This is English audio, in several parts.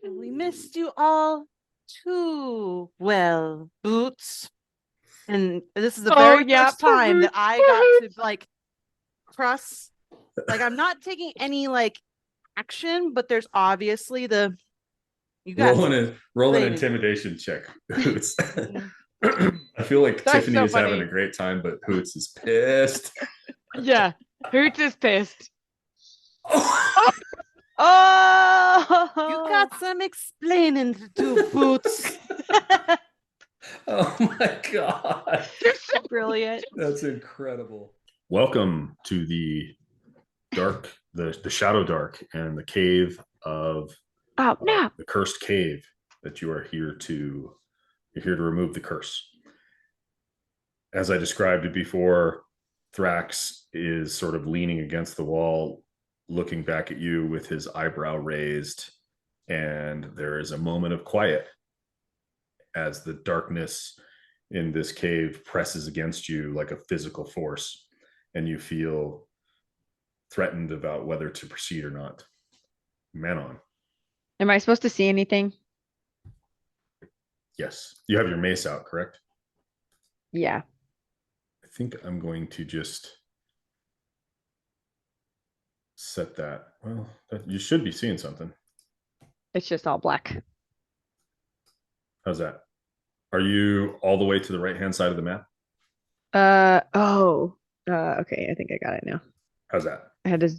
We missed you all too well, Boots. And this is the very first time that I got to like press. Like, I'm not taking any like action, but there's obviously you got roll an intimidation check. Hoots. I feel like That's Tiffany so is funny. having a great time, but Hoots is pissed. Yeah, Hoots is pissed. Oh, Oh, You got some explaining to do, Boots. oh my god. you're so brilliant. That's incredible. Welcome to the dark, the shadow dark and the cave of no. the cursed cave that you're here to remove the curse. As I described it before, Thrax is sort of leaning against the wall, looking back at you with his eyebrow raised, and there is a moment of quiet as the darkness in this cave presses against you like a physical force, and you feel threatened about whether to proceed or not. Manon. Am I supposed to see anything? Yes. You have your mace out, correct? Yeah. I think I'm going to just set that. Well, you should be seeing something. It's just all black. How's that? Are you all the way to the right-hand side of the map? Okay, I think I got it now. How's that? I had to.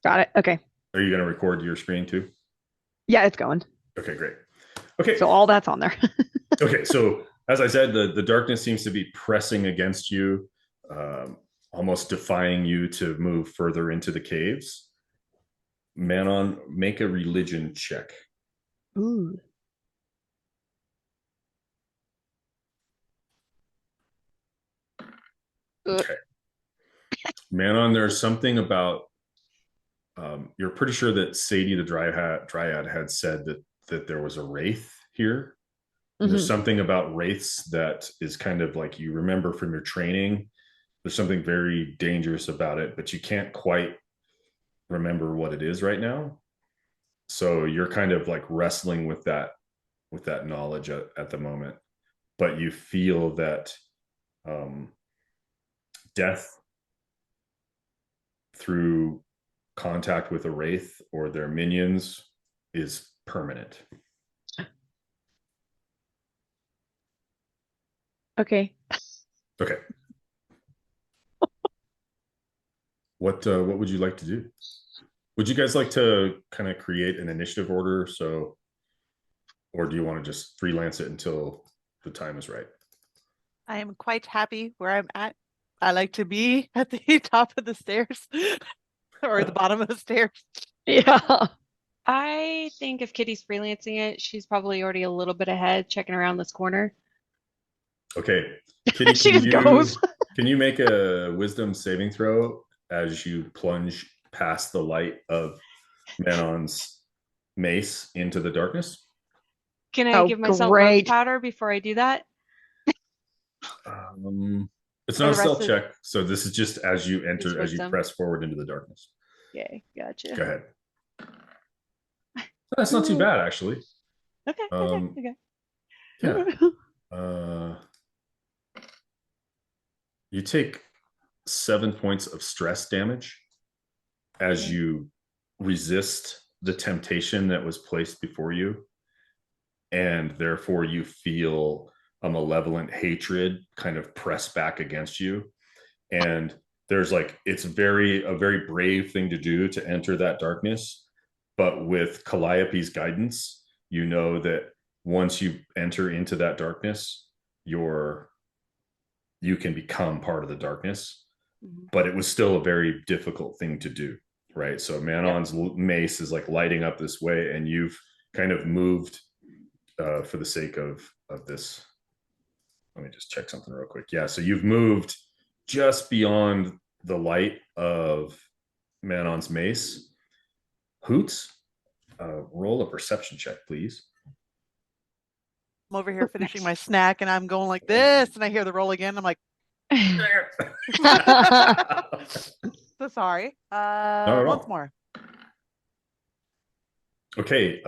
Got it. Okay. Are you going to record your screen too? Yeah, it's going. Okay, great. Okay. So all that's on there. Okay, so as I said, the darkness seems to be pressing against you, almost defying you to move further into the caves. Manon, make a religion check. Ooh. Okay. Manon, there's something about you're pretty sure that Sadie the Dryad had said that there was a wraith here. Mm-hmm. There's something about wraiths that is kind of like you remember from your training. There's something very dangerous about it, but you can't quite remember what it is right now. So you're kind of like wrestling with that knowledge at the moment. But you feel that death through contact with a wraith or their minions is permanent. Okay. Okay. What would you like to do? Would you guys like to kind of create an initiative order? Or do you want to just freelance it until the time is right? I am quite happy where I'm at. I like to be at the top of the stairs or the bottom of the stairs. Yeah. I think if Kitty's freelancing it, she's probably already a little bit ahead, checking around this corner. Okay. Kitty, she just goes. Can you make a wisdom saving throw as you plunge past the light of Manon's mace into the darkness? Can I give myself rose powder before I do that? It's not a stealth check, so this is just as you enter, as you press forward into the darkness. Okay, gotcha. Go ahead. That's not too bad, actually. Okay. Yeah. You take 7 points of stress damage as you resist the temptation that was placed before you, and therefore you feel a malevolent hatred kind of press back against you. And there's like, it's a very brave thing to do to enter that darkness, but with Calliope's guidance, you know that once you enter into that darkness, you can become part of the darkness. But it was still a very difficult thing to do, right? So Manon's mace is like lighting up this way, and you've kind of moved for the sake of this. Let me just check something real quick. Yeah, so you've moved just beyond the light of Manon's mace. Hoots, roll a perception check, please. I'm over here finishing my snack, and I'm going like this, and I hear the roll again. I'm like, so sorry. Once more. Okay.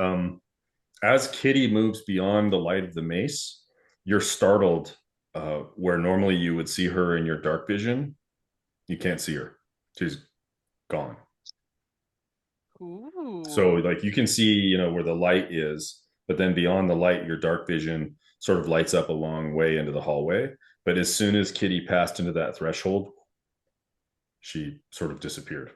As Kitty moves beyond the light of the mace, you're startled. Where normally you would see her in your dark vision, you can't see her. She's gone. Ooh. So like you can see, where the light is, but then beyond the light, your dark vision sort of lights up a long way into the hallway. But as soon as Kitty passed into that threshold, she sort of disappeared.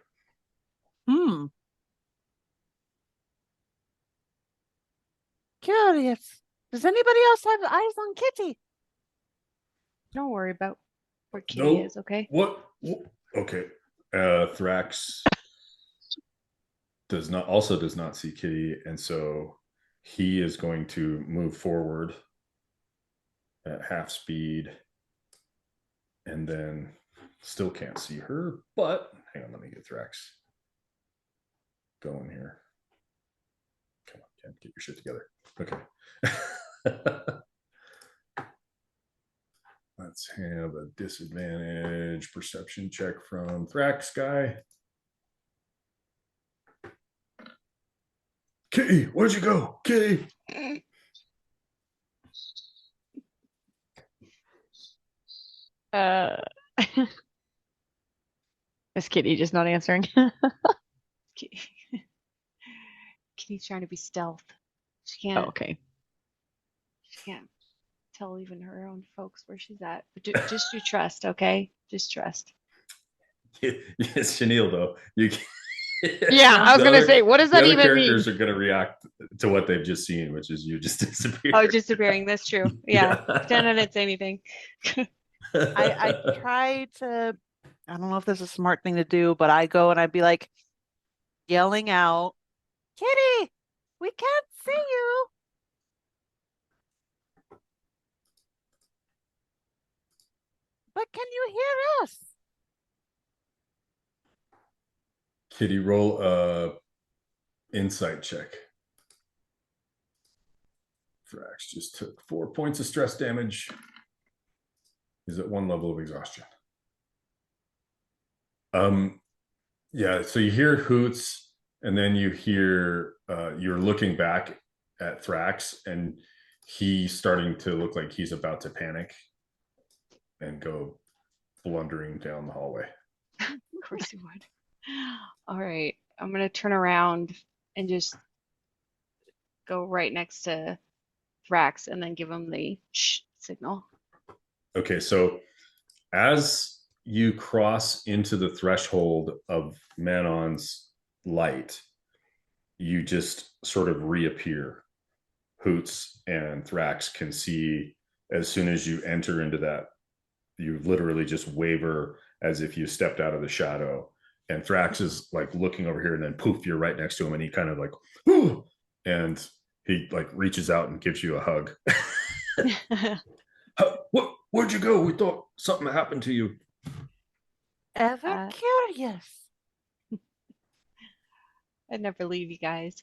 Curious. Does anybody else have eyes on Kitty? Don't worry about where Kitty No. is, okay? What? Okay. Thrax does not see Kitty, and so he is going to move forward at half speed, and then still can't see her. But hang on, let me get Thrax going here. Come on, Ken, get your shit together. Okay. Let's have a disadvantage perception check from Thrax guy. Kitty, where'd you go? Kitty. Is Kitty just not answering? Kitty's trying to be stealth. She Oh, can't. okay. She can't tell even her own folks where she's at. But just do trust, okay? Just trust. Yes, Chenille, though. Yeah, I was gonna say, what does that even mean? The other characters are gonna react to what they've just seen, which is you just disappear. Oh, disappearing. That's true. Yeah. Pretend I didn't say anything. I try to, I don't know if this is a smart thing to do, but I go and I'd be like yelling out, Kitty, we can't see you. But can you hear us? Kitty, roll a insight check. Thrax just took 4 points of stress damage. He's at 1 level of exhaustion. Yeah, so you hear hoots, and then you hear you're looking back at Thrax, and he's starting to look like he's about to panic and go blundering down the hallway. Of course he would. All right. I'm going to turn around and just go right next to Thrax and then give him the shh signal. Okay, so as you cross into the threshold of Manon's light, you just sort of reappear. Hoots and Thrax can see as soon as you enter into that, you literally just waver as if you stepped out of the shadow. And Thrax is like looking over here, and then poof, you're right next to him, and he kind of like, whoo, and he like reaches out and gives you a hug. Where'd you go? We thought something happened to you. Ever curious. I'd never leave you guys.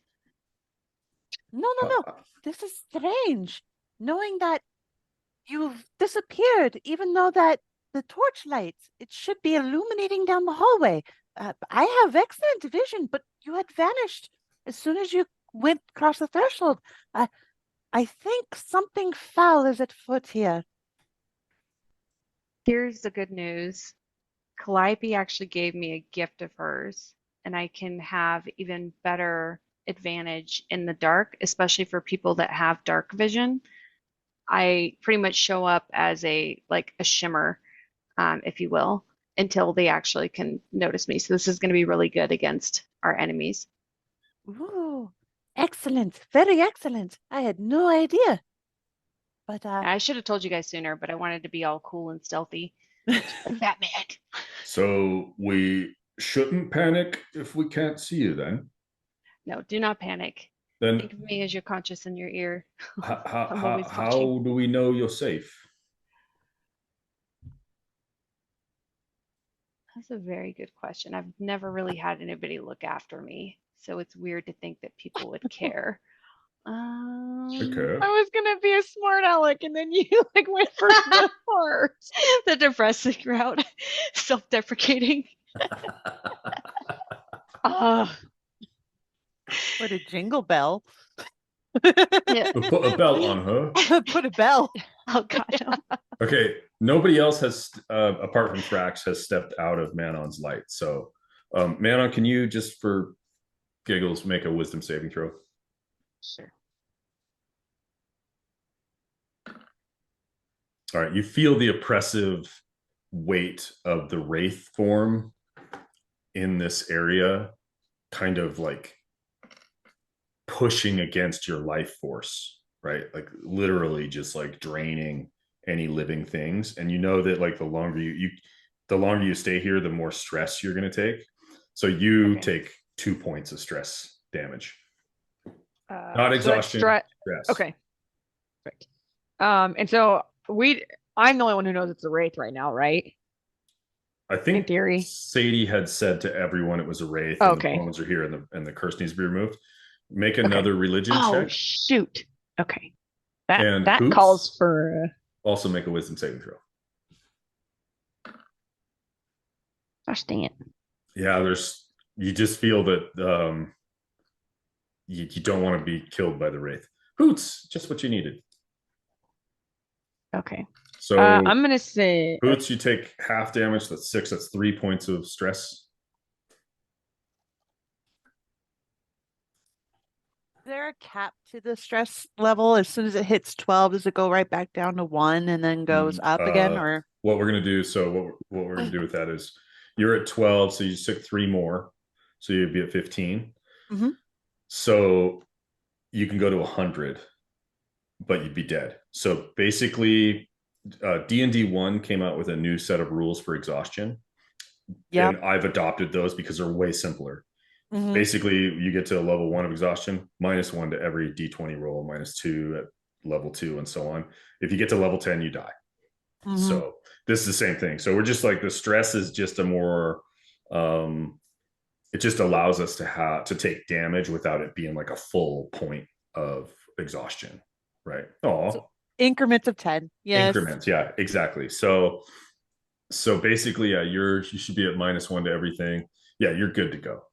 No. This is strange. Knowing that you've disappeared, even though that the torchlight, it should be illuminating down the hallway. I have excellent vision, but you had vanished as soon as you went across the threshold. I think something foul is at foot here. Here's the good news. Calliope actually gave me a gift of hers, and I can have even better advantage in the dark, especially for people that have dark vision. I pretty much show up as a shimmer, if you will, until they actually can notice me. So this is going to be really good against our enemies. Ooh, excellent. Very excellent. I had no idea. But I should have told you guys sooner, but I wanted to be all cool and stealthy. Like Batman. So we shouldn't panic if we can't see you then. No, do not panic. Then think of me as your conscience in your ear. how do we know you're safe? That's a very good question. I've never really had anybody look after me, so it's weird to think that people would care. Okay. I was gonna be a smart aleck, and then you like went for the part. The depressing route, self-deprecating. What a jingle bell. Yeah. Put a belt on her. Put a bell. Oh god. Okay, nobody else has, apart from Thrax, has stepped out of Manon's light. So, Manon, can you just for giggles make a wisdom saving throw? Sure. All right, you feel the oppressive weight of the wraith form in this area, kind of like pushing against your life force, right? Like literally just like draining any living things. And you know that like the longer you stay here, the more stress you're going to take. So you take 2 points of stress damage. Not exhaustion. So stress. Okay. Perfect. And so I'm the only one who knows it's a wraith right now, right? I think In theory. Sadie had said to everyone it was a wraith. Oh, and okay. the bones are here, and the curse needs to be removed. Make another religion Oh check. shoot. Okay. And That Hoops, calls for also make a wisdom saving throw. gosh dang it. Yeah, you just feel that you don't want to be killed by the wraith. Hoots, just what you needed. Okay. So I'm gonna say Hoots, you take half damage. That's 6. That's 3 points of stress. Is there a cap to the stress level? As soon as it hits 12, does it go right back down to 1 and then goes up again? Or what we're gonna do? So what we're gonna do with that is you're at 12, so you just took 3 more, so you'd be at 15. Mhm. So you can go to 100, but you'd be dead. So basically, D&D 1 came out with a new set of rules for exhaustion. Yeah. And I've adopted those because they're way simpler. Mhm. Basically, you get to level 1 of exhaustion, -1 to every D20 roll, -2 at level 2, and so on. If you get to level 10, you die. Mhm. So this is the same thing. So we're just like, the stress is just a more, it just allows us to take damage without it being like a full point of exhaustion, right? So increments of 10. Yes. Increments, yeah, exactly. So basically, yeah, you should be at -1 to everything. Yeah, you're good to go.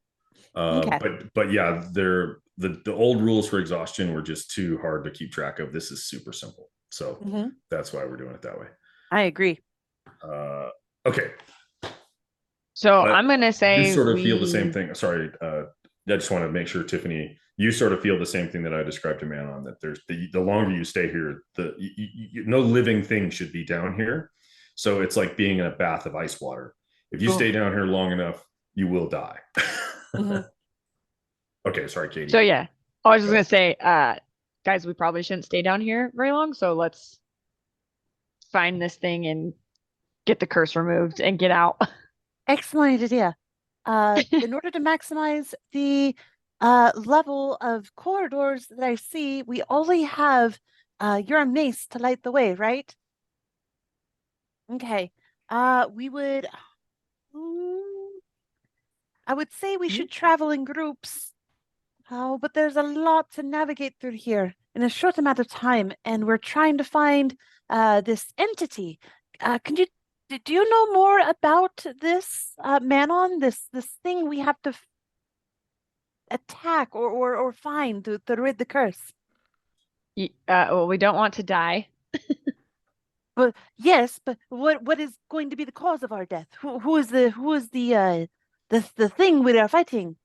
Okay. But yeah, the old rules for exhaustion were just too hard to keep track of. This is super simple. So that's why we're doing it that way. I agree. Okay. So I'm gonna say you sort of feel the same thing. Sorry, I just want to make sure, Tiffany, you sort of feel the same thing that I described to Manon, that there's the longer you stay here, no living thing should be down here. So it's like being in a bath of ice water. If you stay down here long enough, you will die. Okay, sorry, Katie. So yeah, I was just gonna say, guys, we probably shouldn't stay down here very long. So let's find this thing and get the curse removed and get out. Excellent idea. In order to maximize the level of corridors that I see, we only have your mace to light the way, right? Okay. We would. I would say we should travel in groups. Oh, but there's a lot to navigate through here in a short amount of time, and we're trying to find this entity. Do you know more about this Manon? This thing we have to attack or find to rid the curse? Well, we don't want to die. But yes, but what is going to be the cause of our death? Who is the thing we are fighting?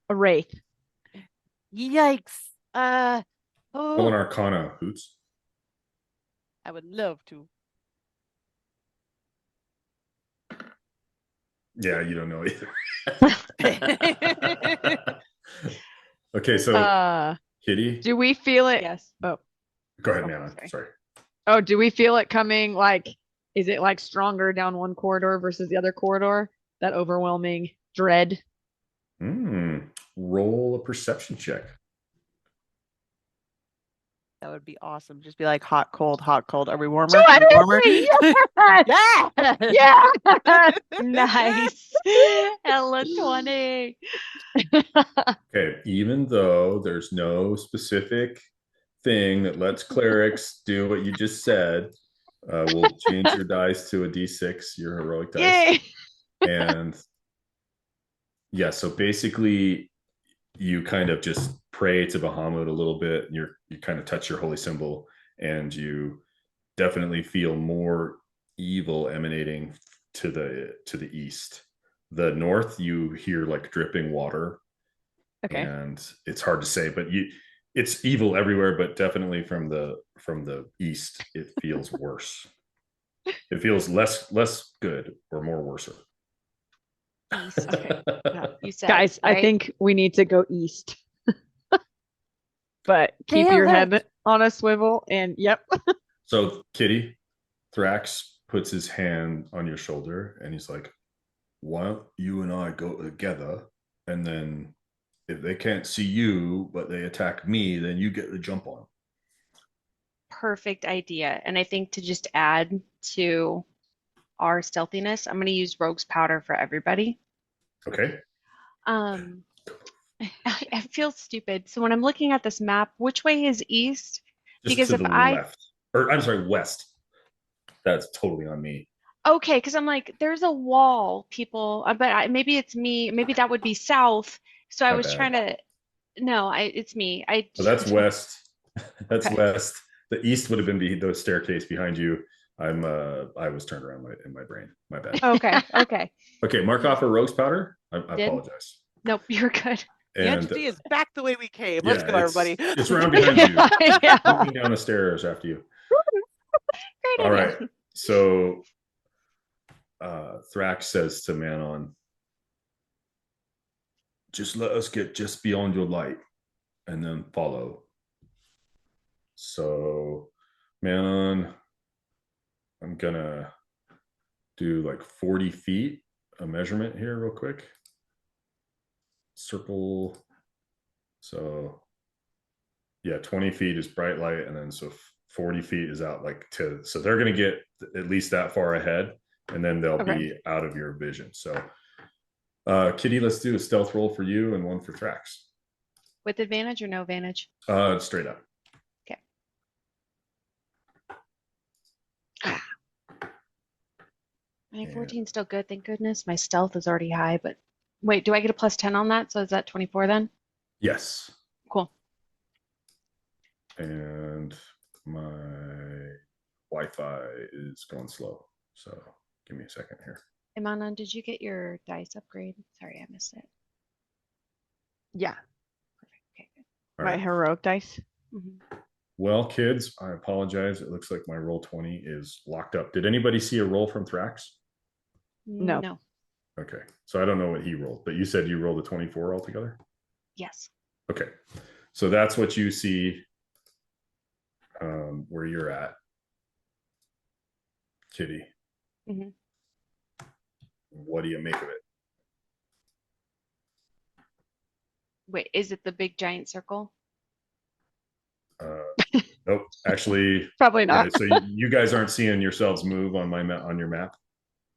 A wraith. Yikes. Roll an Arcana, Hoots. I would love to. Yeah, you don't know either. Okay, so Kitty. Do we feel it? Yes. Oh, go ahead, Manon. Sorry. Oh, do we feel it coming? Like, is it like stronger down one corridor versus the other corridor? That overwhelming dread. Roll a perception check. That would be awesome. Just be like hot, cold, hot, cold. Are we warmer? So Are we warmer? Yeah. Nice. Ella 20. Okay, even though there's no specific thing that lets clerics do what you just said, we'll change your dice to a d6, your heroic dice. Yay. And yeah, so basically you kind of just pray to Bahamut a little bit. You kind of touch your holy symbol, and you definitely feel more evil emanating to the east. The north, you hear like dripping water. Okay. And it's hard to say, but it's evil everywhere, but definitely from the east, it feels worse. It feels less good or more worse. East. Okay. You said, Guys, right? I think we need to go east. But keep Stay your alert. head on a swivel and yep. So Kitty, Thrax puts his hand on your shoulder and he's like, why don't you and I go together, and then if they can't see you but they attack me, then you get the jump on. Perfect idea. And I think to just add to our stealthiness, I'm going to use rogue's powder for everybody. Okay. I feel stupid. So when I'm looking at this map, which way is east? Just Because to if the left. Or I'm sorry, west. That's totally on me. Okay, because I'm like, there's a wall, people, but maybe it's me. Maybe that would be south. So I My was bad. trying to, no, it's me. So that's west. That's Okay. west. The east would have been the staircase behind you. I was turned around in my brain. My bad. Okay, okay. Okay, mark off a rogue's powder. I apologize. Nope, you're good. The And entity is back the way we came. Let's go, everybody. It's around behind you. Yeah. Moving down the stairs after you. Great All idea. right. So Thrax says to Manon, just let us get just beyond your light and then follow. So Manon, I'm gonna do like 40 feet a measurement here real quick. Circle. So yeah, 20 feet is bright light, and then so 40 feet is out so they're gonna get at least that far ahead, and then they'll be out of your vision. So Kitty, let's do a stealth roll for you and one for Thrax. With advantage or no advantage? Straight up. Okay. My 14 still good, thank goodness. My stealth is already high, but wait, do I get a plus 10 on that? So is that 24 then? Yes. Cool. And my Wi-Fi is going slow, so give me a second here. Imanan, did you get your dice upgrade? Sorry, I missed it. Yeah. Perfect. Okay, good. All My right. heroic dice. Well, kids, I apologize. It looks like my roll 20 is locked up. Did anybody see a roll from Thrax? No. No. Okay, so I don't know what he rolled, but you said you rolled a 24 altogether? Yes. Okay, so that's what you see where you're at, Kitty. Mhm. What do you make of it? Wait, is it the big giant circle? Nope, actually, Probably not. so you guys aren't seeing yourselves move on on your map.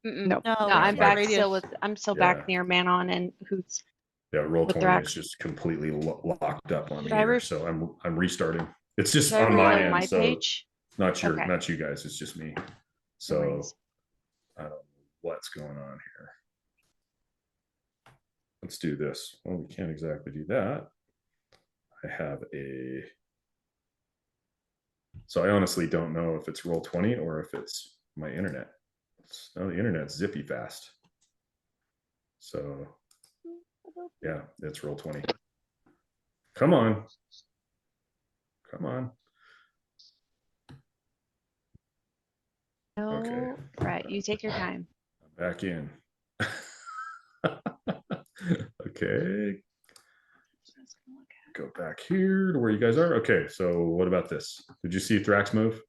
Nope. No, No, I'm we back see still radius. I'm still Yeah. back near Manon and Hoots. Yeah, roll With 20 is Thrax. just completely locked up on me Should I here, so I'm restarting. It's just Should I on my reload end, my so page? not Okay. not you guys. It's just me. No So worries. I don't know what's going on here. Let's do this. Well, we can't exactly do that. I have so I honestly don't know if it's roll 20 or if it's my internet. No, the internet's zippy fast. So yeah, it's roll 20. Come on. Come on. No, Okay. right. You take your time. I'm back in. Okay. Go back here to where you guys are. Okay, so what about this? Did you see Thrax move?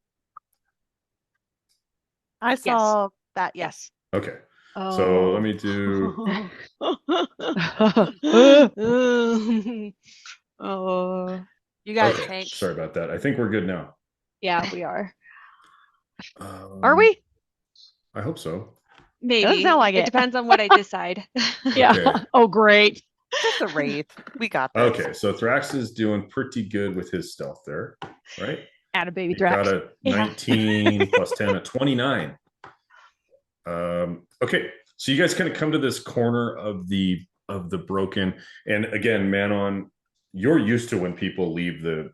I saw that. Yes. Okay. Oh. So let me do. Oh. You got Okay, it, Tank. sorry about that. I think we're good now. Yeah, we are. Are we? I hope so. Maybe. Doesn't sound like It it. depends on what I decide. Yeah. Okay. Oh, great. Just a wraith. We got this. Okay, so Thrax is doing pretty good with his stealth there, right? Add a baby He got Drax. a 19 plus 10, a 29. Okay, so you guys kind of come to this corner of the broken, and again, Manon, you're used to when people leave the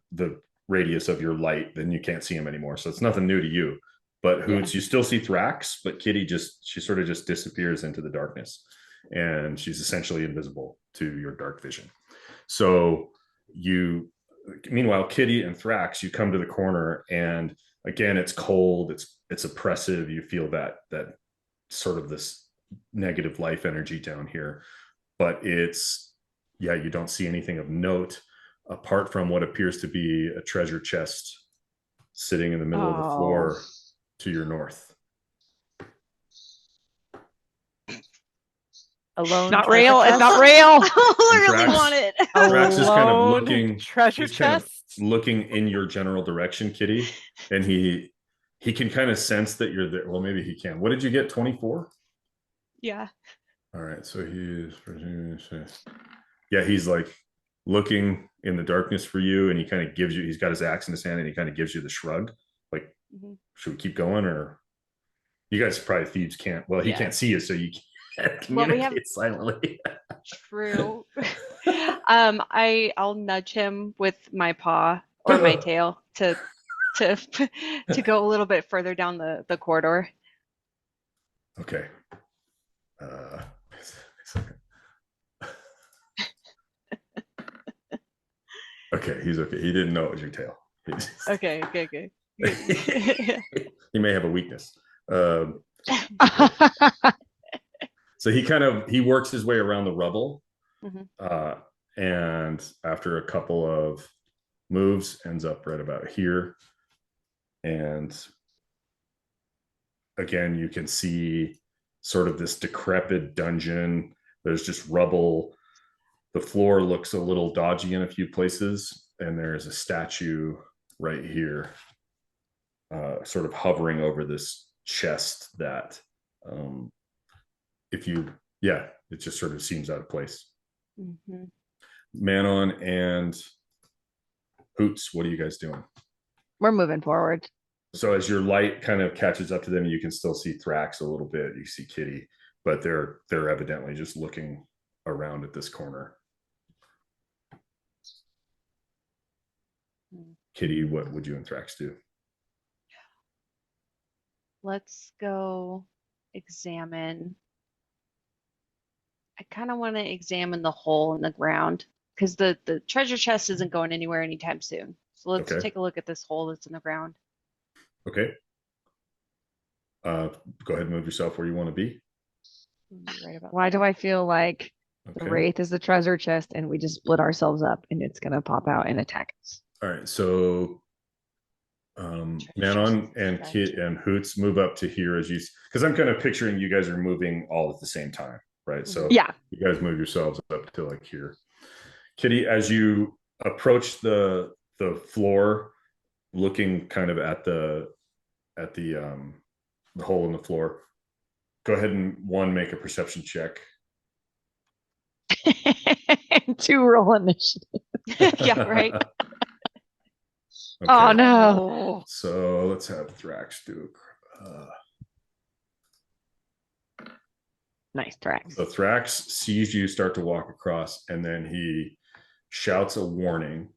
radius of your light, then you can't see them anymore. So it's nothing new to you. But Hoots, you still see Thrax, but Kitty she sort of just disappears into the darkness, and she's essentially invisible to your dark vision. So meanwhile, Kitty and Thrax, you come to the corner, and again, it's cold, it's oppressive. You feel that sort of this negative life energy down here, but you don't see anything of note apart from what appears to be a treasure chest sitting in the middle of the floor to your north. Alone. Not real. It's not real. I really want it. Drax is kind of looking treasure chest, looking in your general direction, Kitty, and he can kind of sense that you're there. Well, maybe he can. What did you get? 24? Yeah. All right. So he's like looking in the darkness for you, and he kind of gives you. He's got his axe in his hand, and he kind of gives you the shrug. Like, should we keep going, or you guys probably thieves can't? Well, he can't see you, so you can't communicate silently. True. I'll nudge him with my paw or my tail to go a little bit further down the corridor. Okay. Okay, he's okay. He didn't know it was your tail. Okay. He may have a weakness. So he works his way around the rubble, and after a couple of moves, ends up right about here. And again, you can see sort of this decrepit dungeon. There's just rubble. The floor looks a little dodgy in a few places, and there's a statue right here, sort of hovering over this chest that it just sort of seems out of place. Manon and Hoots, what are you guys doing? We're moving forward. So as your light kind of catches up to them, you can still see Thrax a little bit. You see Kitty, but they're evidently just looking around at this corner. Kitty, what would you and Thrax do? Let's go examine. I kind of want to examine the hole in the ground because the treasure chest isn't going anywhere anytime soon. So let's take a look at this hole that's in the ground. Okay. Go ahead and move yourself where you want to be. Why do I feel like the wraith is the treasure chest and we just split ourselves up and it's going to pop out and attack us? All right. So Manon and Kit and Hoots move up to here because I'm kind of picturing you guys are moving all at the same time, right? So you guys move yourselves up to like here. Kitty, as you approach the floor, looking kind of at the hole in the floor, go ahead and make a perception check. 2 roll initiative. Yeah, right. Okay. Oh no. So let's have Thrax do nice, Thrax. So Thrax sees you start to walk across, and then he shouts a warning.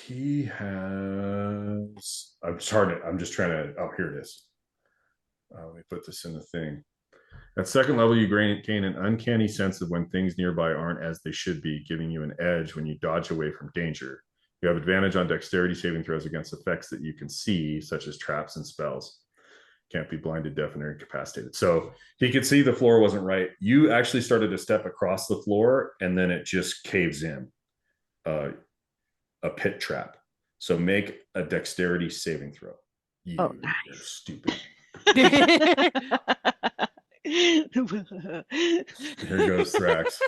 He has. I'm just trying to. Oh, here it is. Let me put this in the thing. At second level, you gain an uncanny sense of when things nearby aren't as they should be, giving you an edge when you dodge away from danger. You have advantage on dexterity saving throws against effects that you can see, such as traps and spells. Can't be blinded, deafened, or incapacitated. So he could see the floor wasn't right. You actually started to step across the floor, and then it just caves in. A pit trap. So make a dexterity saving throw. You're stupid. Here goes Thrax.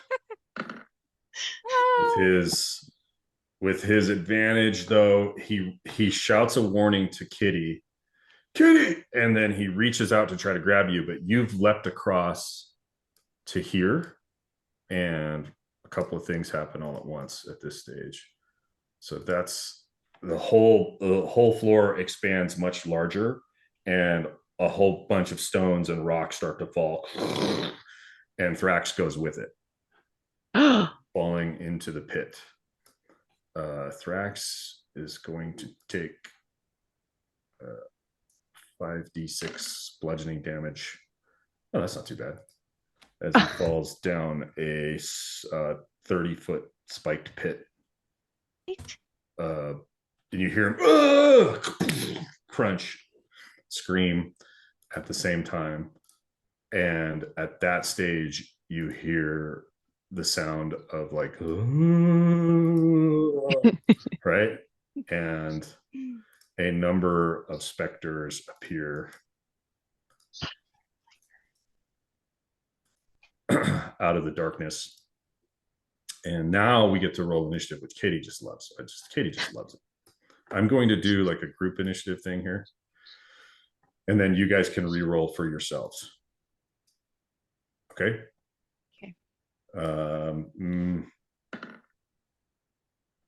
With his advantage, though, he shouts a warning to Kitty, and then he reaches out to try to grab you, but you've leapt across to here, and a couple of things happen all at once at this stage. So that's the whole floor expands much larger, and a whole bunch of stones and rocks start to fall, and Thrax goes with it. falling into the pit. Thrax is going to take 5d6 bludgeoning damage. Oh, that's not too bad. As he falls down a 30-foot spiked pit. And you hear him crunch, scream at the same time. And at that stage, you hear the sound of like, right? And a number of specters appear out of the darkness. And now we get to roll initiative, which Katie just loves. Katie just loves it. I'm going to do like a group initiative thing here. And then you guys can re-roll for yourselves. Okay? Okay.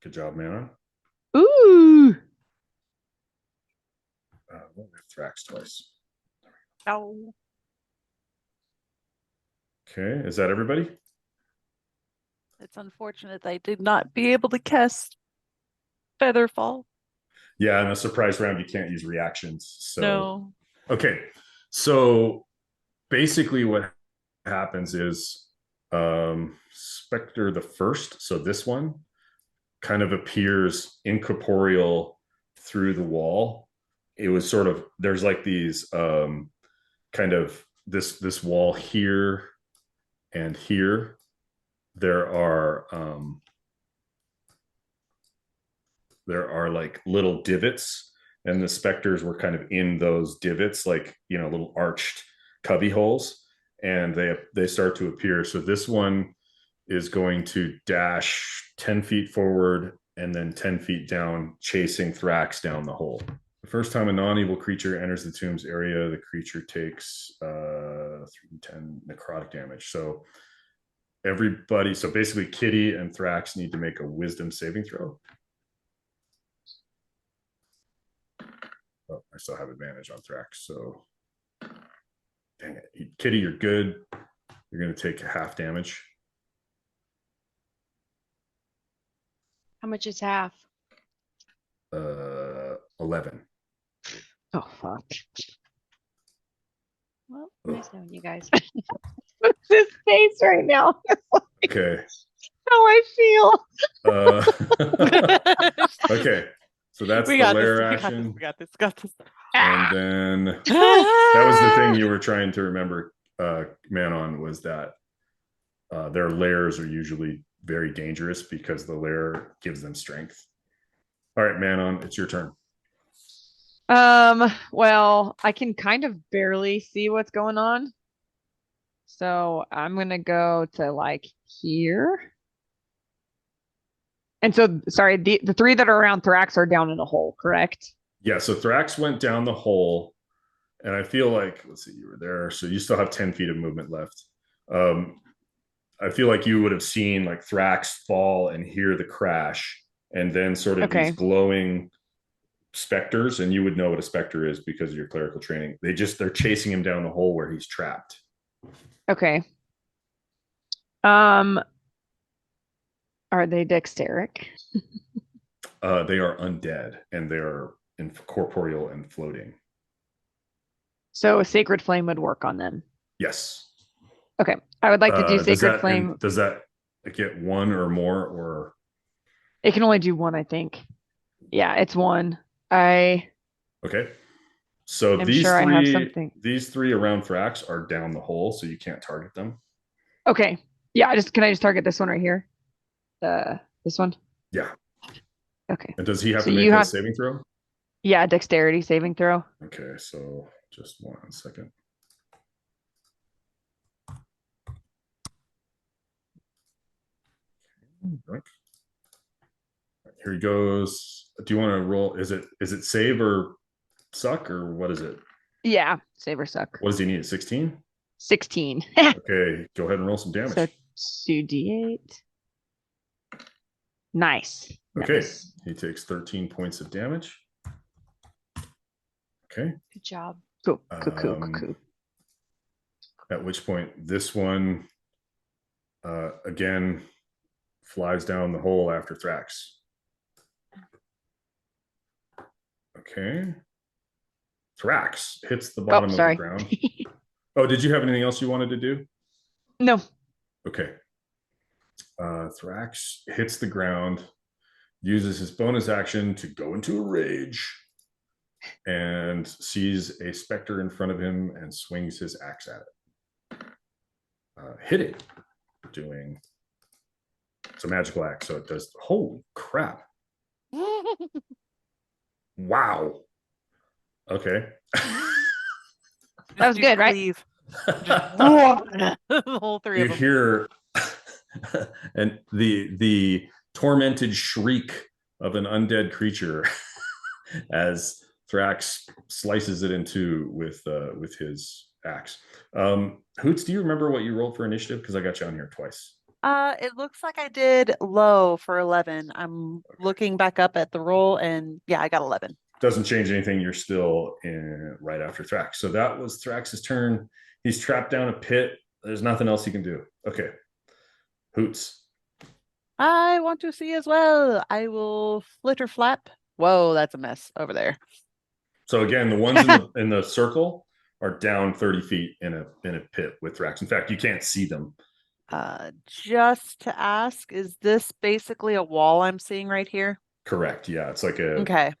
Good job, Mana. Ooh. Thrax twice. Oh. Okay, is that everybody? It's unfortunate I did not be able to cast Featherfall. Yeah, in a surprise round, you can't use reactions. So No. okay. So basically what happens is Spectre the first, so this one kind of appears incorporeal through the wall. It was sort of, there's like these kind of this wall here and here. There are like little divots, and the specters were kind of in those divots, like, you know, little arched cubby holes, and they start to appear. So this one is going to dash 10 feet forward and then 10 feet down, chasing Thrax down the hole. The first time a non-evil creature enters the tomb's area, the creature takes 3d10 necrotic damage. So everybody, so basically Kitty and Thrax need to make a wisdom saving throw. Oh, I still have advantage on Thrax, so dang it. Kitty, you're good. You're going to take half damage. How much is half? 11. Oh fuck. Well, nice knowing you guys. What's his face right now? Okay. How I feel. Okay. So that's We the got lair this. action. We got this. And then that was the thing you were trying to remember, Manon, was that their lairs are usually very dangerous because the lair gives them strength. All right, Manon, it's your turn. Well, I can kind of barely see what's going on. So I'm gonna go to like here. And so, sorry, the three that are around Thrax are down in a hole, correct? Yeah, so Thrax went down the hole, and I feel like, let's see, you were there, so you still have 10 feet of movement left. I feel like you would have seen like Thrax fall and hear the crash, and then sort of these glowing specters, and you would know what a specter is because of your clerical training. They're chasing him down the hole where he's trapped. Okay. Are they dexteric? They are undead, and they are incorporeal and floating. So a sacred flame would work on them. Yes. Okay. I would like to do sacred flame. Does that get one or more, or? It can only do one, I think. Yeah, it's one. Okay. So these three around Thrax are down the hole, so you can't target them. Okay. Yeah, can I just target this one right here? This one? Yeah. Okay. And does he have to make a saving throw? Yeah, dexterity saving throw. Okay, so just 1 second. Here he goes. Do you want to roll? Is it save or suck, or what is it? Yeah, save or suck. What does he need? 16? 16. Okay, go ahead and roll some damage. So 2d8. Nice. Okay, nice. He takes 13 points of damage. Okay. Good job. Cool. At which point, this one, again, flies down the hole after Thrax. Okay. Thrax hits the bottom of the ground. Oh, did you have anything else you wanted to do? No. Okay. Thrax hits the ground, uses his bonus action to go into a rage, and sees a specter in front of him and swings his axe at it. Hit it. Doing... It's a magical axe, so it does... Holy crap. Wow. Okay. That was good, right? The whole three You of them. hear and the tormented shriek of an undead creature as Thrax slices it in two with his axe. Hoots, do you remember what you rolled for initiative? Because I got you on here twice. It looks like I did low for 11. I'm looking back up at the roll, and yeah, I got 11. Doesn't change anything. You're still in right after Thrax. So that was Thrax's turn. He's trapped down a pit. There's nothing else he can do. Okay. Hoots. I want to see as well. I will flitter flap. Whoa, that's a mess over there. So again, the ones in the circle are down 30 feet in a pit with Thrax. In fact, you can't see them. Just to ask, is this basically a wall I'm seeing right here? Correct. Yeah, it's like a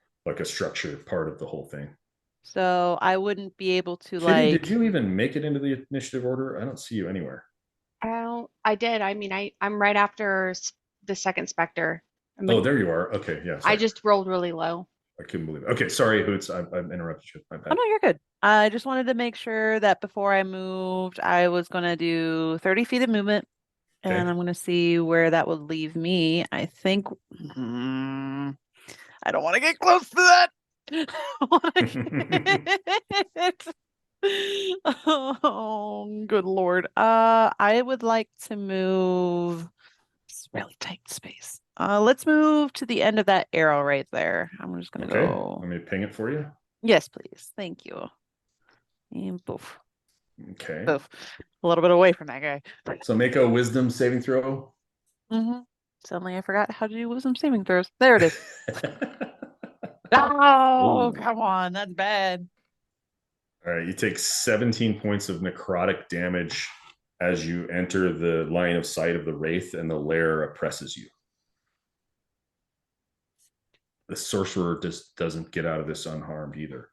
structure part of the whole thing. So I wouldn't be able to Kitty, did you even make it into the initiative order? I don't see you anywhere. I did. I mean, I'm right after the second specter. There you are. Okay, yeah. Sorry. I just rolled really low. I couldn't believe it. Okay, sorry, Hoots. I interrupted you. My bad. Oh no, you're good. I just wanted to make sure that before I moved, I was going to do 30 feet of movement, Okay. and I'm going to see where that would leave me. I think I don't want to get close to that. Oh, good Lord. I would like to move. It's really tight space. Let's move to the end of that arrow right there. I'm just gonna go. Let me ping it for you. Yes, please. Thank you. And poof. Okay. Poof. A little bit away from that guy. So make a wisdom saving throw. Suddenly I forgot how to do wisdom saving throws. There it is. Oh, Ooh. come on. That's bad. All right, you take 17 points of necrotic damage as you enter the line of sight of the wraith, and the lair oppresses you. The sorcerer just doesn't get out of this unharmed either.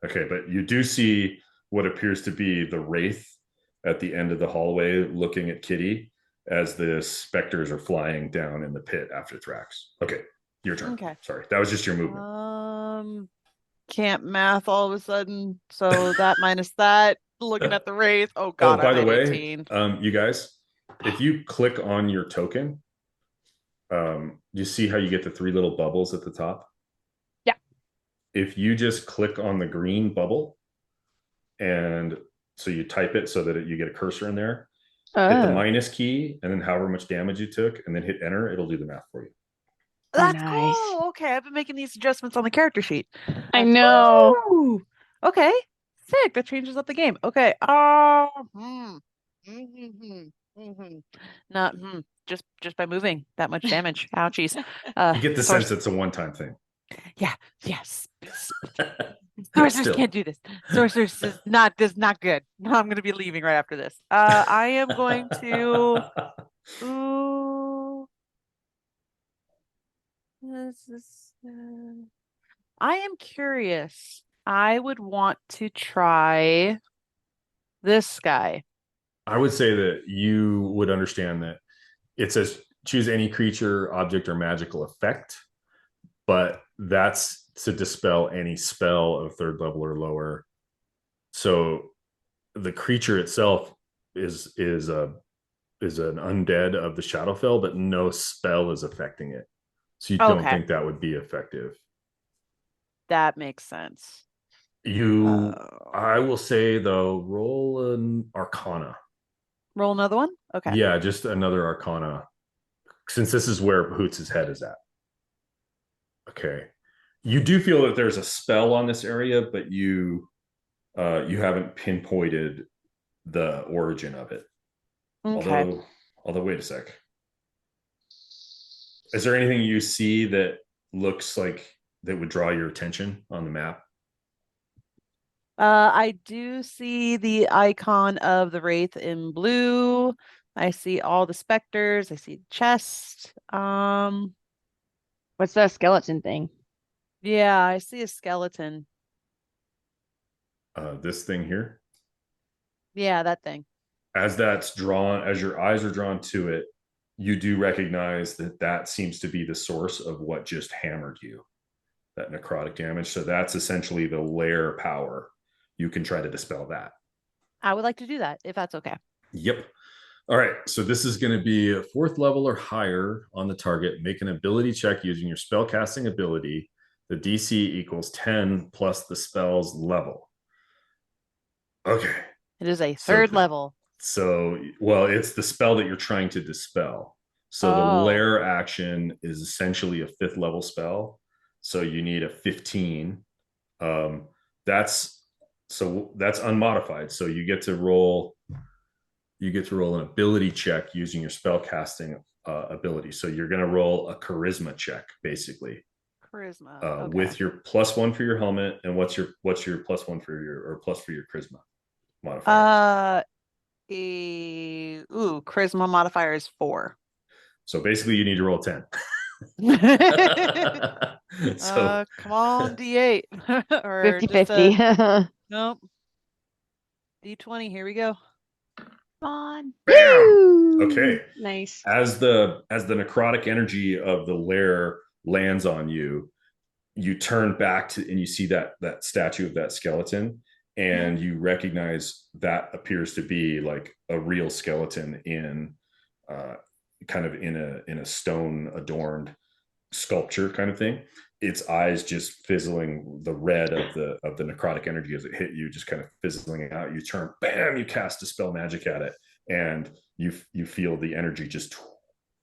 Okay, but you do see what appears to be the wraith at the end of the hallway looking at Kitty as the specters are flying down in the pit after Thrax. Okay, your turn. Okay. Sorry, that was just your movement. Can't math all of a sudden. So that minus that, looking at the wraith. Oh God, by the way, 18. You guys, if you click on your token, you see how you get the 3 little bubbles at the top? Yeah. If you just click on the green bubble, and so you type it so that you get a cursor in there, hit the minus key, and then however much damage you took, and then hit enter, it'll do the math for you. That's nice. cool. Okay, I've been making these adjustments on the character sheet. I know. Ooh. Okay, sick. That changes up the game. Okay. Not just by moving that much damage. Ouchies. You get the sense it's a one-time thing. Yeah. Yes. Sorcerers can't do this. Sorcerers is not good. No, I'm going to be leaving right after this. I am going to. Ooh. I am curious. I would want to try this guy. I would say that you would understand that it says choose any creature, object, or magical effect, but that's to dispel any spell of 3rd level or lower. So the creature itself is an undead of the shadowfell, but no spell is affecting it. So you don't think that would be effective. That makes sense. I will say though, roll an Arcana. Roll another one? Okay. Yeah, just another Arcana. Since this is where Hoots' head is at. Okay. You do feel that there's a spell on this area, but you haven't pinpointed the origin of it. Okay. Although wait a sec. Is there anything you see that looks like that would draw your attention on the map? I do see the icon of the wraith in blue. I see all the specters. I see the chest. What's that skeleton thing? Yeah, I see a skeleton. This thing here. Yeah, that thing. As that's drawn, as your eyes are drawn to it, you do recognize that that seems to be the source of what just hammered you, that necrotic damage. So that's essentially the lair power. You can try to dispel that. I would like to do that if that's okay. Yep. All right. So this is going to be a 4th level or higher on the target. Make an ability check using your spell casting ability. The DC equals 10 plus the spell's level. Okay. It is a 3rd level. So, well, it's the spell that you're trying to dispel. So the lair action is essentially a 5th level spell. So you need a 15. That's unmodified. So you get to roll an ability check using your spell casting ability. So you're going to roll a charisma check, basically. Charisma. Okay. With your +1 for your helmet, and what's your +1 for your, or plus for your charisma modifier? Charisma modifier is 4. So basically you need to roll 10. So come on, D8. Or 50-50. Nope. D20, here we go. Come on. Bam! Okay. Nice. As the necrotic energy of the lair lands on you, you turn back to and you see that statue of that skeleton, and you recognize that appears to be like a real skeleton in kind of in a stone adorned sculpture kind of thing. Its eyes just fizzling, the red of the necrotic energy as it hit you just kind of fizzling out. You turn, bam, you cast dispel magic at it, and you feel the energy just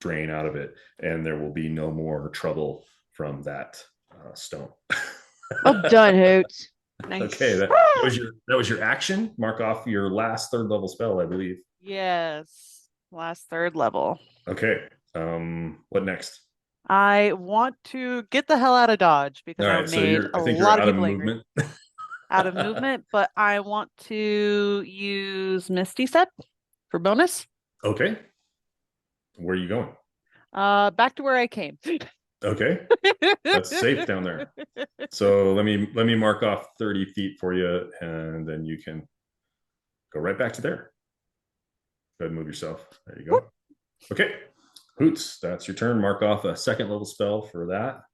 drain out of it, and there will be no more trouble from that stone. Well done, Hoots. Nice. Okay, that was your action. Mark off your last 3rd level spell, I believe. Yes, last 3rd level. Okay, what next? I want to get the hell out of Dodge because I made a lot of people angry. Out of movement, but I want to use Misty Step for bonus. Okay. Where are you going? Back to where I came. Okay. That's safe down there. So let me mark off 30 feet for you, and then you can go right back to there. Go ahead and move yourself. There you go. Okay. Hoots, that's your turn. Mark off a 2nd level spell for that.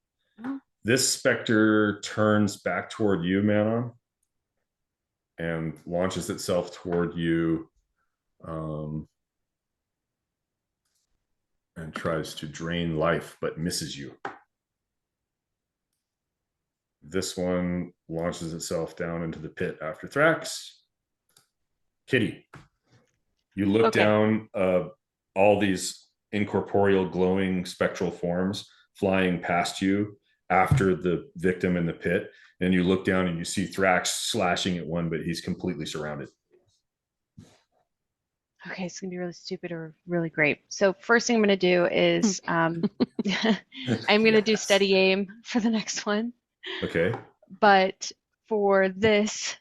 This specter turns back toward you, Manon, and launches itself toward you, and tries to drain life, but misses you. This one launches itself down into the pit after Thrax. Kitty, you look down, all these incorporeal glowing spectral forms flying past you after the victim in the pit, and you look down and you see Thrax slashing at one, but he's completely surrounded. Okay, it's gonna be really stupid or really great. So first thing I'm gonna do is I'm gonna do steady aim for the next one. Okay. But for this,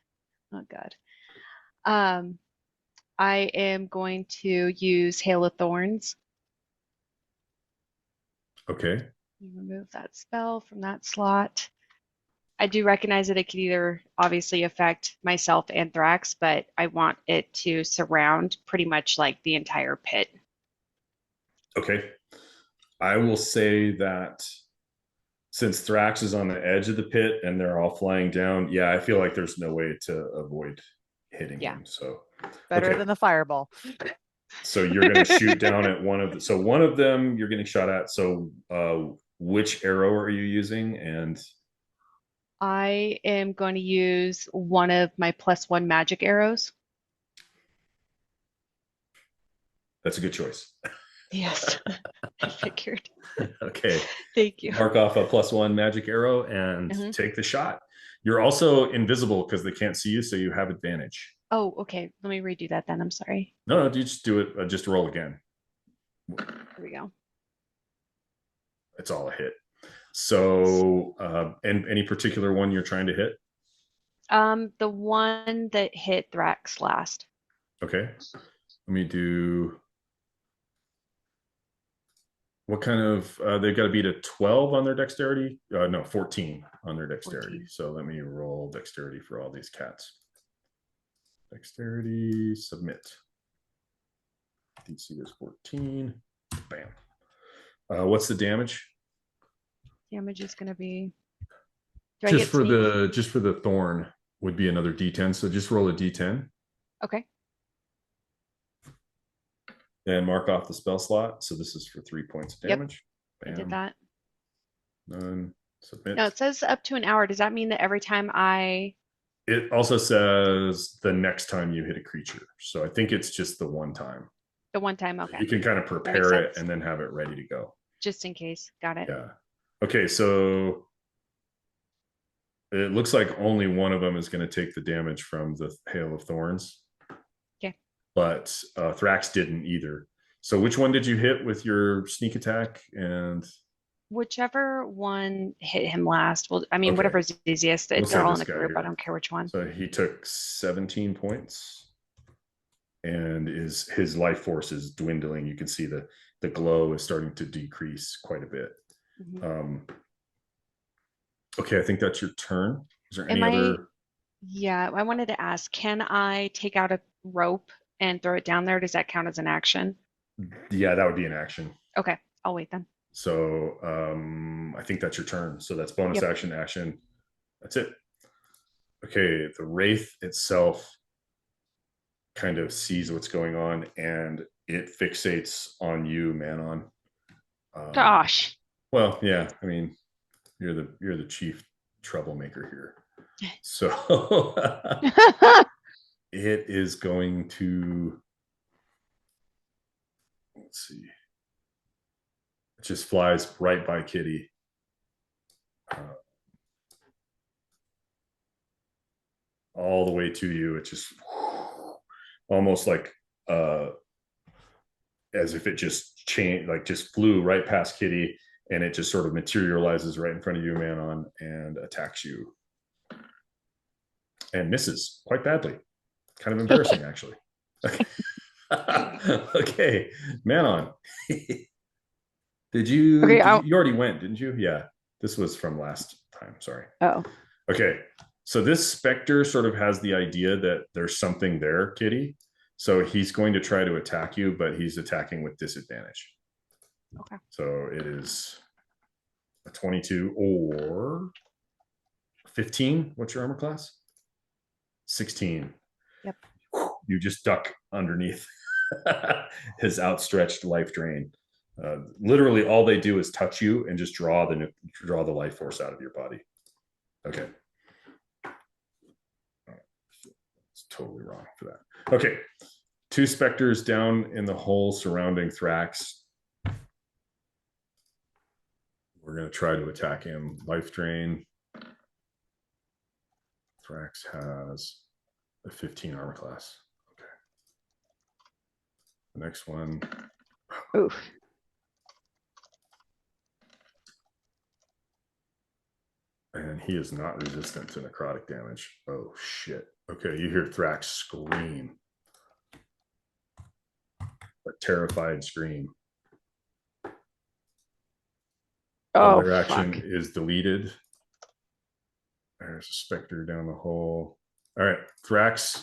oh God, I am going to use Hail of Thorns. Okay. Remove that spell from that slot. I do recognize that it could either obviously affect myself and Thrax, but I want it to surround pretty much like the entire pit. Okay. I will say that since Thrax is on the edge of the pit and they're all flying down, yeah, I feel like there's no way to avoid hitting him. So better than the fireball. So you're going to shoot down at one of them you're getting shot at. So which arrow are you using? And I am going to use one of my +1 magic arrows. That's a good choice. Yes, I figured. Okay. Thank you. Mark off a +1 magic arrow and take the shot. You're also invisible because they can't see you, so you have advantage. Oh, okay. Let me redo that then. I'm sorry. No, you just do it. Just roll again. Here we go. It's all a hit. So, and any particular one you're trying to hit? The one that hit Thrax last. Okay. Let me do. What kind of? They've got to beat a 12 on their dexterity. No, 14 on their dexterity. 14. So let me roll dexterity for all these cats. Dexterity, submit. DC is 14. Bam. What's the damage? Damage is going to be. Do Just for the thorn would be another D10. So just roll a D10. Okay. Then mark off the spell slot. So this is for 3 points of damage. I did that. None. Submit. No, it says up to an hour. Does that mean that every time I? It also says the next time you hit a creature. So I think it's just the one time. The one time, okay. You can kind of prepare it and then have it ready to go. Just in case. Got it. Yeah. Okay, so it looks like only one of them is going to take the damage from the Hail of Thorns. Okay. But Thrax didn't either. So which one did you hit with your sneak attack? And whichever one hit him last. Well, I mean, Okay. whatever's easiest. We'll They're all in this a guy group. here. I don't care which one. So he took 17 points. And his life force is dwindling. You can see the glow is starting to decrease quite a bit. Mhm. Okay, I think that's your turn. Is there any other? Yeah, I wanted to ask, can I take out a rope and throw it down there? Does that count as an action? Yeah, that would be an action. Okay, I'll wait then. So I think that's your turn. So that's bonus Yep. action. That's it. Okay, the wraith itself kind of sees what's going on and it fixates on you, Manon. Gosh. Well, yeah, I mean, you're the chief troublemaker here. So it is going to, let's see. It just flies right by Kitty. All the way to you. It just almost like as if it just changed, like just flew right past Kitty, and it just sort of materializes right in front of you, Manon, and attacks you. And misses quite badly. Kind of embarrassing, actually. Okay. Okay, Manon. Did you? Okay, you already went, didn't you? Yeah. This was from last time. Sorry. Oh. Okay. So this specter sort of has the idea that there's something there, Kitty. So he's going to try to attack you, but he's attacking with disadvantage. Okay. So it is a 22 or 15. What's your armor class? 16. Yep. You just duck underneath his outstretched life drain. Literally, all they do is touch you and just draw the life force out of your body. Okay. It's totally wrong for that. Okay. 2 specters down in the hole surrounding Thrax. We're going to try to attack him. Life drain. Thrax has a 15 armor class. Okay. The next one. Oof. And he is not resistant to necrotic damage. Oh, shit. Okay, you hear Thrax scream. A terrified scream. Oh, their action fuck. is deleted. There's a specter down the hole. All right, Thrax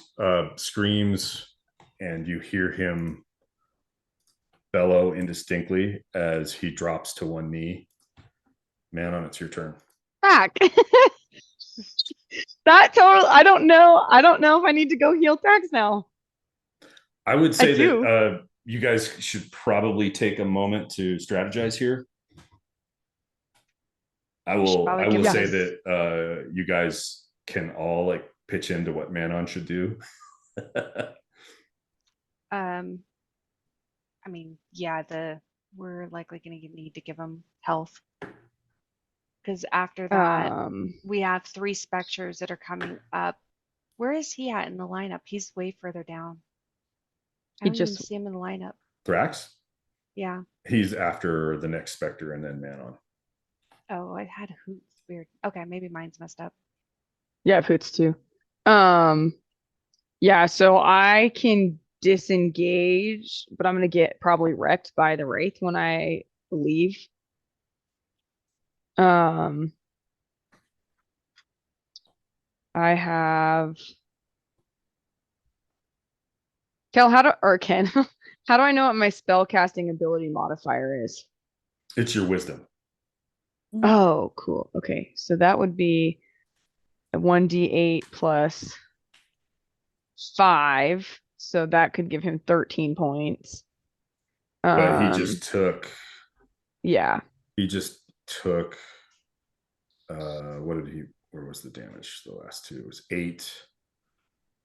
screams, and you hear him bellow indistinctly as he drops to one knee. Manon, it's your turn. Fuck. That total. I don't know if I need to go heal Thrax now. I would say that you guys should probably take a moment to strategize here. I will say that you guys can all like pitch into what Manon should do. I mean, yeah, we're likely going to need to give him health. Because after that, we have 3 specters that are coming up. Where is he at in the lineup? He's way further down. I don't even see him in the lineup. Thrax? Yeah. He's after the next specter and then Manon. Oh, I had hoots. Weird. Okay, maybe mine's messed up. Yeah, Poots too. Yeah, so I can disengage, but I'm gonna get probably wrecked by the wraith when I leave. Um, I have Kel, Ken, how do I know what my spell casting ability modifier is? It's your wisdom. Oh, cool. Okay, so that would be a 1d8 plus 5, so that could give him 13 points. But he just took. Yeah. He just took. What did he? Where was the damage? The last two it was 8,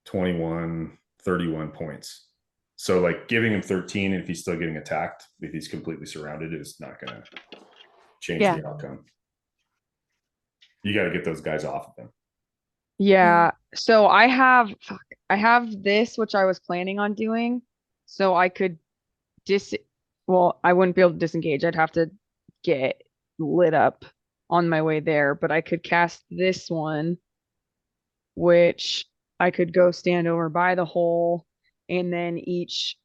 21, 31 points. So like giving him 13, if he's still getting attacked, if he's completely surrounded, is not going to change the outcome. You got to get those guys off of him. Yeah. So I have this, which I was planning on doing. So I could well, I wouldn't be able to disengage. I'd have to get lit up on my way there, but I could cast this one, which I could go stand over by the hole, and then each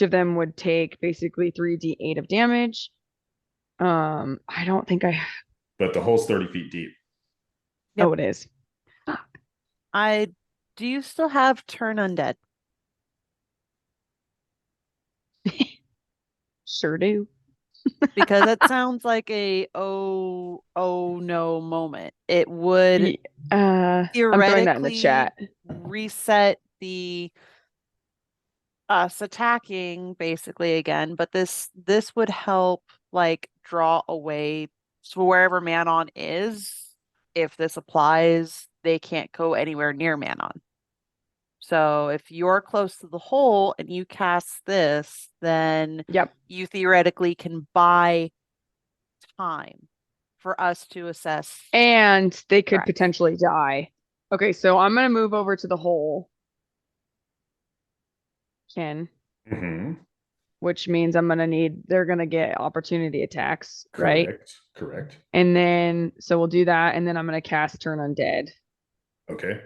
of them would take basically 3d8 of damage. I don't think But the hole's 30 feet deep. Yep. Oh, it is. Do you still have turn undead? Sure do. Because it sounds like a oh no moment. It would I'm throwing that in the theoretically chat. reset the us attacking basically again, but this would help like draw away, so wherever Manon is, if this applies, they can't go anywhere near Manon. So if you're close to the hole and you cast this, then Yep. you theoretically can buy time for us to assess. And they could Correct. potentially die. Okay, so I'm gonna move over to the hole. Ken. Which means they're gonna get opportunity attacks, right? Correct. And then so we'll do that, and then I'm gonna cast Turn Undead. Okay.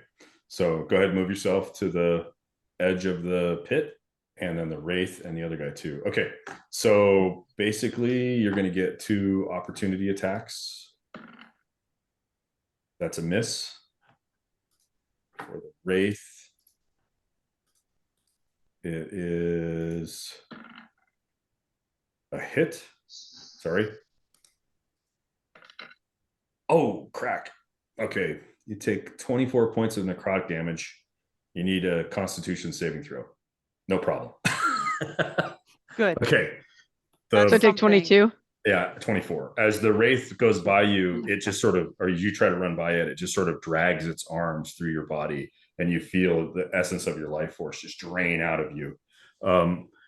So go ahead and move yourself to the edge of the pit, and then the wraith and the other guy too. Okay. So basically you're going to get 2 opportunity attacks. That's a miss. For the wraith, it is a hit. Sorry. Oh, crack. Okay. You take 24 points of necrotic damage. You need a Constitution saving throw. No problem. Good. Okay. So take 22? Yeah, 24. As the wraith goes by you, it just sort of, or you try to run by it, it just sort of drags its arms through your body, and you feel the essence of your life force just drain out of you.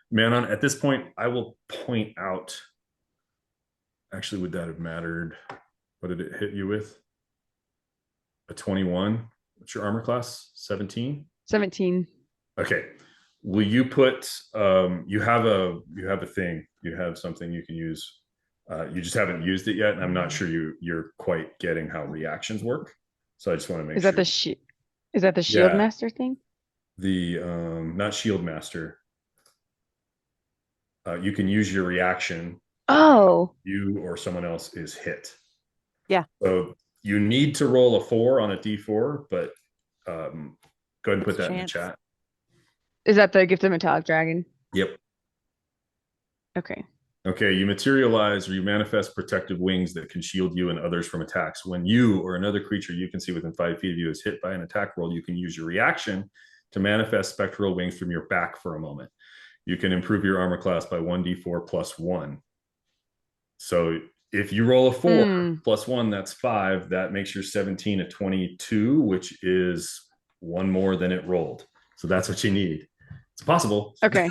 Manon, at this point, I will point out, actually, would that have mattered? What did it hit you with? A 21. What's your armor class? 17? 17. Okay. Will you put you have a thing, you have something you can use. You just haven't used it yet, and I'm not sure you're quite getting how reactions work. So I just want to make sure. Is that the shield master thing? The not shield master. You can use your reaction. Oh. You or someone else is hit. Yeah. So you need to roll a 4 on a d4, but go ahead and put that in the chat. Is that the Gift of Metallic Dragon? Yep. Okay. Okay, you materialize or you manifest protective wings that can shield you and others from attacks. When you or another creature you can see within 5 feet of you is hit by an attack roll, you can use your reaction to manifest spectral wings from your back for a moment. You can improve your armor class by 1d4 plus 1. So if you roll a 4 plus 1, that's 5. That makes your 17 a 22, which is 1 more than it rolled. So that's what you need. It's possible. Okay.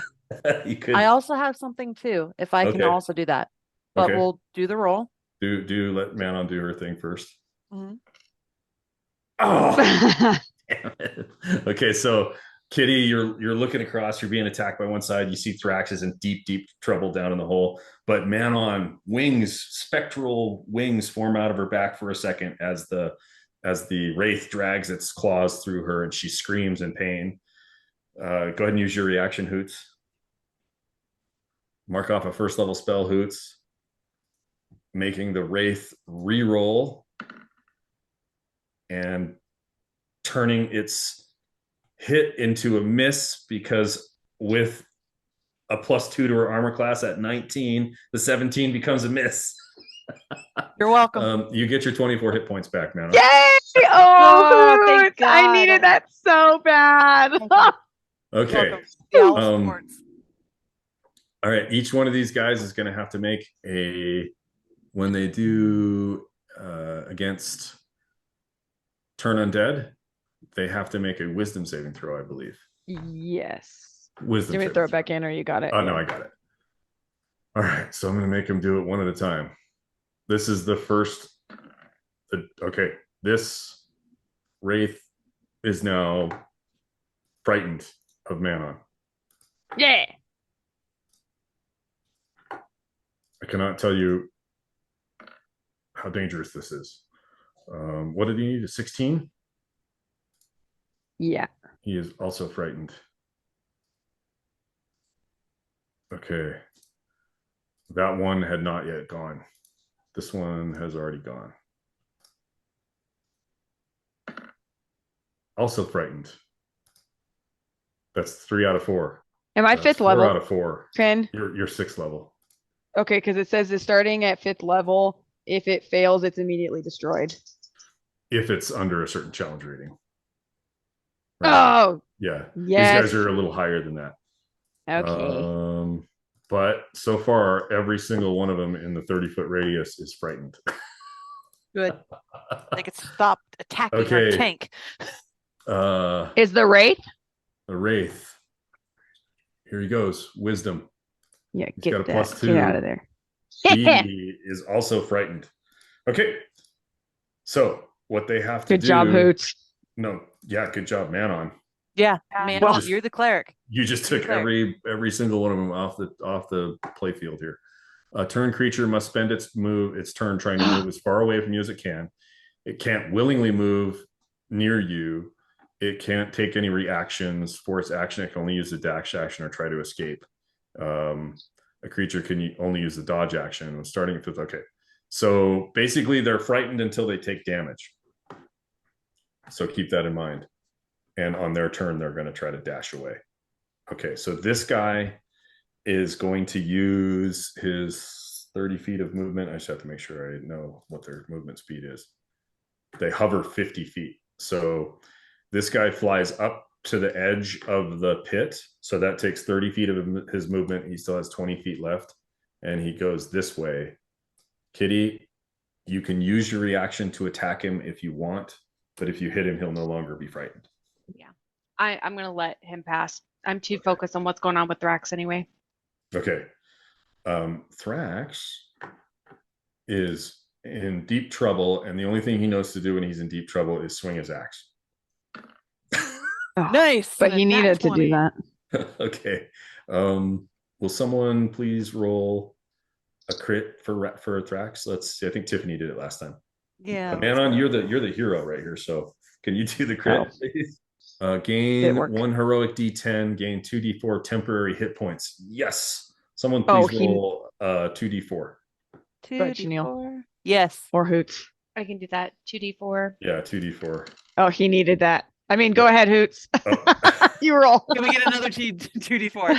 You could. I also have something too, if I can also do that. But we'll do the roll. Do let Manon do her thing first. Mm-hmm. Oh, damn it. Okay, so Kitty, you're looking across, you're being attacked by one side. You see Thrax is in deep trouble down in the hole. But Manon, spectral wings form out of her back for a second as the wraith drags its claws through her and she screams in pain. Go ahead and use your reaction, Hoots. Mark off a first level spell, Hoots, making the wraith re-roll and turning its hit into a miss, because with a +2 to her armor class at 19, the 17 becomes a miss. You're welcome. You get your 24 hit points back, man. Yay! Oh, thank God. I needed that so bad. Okay. All right. Each one of these guys is going to have to make when they do against turn undead, they have to make a wisdom saving throw, I believe. Yes. Wisdom. Do you want me to throw it back in, or you got it? Oh, no, I got it. All right. So I'm going to make them do it one at a time. This is the first. Okay. This wraith is now frightened of Manon. Yeah. I cannot tell you how dangerous this is. What did he need? A 16? Yeah. He is also frightened. Okay. That one had not yet gone. This one has already gone. Also frightened. That's 3 out of 4. Am I That's 5th level? 4 out of 4. Finn? You're 6th level. Okay, because it says it's starting at 5th level. If it fails, it's immediately destroyed. If it's under a certain challenge rating. Oh, yeah. yes. These guys are a little higher than that. Okay. But so far, every single one of them in the 30-foot radius is frightened. Good. They could stop attacking our tank. Is the wraith? The wraith. Here he goes. Wisdom. Yeah, He's got a +2. Get out of there. He is also frightened. Okay. So what they have to do. Good job, Hoots. No, yeah, good job, Manon. Yeah, Manon, you're the cleric. You just took every single one of them off the play field here. A turn creature must spend its turn trying to move as far away from you as it can. It can't willingly move near you. It can't take any reactions for its action. It can only use the dash action or try to escape. A creature can only use the dodge action. Starting with okay. So basically, they're frightened until they take damage. So keep that in mind. And on their turn, they're going to try to dash away. Okay, so this guy is going to use his 30 feet of movement. I just have to make sure I know what their movement speed is. They hover 50 feet. So this guy flies up to the edge of the pit. So that takes 30 feet of his movement. He still has 20 feet left. And he goes this way. Kitty, you can use your reaction to attack him if you want. But if you hit him, he'll no longer be frightened. Yeah. I'm going to let him pass. I'm too focused on what's going on with Thrax anyway. Okay. Thrax is in deep trouble, and the only thing he knows to do when he's in deep trouble is swing his axe. Nice. But he needed to do that. Okay. Will someone please roll a crit for Thrax? Let's see. I think Tiffany did it last time. Yeah. Manon, you're the hero right here. So can you do the crit, please? Gain 1 heroic D10, gain 2d4 temporary hit points. Yes. Someone please roll 2d4. 2d4. Yes. Or Hoots. I can do that. 2d4. Yeah, 2d4. Oh, he needed that. I mean, go ahead, Hoots. Oh. You roll. Can we get another 2d4?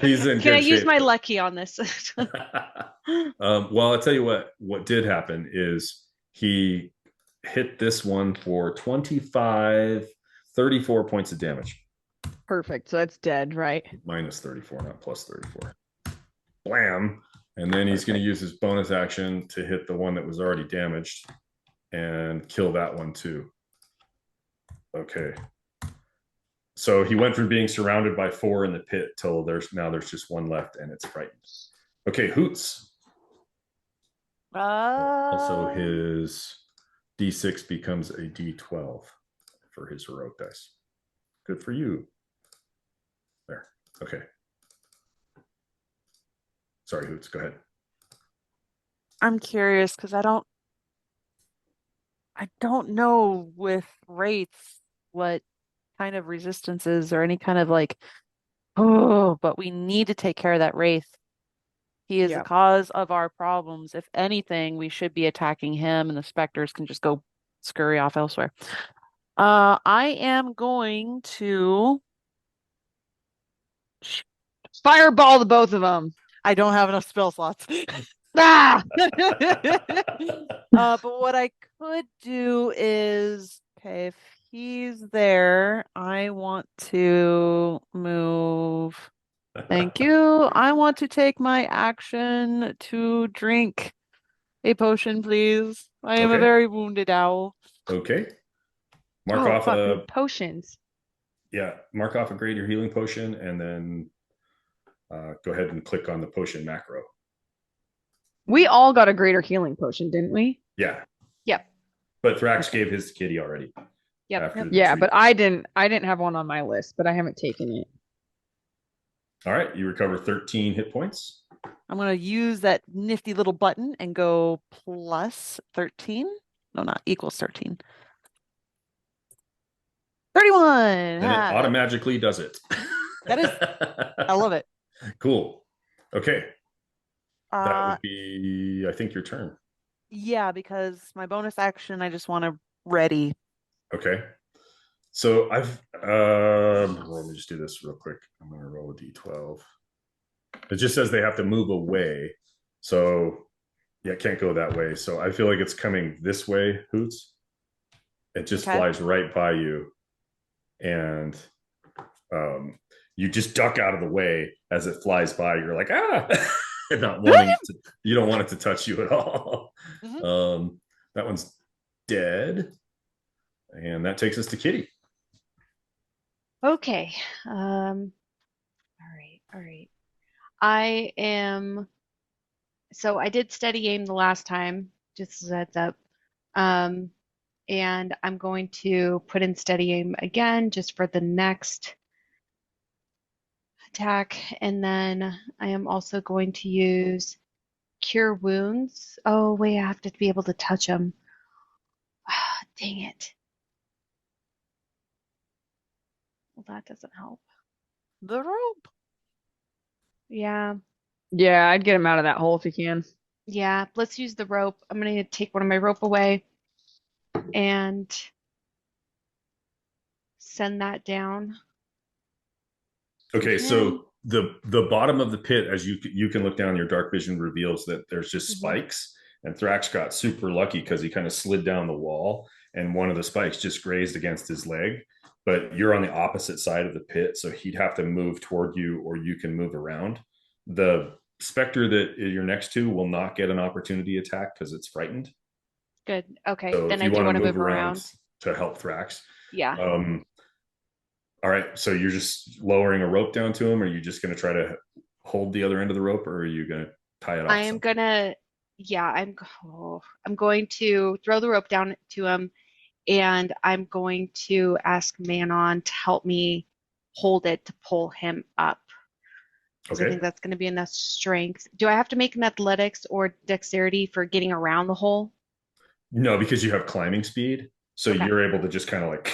He's in Can I use shape. my lucky on this? Well, I'll tell you what did happen is he hit this one for 34 points of damage. Perfect. So that's dead, right? Minus 34, not plus 34. Blam. And then he's going to use his bonus action to hit the one that was already damaged and kill that one too. Okay. So he went from being surrounded by 4 in the pit till there's just 1 left and it's frightened. Okay, Hoots. Also his D6 becomes a D12 for his heroic dice. Good for you. There. Okay. Sorry, Hoots. Go ahead. I'm curious because I don't know with wraiths what kind of resistances or any kind of like, oh, but we need to take care of that wraith. He is the Yeah. cause of our problems. If anything, we should be attacking him, and the specters can just go scurry off elsewhere. I am going to Fireball the both of them. I don't have enough spell slots. Ah! But what I could do is, okay, if he's there, I want to move. Thank you. I want to take my action to drink a potion, please. I am a Okay. very wounded owl. Okay. Mark Oh, off fuck, a potions. mark off a greater healing potion, and then go ahead and click on the potion macro. We all got a greater healing potion, didn't we? Yeah. Yep. But Thrax gave his to Kitty already. Yep. After the Yeah, treat. but I didn't have one on my list, but I haven't taken it. All right, you recover 13 hit points. I'm going to use that nifty little button and go plus 13. No, not equals 13. 31. And it automatically does it. That is, I love it. Cool. Okay. That Uh, would be, I think, your turn. yeah, because my bonus action, I just want to ready. Okay. So let me just do this real quick. I'm going to roll a d12. It just says they have to move away. So, yeah, it can't go that way. So I feel like it's coming this way, Hoots. It just flies right by you. And you just duck out of the way as it flies by. You're like, ah! Not wanting it to, you don't want it to touch you at all. Mm-hmm. That one's dead. And that takes us to Kitty. Okay. All right. I did steady aim the last time, just as a heads up. And I'm going to put in steady aim again just for the next attack. And then I am also going to use Cure Wounds. Oh, wait, I have to be able to touch them. Ah, dang it. Well, that doesn't help. The rope. Yeah. Yeah, I'd get him out of that hole if you can. Yeah, let's use the rope. I'm going to take one of my rope away and send that down. Okay, so the bottom of the pit, as you can look down, your dark vision reveals that there's just spikes. And Thrax got super lucky because he kind of slid down the wall, and one of the spikes just grazed against his leg. But you're on the opposite side of the pit, so he'd have to move toward you, or you can move around. The specter that you're next to will not get an opportunity attack because it's frightened. Good. Okay, So then if I you do want want to to move around to help Thrax. Yeah. All right, so you're just lowering a rope down to him, or are you just going to try to hold the other end of the rope, or are you going to tie it off? I am gonna, I'm going to throw the rope down to him, and I'm going to ask Manon to help me hold it to pull him up. Because I think that's going to be enough strength. Do I have to make an athletics or dexterity for getting around the hole? No, because you have climbing speed, so you're able to just kind of like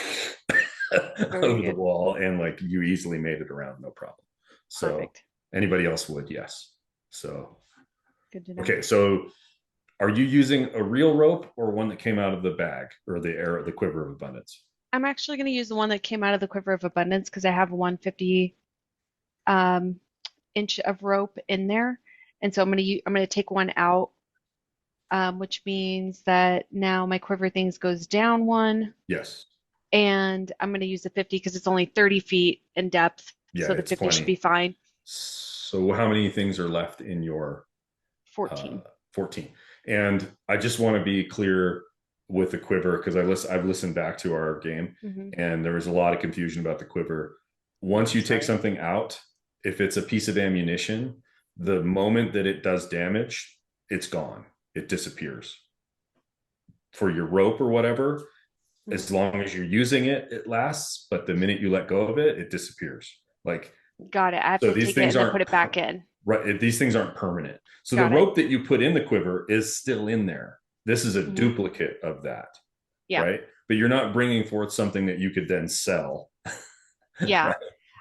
over the wall, and like you easily made it around, no problem. So Perfect. Anybody else would, yes. So good to know. Okay, so are you using a real rope or one that came out of the bag or the quiver of abundance? I'm actually going to use the one that came out of the quiver of abundance because I have 150 inch of rope in there, and so I'm going to take one out, which means that now my quiver things goes down one. Yes. And I'm going to use the 50 because it's only 30 feet in depth, so the 50 should be fine. So how many things are left in your 14? 14. And I just want to be clear with the quiver, because I've listened back to our game, and there was a lot of confusion about the quiver. Once you take something out, if it's a piece of ammunition, the moment that it does damage, it's gone. It disappears. For your rope or whatever, as long as you're using it, it lasts. But the minute you let go of it, it disappears. Like, Got it. I have so to these take it things and then aren't put it back in. right. These things aren't permanent. So the Got it. rope that you put in the quiver is still in there. This is a Mhm. duplicate of that. Yeah. Right. But you're not bringing forth something that you could then sell. Yeah. Right?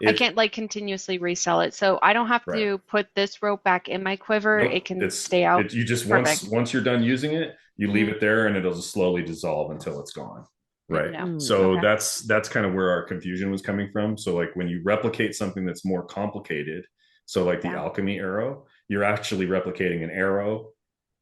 I can't like continuously resell it. So I don't have Right. to put this rope back in my quiver. Nope, It can stay out. you just Perfect. once you're done using it, you leave Mhm. it there and it'll just slowly dissolve until it's gone. Good to Right. know. So Okay. that's kind of where our confusion was coming from. So like when you replicate something that's more complicated, so like the Yeah. alchemy arrow, you're actually replicating an arrow,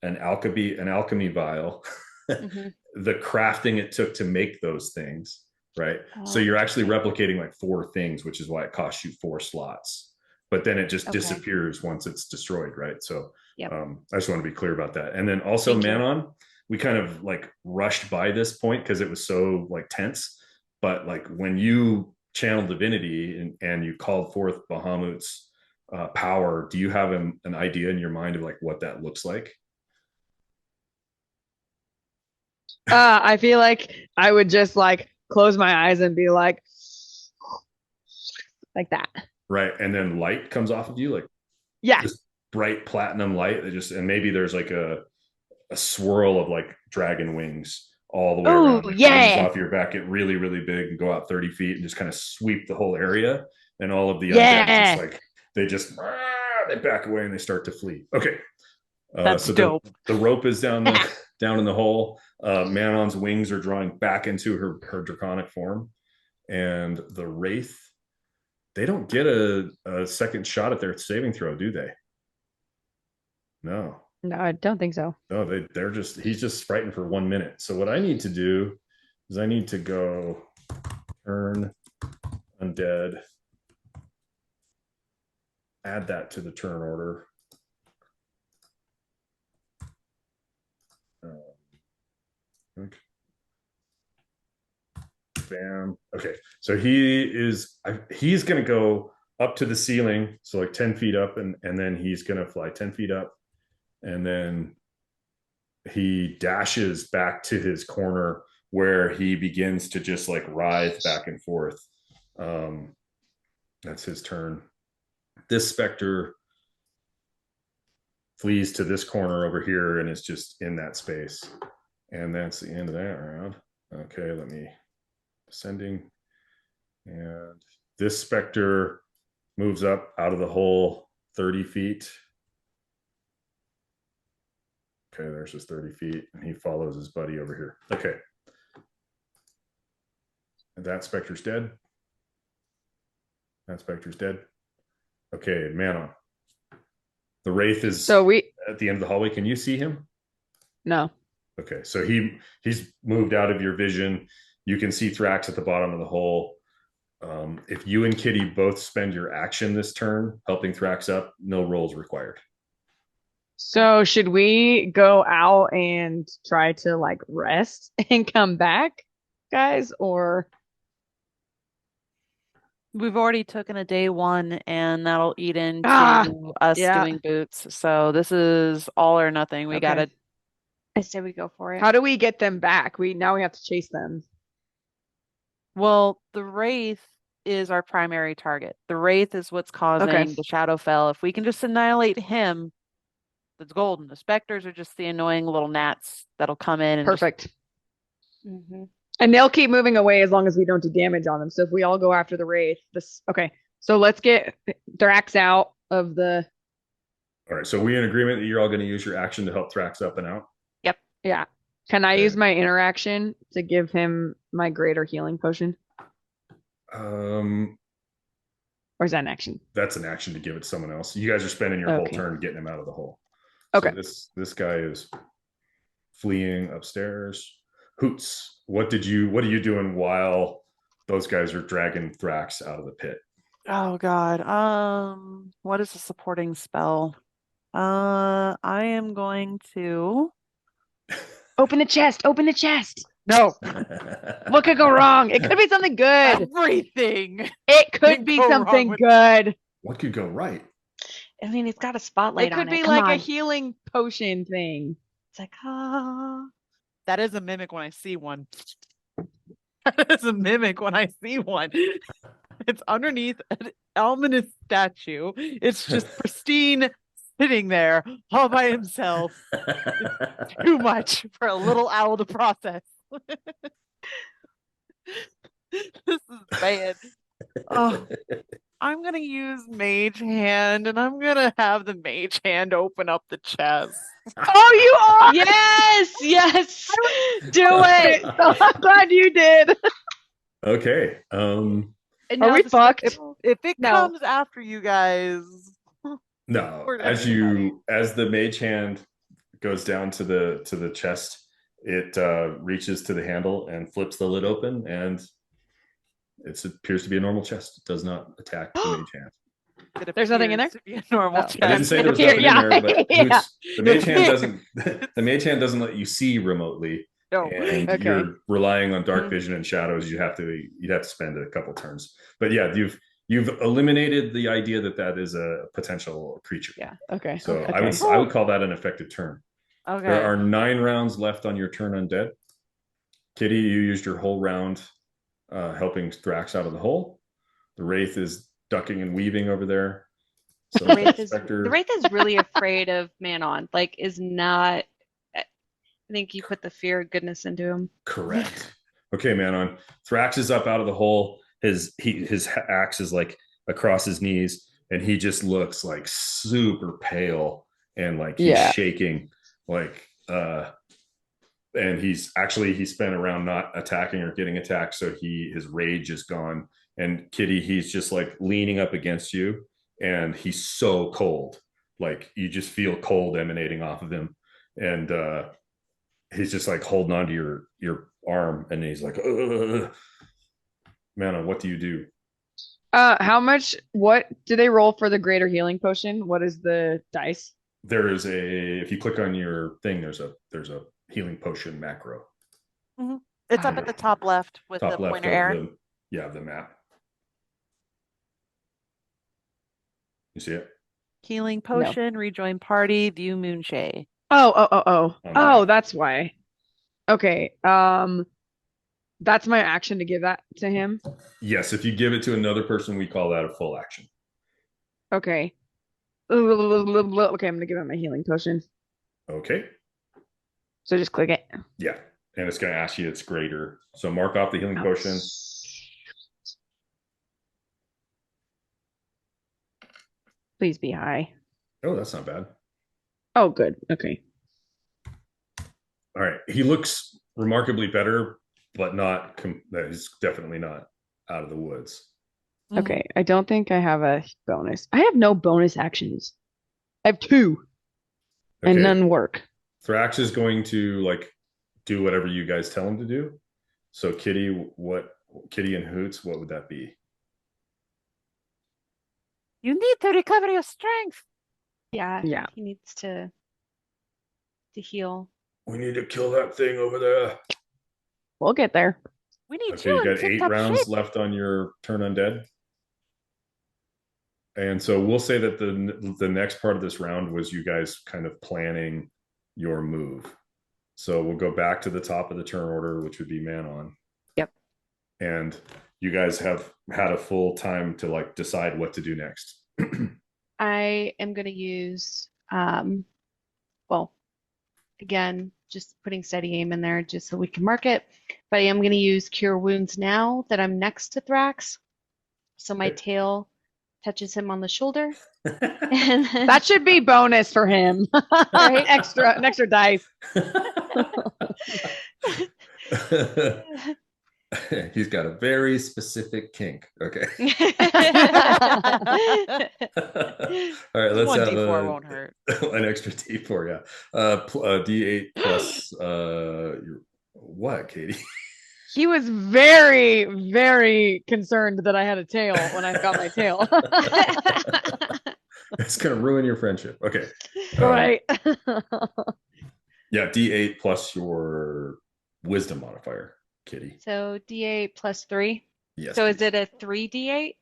an alchemy vial, Mhm. the crafting it took to make those things, right? So Oh, you're actually interesting. replicating like 4 things, which is why it costs you 4 slots. But then it just Okay. disappears once it's destroyed, right? So Yep. I just want to be clear about that. And then also Thank you. Manon, we kind of like rushed by this point because it was so like tense. But like when you channel divinity and you called forth Bahamut's power, do you have an idea in your mind of like what that looks like? I feel like I would just like close my eyes and be like that. Right. And then light comes off of you, like Yeah. just bright platinum light that just, and maybe there's like a swirl of like dragon wings all the way around. Like yeah. wings off your back, get really, really big and go out 30 feet and just kind of sweep the whole area. And all of the undead just like, they back away and they start to flee. Okay. That's so dope. The rope is down in the hole. Manon's wings are drawing back into her draconic form. And the wraith, they don't get a second shot at their saving throw, do they? No. No, I don't think so. No, he's just frightened for 1 minute. So what I need to do is I need to go turn undead, add that to the turn order. Okay. Bam. Okay. So he's going to go up to the ceiling. So like 10 feet up and then he's going to fly 10 feet up. And then he dashes back to his corner where he begins to just like writhe back and forth. That's his turn. This specter flees to this corner over here and is just in that space. And that's the end of that round. Okay, let me descending. And this specter moves up out of the hole 30 feet. Okay, there's his 30 feet, and he follows his buddy over here. Okay. And that specter's dead. That specter's dead. Okay, Manon. The wraith is at the end of the hallway. Can you see him? No. Okay, so he's moved out of your vision. You can see Thrax at the bottom of the hole. If you and Kitty both spend your action this turn helping Thrax up, no rolls required. So should we go out and try to like rest and come back, guys? Or we've already taken a day 1 and that'll eat into us doing boots. So this is all or nothing. We gotta. I say we go for it. How do we get them back? Now we have to chase them. Well, the wraith is our primary target. The wraith is what's causing the shadowfell. If we can just annihilate him, that's golden. The specters are just the annoying little gnats that'll come in and perfect. And they'll keep moving away as long as we don't do damage on them. So if we all go after the wraith, so let's get Thrax out of the. All right. So we in agreement that you're all going to use your action to help Thrax up and out? Yep. Yeah. Can I use my interaction to give him my greater healing potion? Or is that an action? That's an action to give it to someone else. You guys are spending your whole turn getting him out of the hole. Okay. So this guy is fleeing upstairs. Hoots, what are you doing while those guys are dragging Thrax out of the pit? Oh God. What is a supporting spell? I am going to open the chest. Open the chest. No. What could go wrong? It could be something good. Everything. It could be something good. What could go right? I mean, it's got a spotlight on it. It could be like a healing potion thing. It's like, That is a mimic when I see one. as a mimic when I see one. It's underneath an ominous statue. It's just pristine, sitting there all by himself. It's too much for a little owl to process. This is bad. Oh, I'm gonna use Mage Hand, and I'm gonna have the Mage Hand open up the chest. Oh, you are! Yes, do it. I'm glad you did. Okay. And Are now we the fucked? spectacle- If it No. comes after you guys, No, For as everybody. as the mage hand goes down to the chest, it reaches to the handle and flips the lid open, and it appears to be a normal chest. It does not attack the mage hand. it There's nothing in appears there? to be a normal Oh. chest. I didn't say there was Here, nothing yeah, in there, but yeah. the mage hand doesn't. The mage hand doesn't let you see remotely, No. and Okay. you're relying on dark Mhm. vision and shadows. You'd have to spend a couple turns. But yeah, you've eliminated the idea that is a potential creature. Yeah. Okay. So okay. I would call that an effective turn. Okay. There are 9 rounds left on your turn undead. Kitty, you used your whole round helping Thrax out of the hole. The wraith is ducking and weaving over there. So The wraith is really afraid of Manon. Like, is not. I think you put the fear of goodness into him. Correct. Okay, Manon. Thrax is up out of the hole. His axe is like across his knees, and he just looks like super pale and like he's shaking, like and he spent around not attacking or getting attacked, so his rage is gone. And Kitty, he's just like leaning up against you, and he's so cold, like you just feel cold emanating off of him, and he's just like holding onto your arm, and he's like, ugh. Mana, what do you do? What do they roll for the greater healing potion? What is the dice? There is if you click on your thing, there's a healing potion macro. Mm-hmm. It's up at the top left with Top the left pointer of arrow. the map. You see it? Healing potion, rejoin party, view Moonshade. Oh, that's why. Okay. That's my action to give that to him. Yes, if you give it to another person, we call that a full action. Okay. Okay, I'm gonna give him my healing potion. Okay. So just click it. Yeah. And it's going to ask you its greater. So mark off the healing potion. Please be high. Oh, that's not bad. Oh, good. Okay. All right. He looks remarkably better, but he's definitely not out of the woods. Okay. I don't think I have a bonus. I have no bonus actions. I have 2. Okay. And none work. Thrax is going to like do whatever you guys tell him to do. So Kitty and Hoots, what would that be? You need to recover your strength. Yeah. Yeah. He needs to heal. We need to kill that thing over there. We'll get there. We need Okay, you you in got 8 tip-top rounds shape. left on your turn undead. And so we'll say that the next part of this round was you guys kind of planning your move. So we'll go back to the top of the turn order, which would be Manon. Yep. And you guys have had a full time to like decide what to do next. I am going to use, again, just putting steady aim in there just so we can mark it. But I am going to use Cure Wounds now that I'm next to Thrax. So my tail touches him on the shoulder. And then, That should be bonus for him. Right? An extra dice. He's got a very specific kink. Okay. All right, let's One have D4 won't hurt. an extra D4. Yeah, D8 plus what, Katie? He was very, very concerned that I had a tail when I got my tail. It's gonna ruin your friendship. Okay. Right. Yeah, D8 plus your wisdom modifier, Kitty. So D8 plus 3. Yes. So is please. it a 3D8?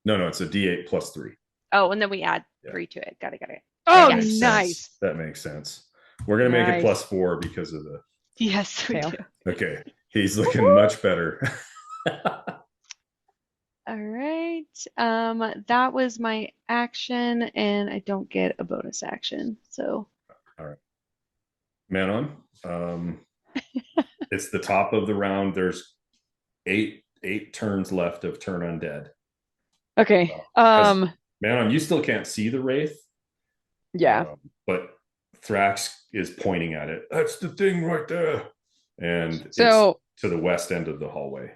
No, it's a D8 plus 3. Oh, and then we add Yeah. 3 to it. Got it. Oh, That makes sense. nice. That makes sense. We're gonna make it Nice. +4 because of the. Yes, we Tail. do. Okay, he's looking much better. All right. That was my action, and I don't get a bonus action. So All right. Manon, it's the top of the round. There's eight turns left of turn undead. Okay. Manon, you still can't see the wraith. Yeah. But Thrax is pointing at it. That's the thing right there. And so it's to the west end of the hallway.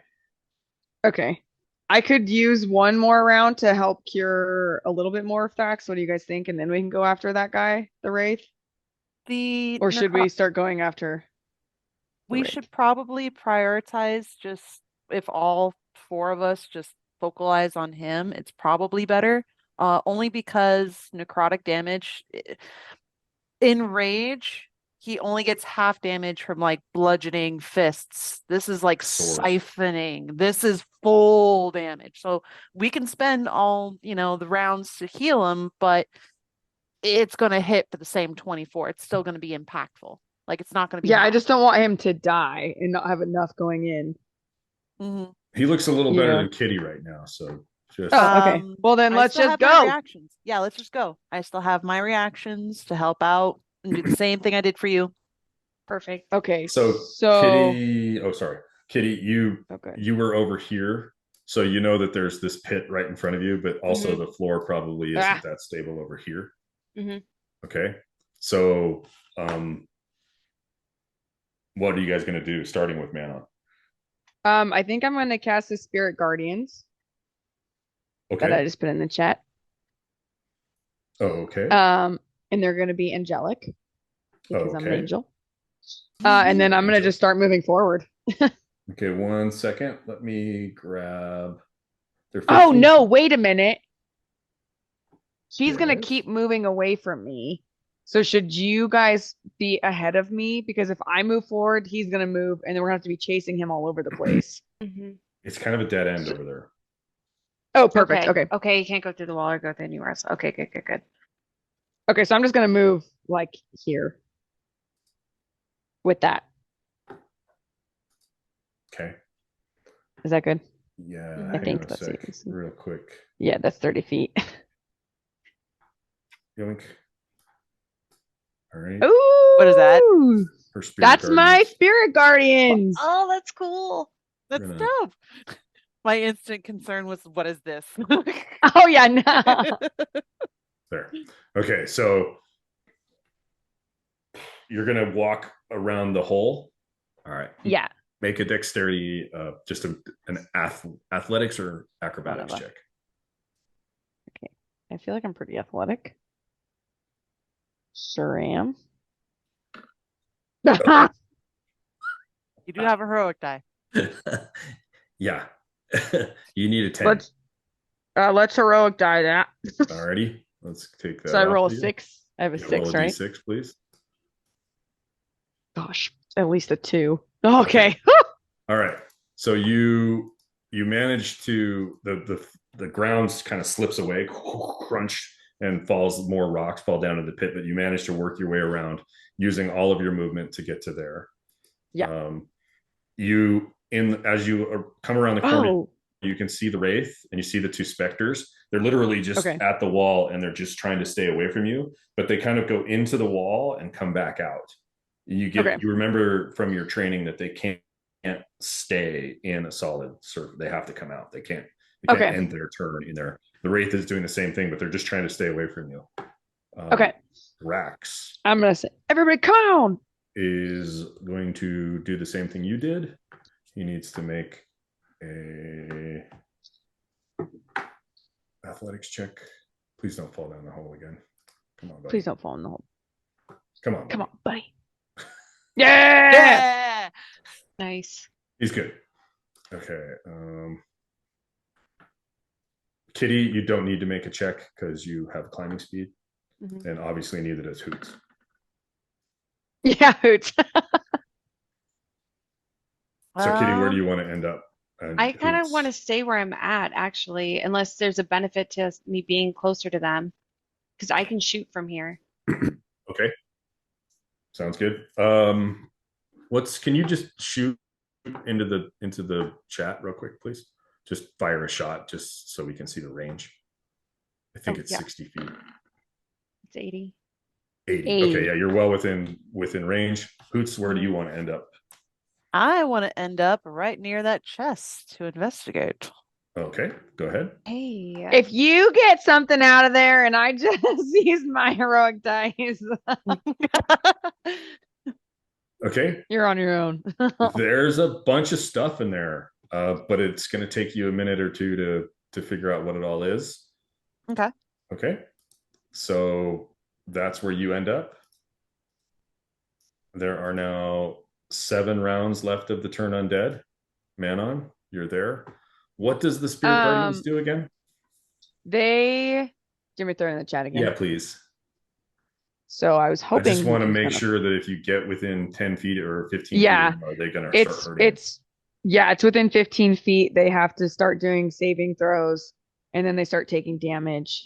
Okay. I could use one more round to help cure a little bit more of Thrax. What do you guys think? And then we can go after that guy, the Wraith? Or should we start going after we should probably prioritize just if all four of us just focalize on him, it's probably better. Only because necrotic damage in rage, he only gets half damage from like bludgeoning fists. This is like siphoning. This is full damage. So we can spend all, the rounds to heal him, but it's going to hit for the same 24. It's still going to be impactful. Like it's not going to be. Yeah, I just don't want him to die and not have enough going in. Mm-hmm. He looks a little better than Kitty right now. So just. Okay. Well, then let's just go. Reactions. Yeah, let's just go. I still have my reactions to help out and do the same thing I did for you. Perfect. Okay. So Kitty. Oh, sorry, Kitty. You were over here, so you know that there's this pit right in front of you, but also the floor probably isn't that stable over here. Okay. So, what are you guys going to do? Starting with Manon. I think I'm going to cast the Spirit Guardians. Okay. That I just put in the chat. Oh, okay. And they're going to be angelic because I'm an angel. And then I'm going to just start moving forward. Okay, 1 second. Let me grab. Oh no! Wait a minute. She's going to keep moving away from me. So should you guys be ahead of me? Because if I move forward, he's going to move, and then we're going to have to be chasing him all over the place. It's kind of a dead end over there. Oh, perfect. Okay, you can't go through the wall or go anywhere else. Okay, good. Okay, so I'm just going to move like here with that. Okay. Is that good? Yeah. I think that's it. Real quick. Yeah, that's 30 feet. Yoink. All right. Ooh, what is that? That's my Spirit Guardians. Oh, that's cool. That's dope. My instant concern was, what is this? Oh yeah, no. There. Okay, so you're gonna walk around the hole. All right. Yeah. Make a dexterity, just an athletics or acrobatics check. Okay. I feel like I'm pretty athletic. Sure am. You do have a heroic die. Yeah. You need a 10. Let's heroic die that. Alrighty. Let's take that. So I roll a 6. I have a 6, roll a right? D6, please. Gosh, at least a 2. Okay. All right. So you manage to the ground kind of slips away, crunch, and more rocks fall down into the pit, but you manage to work your way around using all of your movement to get to there. Yeah. As you come around the corner, you can see the wraith and you see the 2 specters. They're literally just at the wall and they're just trying to stay away from you, but they kind of go into the wall and come back out. You remember from your training that they can't stay in a solid circle. They have to come out. They can't end their turn in there. The wraith is doing the same thing, but they're just trying to stay away from you. Rax. I'm gonna say, everybody come on. Is going to do the same thing you did. He needs to make a athletics check. Please don't fall down the hole again. Come on, buddy. Please don't fall in the hole. Come on, buddy. Come on, buddy. Yeah! Nice. He's good. Okay. Kitty, you don't need to make a check because you have climbing speed. And obviously neither does Hoots. Yeah, Hoots. So Kitty, where do you want to end up? I kind of want to stay where I'm at, actually, unless there's a benefit to me being closer to them, because I can shoot from here. Okay. Sounds good. Can you just shoot into the chat real quick, please? Just fire a shot just so we can see the range. I think it's 60 feet. It's 80. 80. Okay, yeah, you're well within range. Hoots, where do you want to end up? I want to end up right near that chest to investigate. Okay, go ahead. Hey. If you get something out of there and I just use my heroic dice, Okay. You're on your own. There's a bunch of stuff in there, but it's going to take you a minute or two to figure out what it all is. Okay. Okay. So that's where you end up. There are now 7 rounds left of the turn undead. Manon, you're there. What does the Spirit Guardians do again? They give me throw in the chat again. Yeah, please. So I was hoping. I just want to make sure that if you get within 10 feet or 15 feet, are they going to start hurting? It's within 15 feet. They have to start doing saving throws, and then they start taking damage.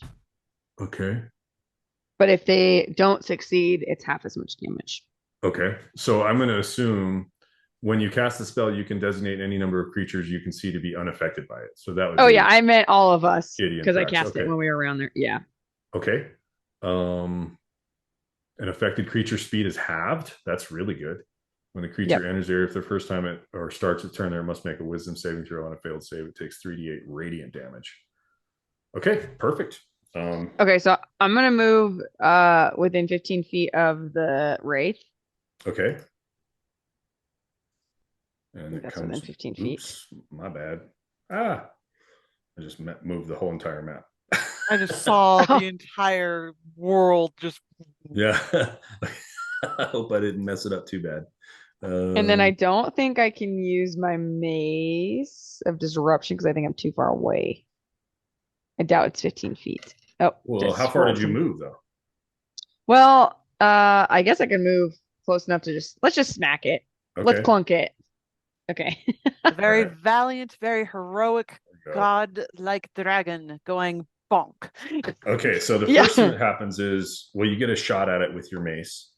Okay. But if they don't succeed, it's half as much damage. Okay. So I'm going to assume when you cast the spell, you can designate any number of creatures you can see to be unaffected by it. So that would be I meant all of us because I cast it when we were around there. Yeah. Okay. An affected creature speed is halved. That's really good. When the creature enters the area for the first time or starts its turn there, it must make a wisdom saving throw. On a failed save, it takes 3d8 radiant damage. Okay, perfect. Okay, so I'm gonna move within 15 feet of the wraith. Okay. And that's within 15 feet. Oops, my bad. I just moved the whole entire map. I just saw the entire world just. Yeah. I hope I didn't mess it up too bad. And then I don't think I can use my mace of disruption because I think I'm too far away. I doubt it's 15 feet. Oh, well, how far did you move though? Well, I guess I can move close enough to let's just smack it. Okay. Let's clunk it. Okay. Very valiant, very heroic, god-like dragon going bonk. Okay, so the first thing that happens is, well, you get a shot at it with your mace.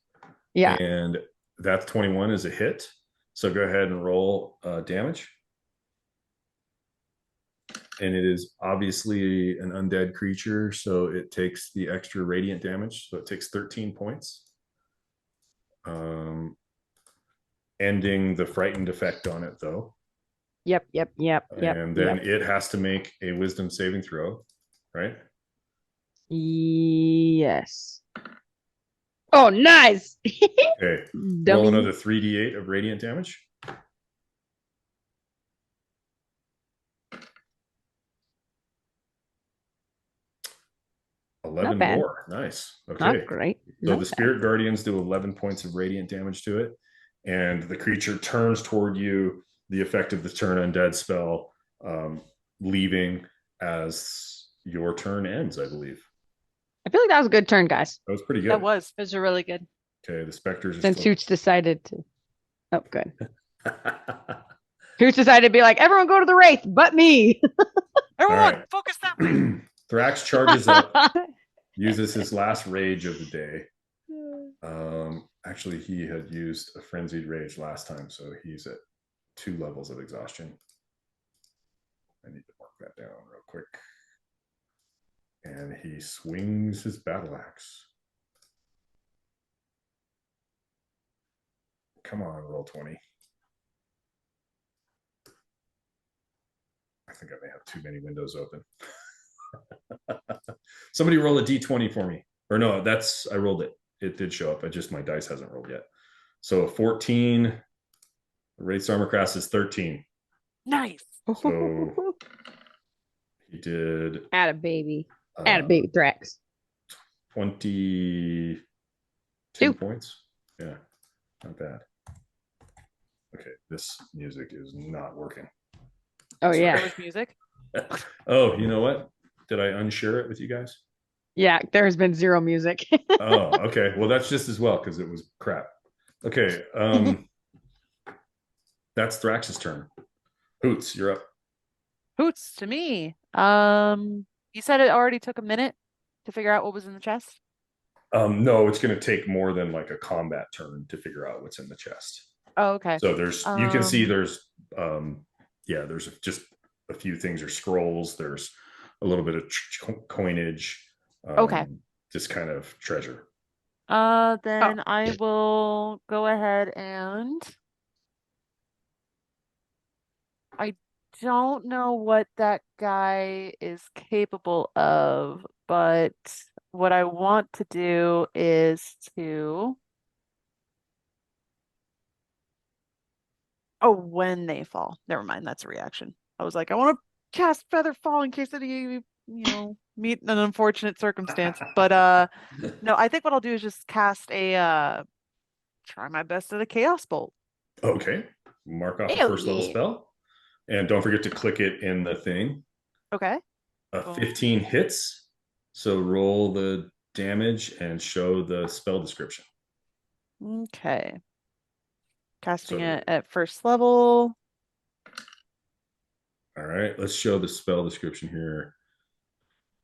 Yeah. And that's 21 is a hit. So go ahead and roll damage. And it is obviously an undead creature, so it takes the extra radiant damage. So it takes 13 points. Ending the frightened effect on it, though. Yep. And then it has to make a wisdom saving throw, right? Yes. Oh, nice. Okay. Roll another 3d8 of radiant damage. Eleven more. Nice. Okay. Not great. So the Spirit Guardians do 11 points of radiant damage to it, and the creature turns toward you. The effect of the turn undead spell, leaving as your turn ends, I believe. I feel like that was a good turn, guys. That was pretty good. That was. Those are really good. Okay, the specters. Since Hoots decided to. Oh, good. Hoots decided to be like, everyone go to the wraith, but me. Everyone, focus that way. Thrax charges up, uses his last rage of the day. Actually, he had used a frenzied rage last time, so he's at 2 levels of exhaustion. I need to mark that down real quick. And he swings his battle axe. Come on, roll 20. I think I may have too many windows open. Somebody roll a d20 for me. Or no, I rolled it. It did show up. My dice hasn't rolled yet. So 14. The Wraith's armor class is 13. Nice. So he did. Add a baby. Add a baby Thrax. 22 points. Yeah, not bad. Okay, this music is not working. Oh, yeah. There's music. Oh, you know what? Did I unshare it with you guys? Yeah, there's been 0 music. Oh, okay. Well, that's just as well because it was crap. Okay. That's Thrax's turn. Hoots, you're up. Hoots to me. You said it already took a minute to figure out what was in the chest? No, it's going to take more than like a combat turn to figure out what's in the chest. Oh, okay. So you can see there's there's just a few things. There's scrolls, there's a little bit of coinage, Okay. just kind of treasure. Then I will go ahead and I don't know what that guy is capable of, but what I want to do is to when they fall. Never mind, that's a reaction. I was like, I want to cast Feather Fall in case any, meet an unfortunate circumstance. But no, I think what I'll do is just cast a try my best at a Chaos Bolt. Okay. Mark off a Hell first level yeah. spell. And don't forget to click it in the thing. Okay. 15 hits. So roll the damage and show the spell description. Okay. Casting it at first level. All right, let's show the spell description here.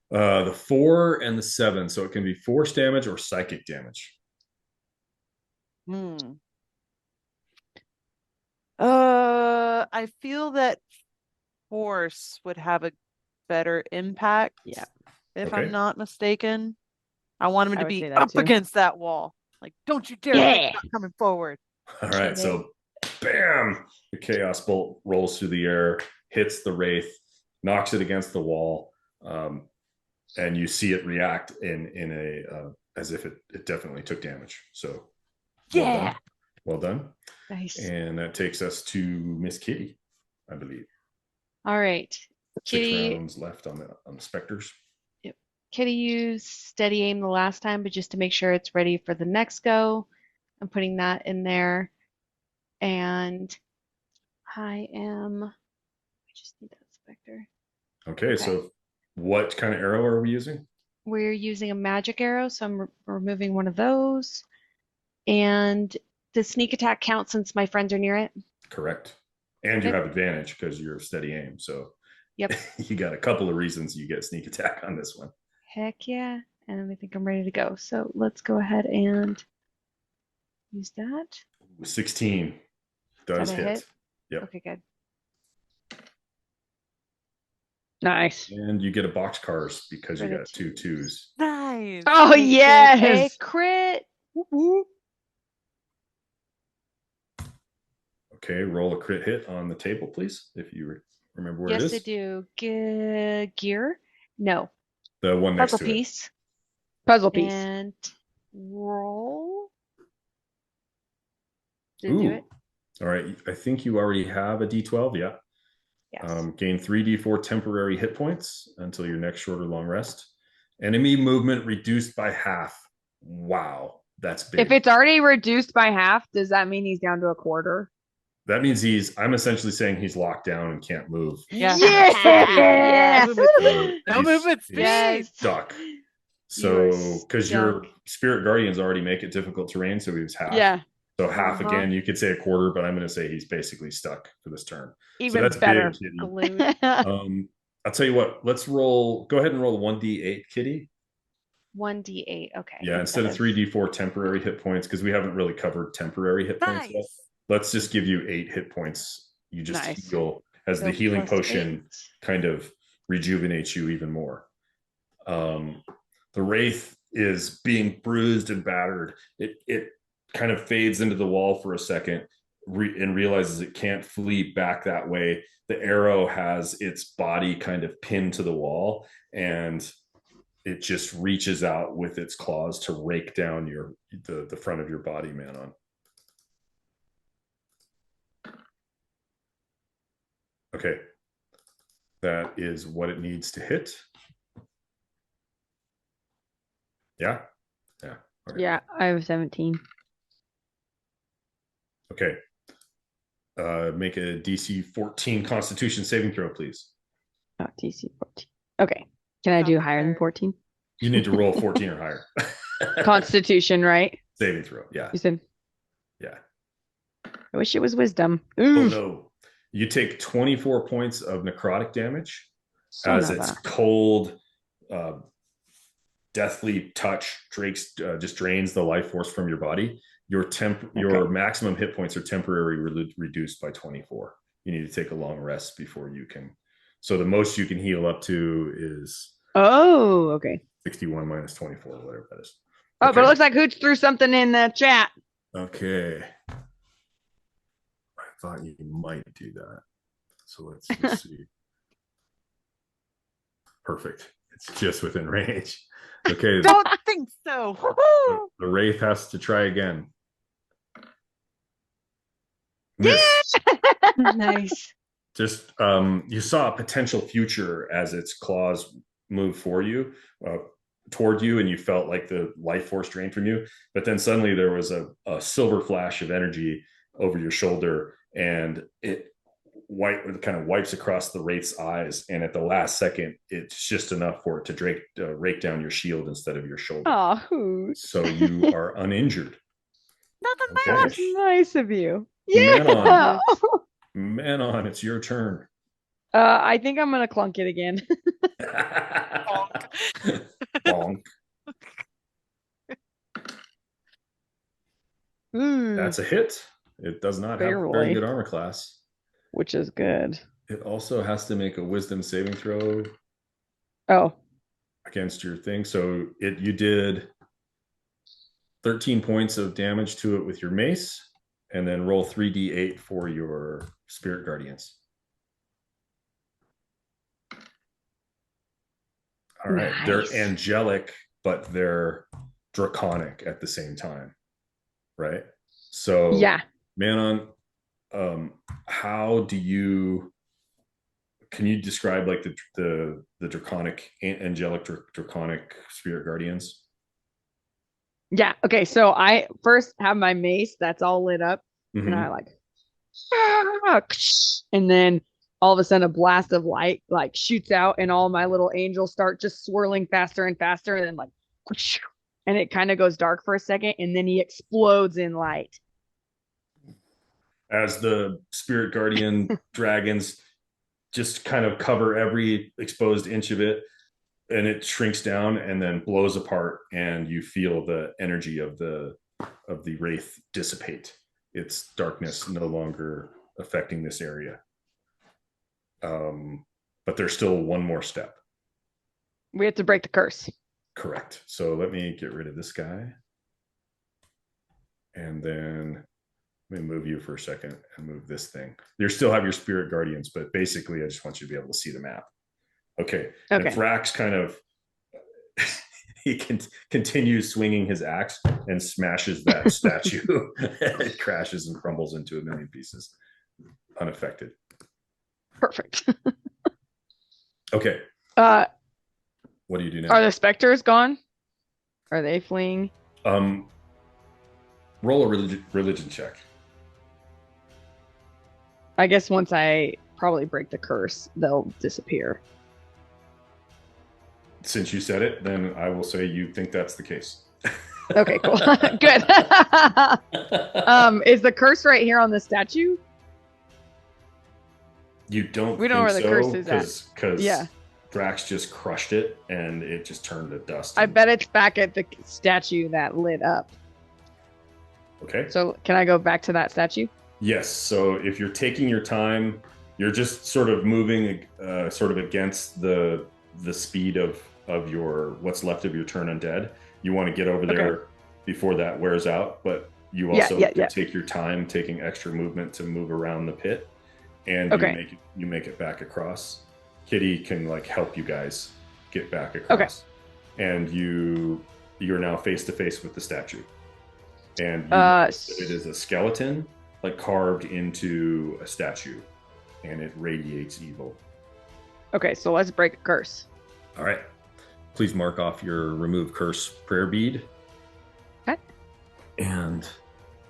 The 4 and the 7, so it can be force damage or psychic damage. I feel that force would have a better impact. Yeah. If I'm not mistaken. I want him to be up against that wall. Like, don't you dare think about coming forward. All right, so bam! The Chaos Bolt rolls through the air, hits the wraith, knocks it against the wall, and you see it react in a as if it definitely took damage. So well done. Nice. And that takes us to Miss Kitty, I believe. All right, Kitty. 6 rounds left on the specters. Yep. Kitty used steady aim the last time, but just to make sure it's ready for the next go, I'm putting that in there. And I just need that specter. Okay, so what kind of arrow are we using? We're using a magic arrow, so I'm removing one of those. And does sneak attack count since my friends are near it? Correct. And you have advantage because you're steady aim. So yep, you got a couple of reasons you get sneak attack on this one. Heck yeah. And I think I'm ready to go. So let's go ahead and use that. 16 does hit. Yep. Okay, good. Nice. And you get a boxcars because you got 2 2s. Nice. Oh, yes. A crit. Okay, roll a crit hit on the table, please, if you remember where it is. Yes, I do. Gear? No. The one next Puzzle to piece. it. Puzzle piece. And roll. Did Ooh. do it? All right. I think you already have a D12. Yeah. Yes. Gain 3d4 temporary hit points until your next short or long rest. Enemy movement reduced by half. Wow. That's big. If it's already reduced by half, does that mean he's down to a quarter? That means I'm essentially saying he's locked down and can't move. Yeah. No movement speed. Yes. Stuck. So, because your spirit guardians already make it difficult terrain, so he was half. Yeah. So half again, you could say a quarter, but I'm going to say he's basically stuck for this turn. Even so that's better. big, Kitty. I'll tell you what. Let's roll. Go ahead and roll 1d8, Kitty. 1d8. Okay. Yeah, instead of 3d4 temporary hit points, because we haven't really covered temporary hit points yet. Let's just give you 8 hit points. You just heal as the healing potion kind of rejuvenates you even more. The wraith is being bruised and battered. It kind of fades into the wall for a second and realizes it can't flee back that way. The arrow has its body kind of pinned to the wall, and it just reaches out with its claws to rake down the front of your body, Manon. Okay. That is what it needs to hit. Yeah? Yeah. Okay. Yeah, I have 17. Okay. Make a DC 14 Constitution saving throw, please. Oh, DC 14. Okay. Can I do higher than 14? You need to roll 14 or higher. Constitution, right? Saving throw, yeah. You said? Yeah. I wish it was wisdom. Oh, no. You take 24 points of necrotic damage as its cold, deathly touch just drains the life force from your body. your maximum hit points are temporarily reduced by 24. You need to take a long rest before you can. So the most you can heal up to is 61 minus 24, whatever that is. Oh, okay. But it looks like Hooch threw something in the chat. Okay. I thought you might do that. So let's just see. Perfect. It's just within range. Okay. Don't think so. The wraith has to try again. Miss. Nice. Just you saw a potential future as its claws move toward you, and you felt like the life force drained from you. But then suddenly there was a silver flash of energy over your shoulder, and it kind of wipes across the wraith's eyes. And at the last second, it's just enough for it to rake down your shield instead of your shoulder. Oh, so you are uninjured. Nothing bad. That's nice of you. Yeah. Manon, it's your turn. I think I'm gonna clunk it again. Bonk. That's a hit. It does not have a very good armor class, which is good. It also has to make a wisdom saving throw. Oh, against your thing. So you did 13 points of damage to it with your mace, and then roll 3d8 for your spirit guardians. All right. Nice. They're angelic, but they're draconic at the same time. Right? So yeah. Manon, can you describe like the draconic, angelic draconic spirit guardians? Yeah. Okay. So I first have my mace that's all lit up, and I like, and then all of a sudden a blast of light like shoots out, and all my little angels start just swirling faster and faster, and then like, and it kind of goes dark for a second, and then he explodes in light. As the spirit guardian dragons just kind of cover every exposed inch of it, and it shrinks down and then blows apart, and you feel the energy of the wraith dissipate. Its darkness no longer affecting this area. But there's still one more step. We have to break the curse. Correct. So let me get rid of this guy. And then let me move you for a second and move this thing. You still have your spirit guardians, but basically I just want you to be able to see the map. Okay. And Thrax kind of he continues swinging his axe and smashes that statue. It crashes and crumbles into a million pieces, unaffected. Perfect. Okay. What do you do now? Are the specters gone? Are they fleeing? Roll a religion check. I guess once I probably break the curse, they'll disappear. Since you said it, then I will say you think that's the case. Okay, cool. Good. Is the curse right here on the statue? You don't. We don't know where the curse is at. Because Thrax just crushed it and it just turned to dust. I bet it's back at the statue that lit up. Okay. So can I go back to that statue? Yes. So if you're taking your time, you're just sort of moving sort of against the speed of your what's left of your turn undead. You want to get over there before that wears out, but you also take your time taking extra movement to move around the pit, and you make it back across. Kitty can like help you guys get back across. And you're now face to face with the statue. And it is a skeleton like carved into a statue, and it radiates evil. Okay, so let's break a curse. All right. Please mark off your remove curse prayer bead. Okay. And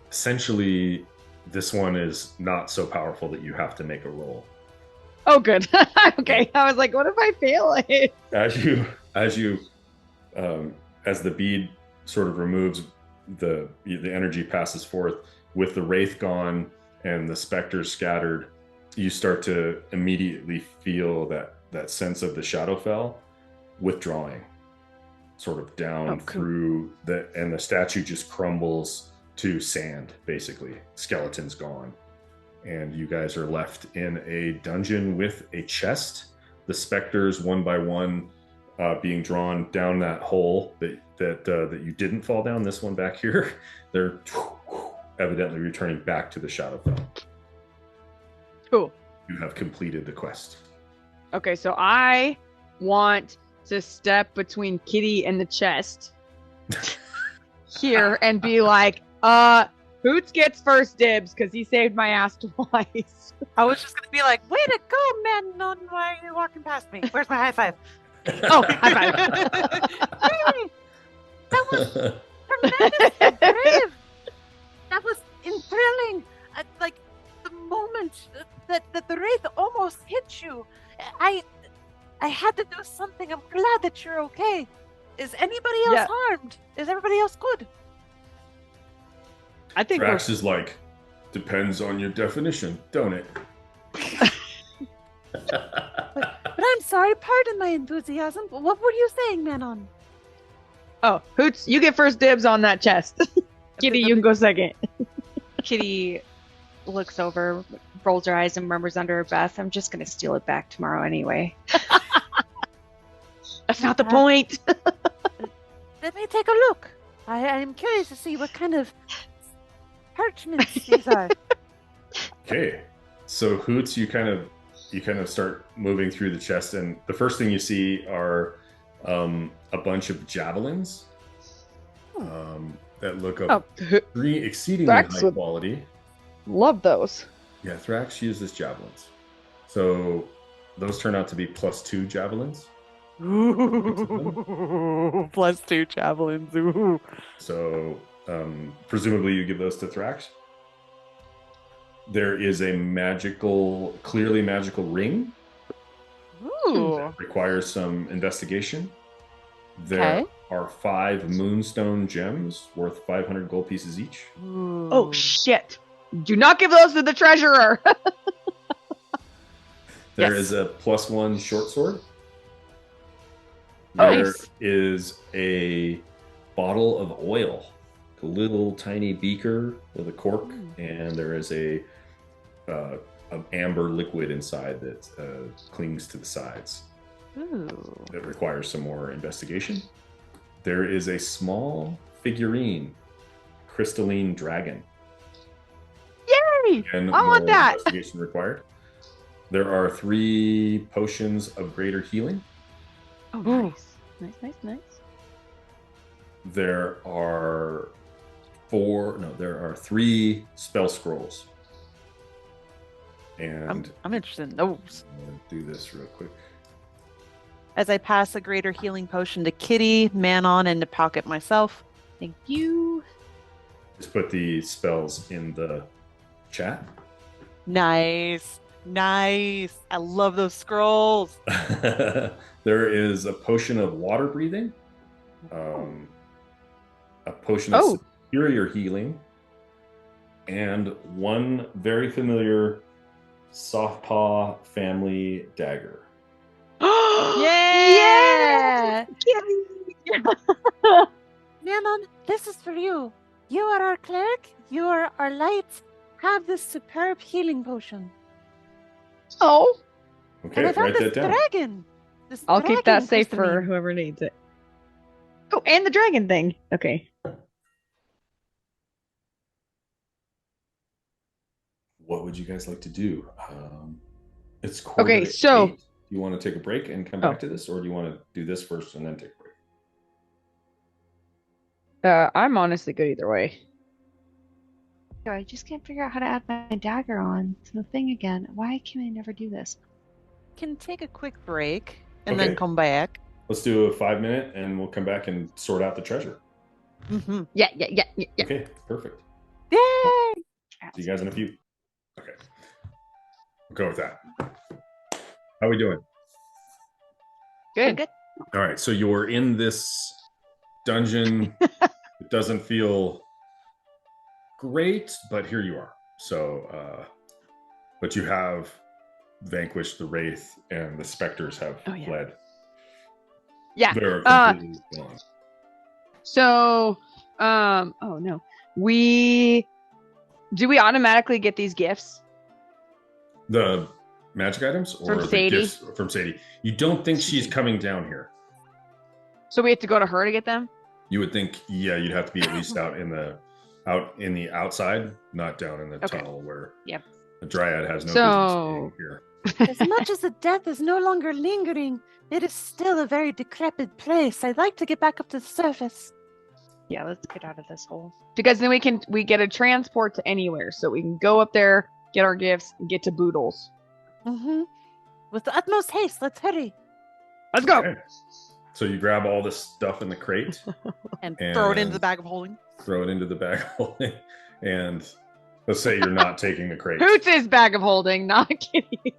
essentially, this one is not so powerful that you have to make a roll. Oh, good. Okay. I was like, what if I fail it? As the bead sort of removes, the energy passes forth with the wraith gone and the specters scattered. You start to immediately feel that sense of the shadowfell withdrawing sort of down through and the statue just crumbles to sand, basically. Skeleton's gone. And you guys are left in a dungeon with a chest. The specters, one by one, being drawn down that hole that you didn't fall down. This one back here, they're evidently returning back to the Shadowfell. Cool. You have completed the quest. Okay, so I want to step between Kitty and the chest here and be like, Hoots gets first dibs because he saved my ass twice. I was just gonna be like, way to go, man. No, why are you walking past me? Where's my high five? Oh, high five. Hey, that was tremendously brave. That was thrilling. Like the moment that the wraith almost hit you, I had to do something. I'm glad that you're okay. Is anybody else harmed? Is everybody else good? I think Drax is like, depends on your definition, don't it? But I'm sorry, pardon my enthusiasm. But what were you saying, Manon? Oh, Hoots, you get first dibs on that chest. Kitty, you can go second. Kitty looks over, rolls her eyes, and murmurs under her breath, I'm just going to steal it back tomorrow anyway. That's not the point. Let me take a look. I'm curious to see what kind of parchments these are. Okay, so Hoots, you kind of start moving through the chest, and the first thing you see are a bunch of javelins that look of exceedingly high quality. Love those. Yeah, Thrax uses javelins, so those turn out to be +2 javelins. Ooh, +2 javelins. Ooh. So presumably you give those to Thrax. There is a clearly magical ring. Ooh. That requires some investigation. There are 5 moonstone gems worth 500 gold pieces each. Ooh. Oh, shit. Do not give those to the treasurer. There is a +1 short sword. Nice. There is a bottle of oil, a little tiny beaker with a cork, and there is an amber liquid inside that clings to the sides. Ooh. That requires some more investigation. There is a small figurine, crystalline dragon. Yay! And I want more that. investigation required. There are 3 potions of greater healing. Oh, nice. Nice. There are 3 spell scrolls. And I'm interested in those. I'm going to do this real quick. As I pass a greater healing potion to Kitty, Manon, and to Pocket myself. Thank you. Just put the spells in the chat. Nice. I love those scrolls. There is a potion of water breathing, a potion of superior healing, and 1 very familiar soft paw family dagger. Yeah! Manon, this is for you. You are our cleric. You are our light. Have this superb healing potion. Oh. Okay, And I found write this that down. dragon. I'll keep that safe for crystalline. whoever needs it. Oh, and the dragon thing. Okay. What would you guys like to do? It's Okay, so 8. Do you want to take a break and come back to this, or do you want to do this first and then take a break? I'm honestly good either way. I just can't figure out how to add my dagger on to the thing again. Why can I never do this? Can take a quick break and then come back. Let's do a 5-minute, and we'll come back and sort out the treasure. Mm-hmm. Yeah. Okay, perfect. Yay! See you guys in a few. Okay, we'll go with that. How we doing? Good. All right, so you're in this dungeon. It doesn't feel great, but here you are. So, but you have vanquished the wraith, and the specters have fled. Yeah. They're completely gone. So, oh no. Do we automatically get these gifts? The magic items or From the Sadie? gifts from Sadie? You don't think she's coming down here? So we have to go to her to get them? You would think, yeah, you'd have to be at least out in the outside, not down in the tunnel where the dryad has no business being here. As much as the death is no longer lingering, it is still a very decrepit place. I'd like to get back up to the surface. Yeah, let's get out of this hole. Because then we get a transport to anywhere, so we can go up there, get our gifts, and get to Boodles. Mm-hmm. With the utmost haste, let's hurry. Let's go. Okay. So you grab all this stuff in the crate and throw it into the bag of holding. Throw it into the bag of holding, and let's say you're not taking the crate. Hoots' bag of holding, not Kitty's.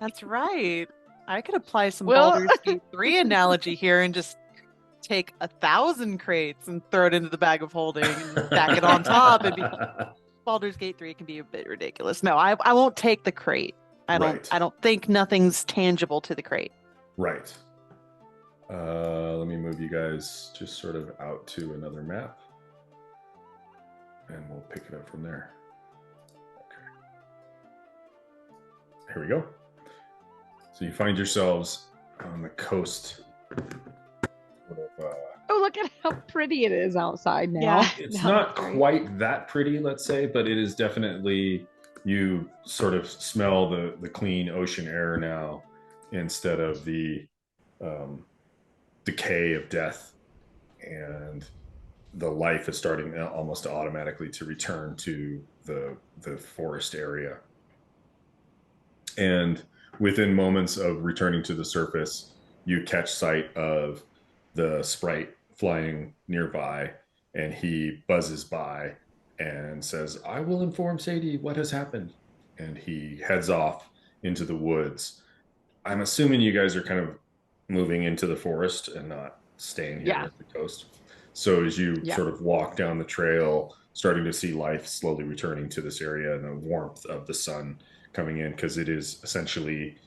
That's right. I could apply some Baldur's Gate 3 analogy here and just take 1,000 crates and throw it into the bag of holding and stack it on top. Baldur's Gate 3 can be a bit ridiculous. No, I won't take the crate. I don't think nothing's tangible to the crate. Right. Let me move you guys just sort of out to another map, and we'll pick it up from there. Okay. Here we go. So you find yourselves on the coast. Oh, look at how pretty it is outside now. Yeah, it's not quite that pretty, let's say, but it is definitely, you sort of smell the clean ocean air now instead of the decay of death, and the life is starting almost automatically to return to the forest area. And within moments of returning to the surface, you catch sight of the sprite flying nearby, and he buzzes by and says, "I will inform Sadie what has happened." And he heads off into the woods. I'm assuming you guys are kind of moving into the forest and not staying here at the coast. So as you sort of walk down the trail, starting to see life slowly returning to this area and the warmth of the sun coming in, because it is essentially,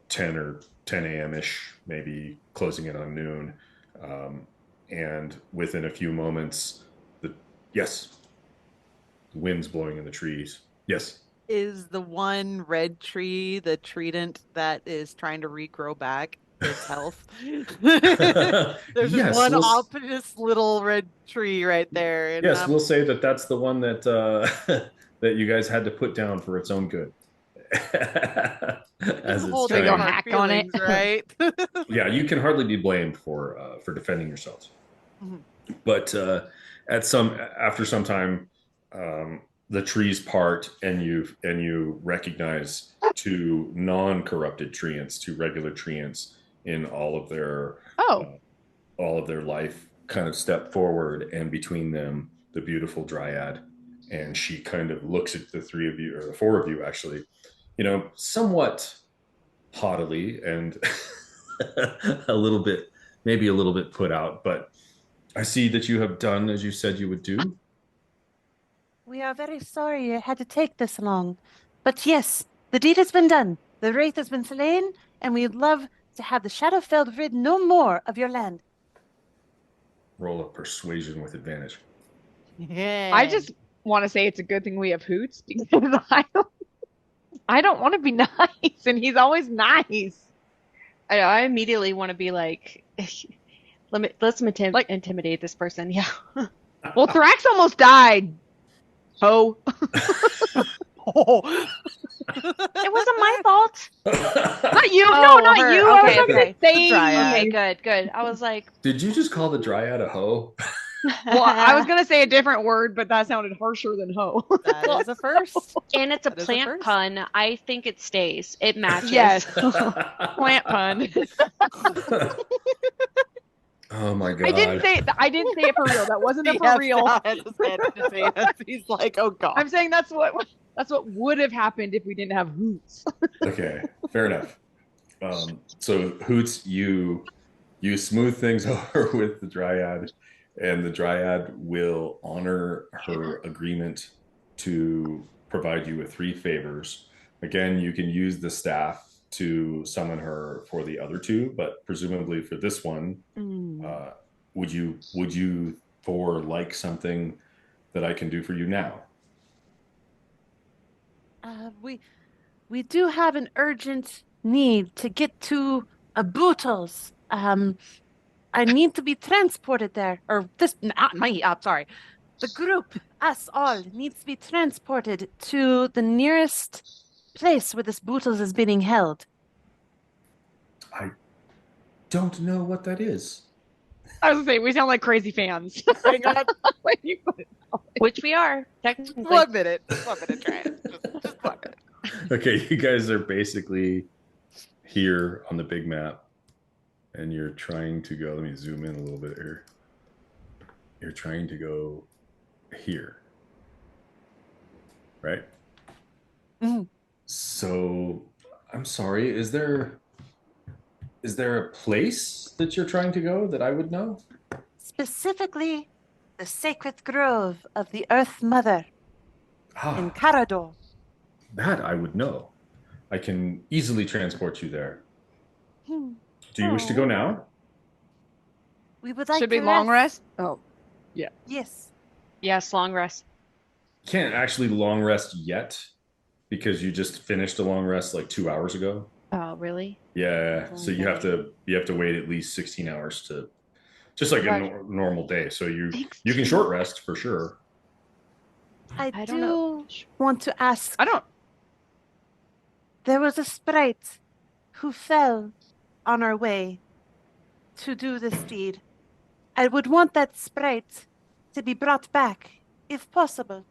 10 or 10 a.m.-ish, maybe closing in on noon. And within a few moments, the wind's blowing in the trees. Yes. Is the one red tree the trident that is trying to regrow back its health? There's just one obvious little red tree right there. And yes, we'll say that's the one that that you guys had to put down for its own good. As it's trying to hack on it, right? Yeah, you can hardly be blamed for defending yourselves. Mm-hmm. But after some time, the trees part, and you recognize two non-corrupted treants, two regular treants in all of their life, kind of step forward, and between them, the beautiful dryad. And she kind of looks at the three of you, or the four of you actually, somewhat haughtily and maybe a little bit put out, but I see that you have done as you said you would do. We are very sorry it had to take this long. But yes, the deed has been done. The wraith has been slain, and we'd love to have the shadowfell rid no more of your land. Roll a persuasion with advantage. Yeah. I just want to say it's a good thing we have Hoots, because I don't want to be nice, and he's always nice. I immediately want to be like, let's intimidate this person. Yeah. Well, Thrax almost died. Oh. It wasn't my fault. Not you. No, not her. you. Okay. Okay, good. I was like, did you just call the dryad a hoe? Well, I was going to say a different word, but that sounded harsher than hoe. That is a first. And it's a plant pun. I think it stays. It matches. Yes. Plant pun. Oh my god. I didn't say it for real. That wasn't a for real. He's like, oh god. I'm saying that's what would have happened if we didn't have Hoots. Okay, fair enough. So Hoots, you smooth things over with the dryad, and the dryad will honor her agreement to provide you with 3 favors. Again, you can use the staff to summon her for the other 2, but presumably for this one, would you for like something that I can do for you now? We do have an urgent need to get to Bootles. I need to be transported there, or this, not me, I'm sorry. The group, us all, needs to be transported to the nearest place where this Bootles is being held. I don't know what that is. I was gonna say we sound like crazy fans. Hang on. Which we are, technically. 1 minute. 1 minute, try it. Just 1 minute. Okay, you guys are basically here on the big map, and you're trying to go. Let me zoom in a little bit here. You're trying to go here, right? Mhm. So, I'm sorry. Is there a place that you're trying to go that I would know? Specifically, the sacred grove of the Earth Mother in Ah, Karador. that I would know. I can easily transport you there. Hmm. Do you wish to go now? We would like Should to be long rest. Oh, yeah. Yes. Yes, long rest. Can't actually long rest yet because you just finished a long rest like 2 hours ago. Oh, really? Yeah, so you have to wait at least 16 hours to just like a normal day. So you can short rest for sure. I don't do know. want to ask. I don't. There was a sprite who fell on our way to do this deed. I would want that sprite to be brought back, if possible.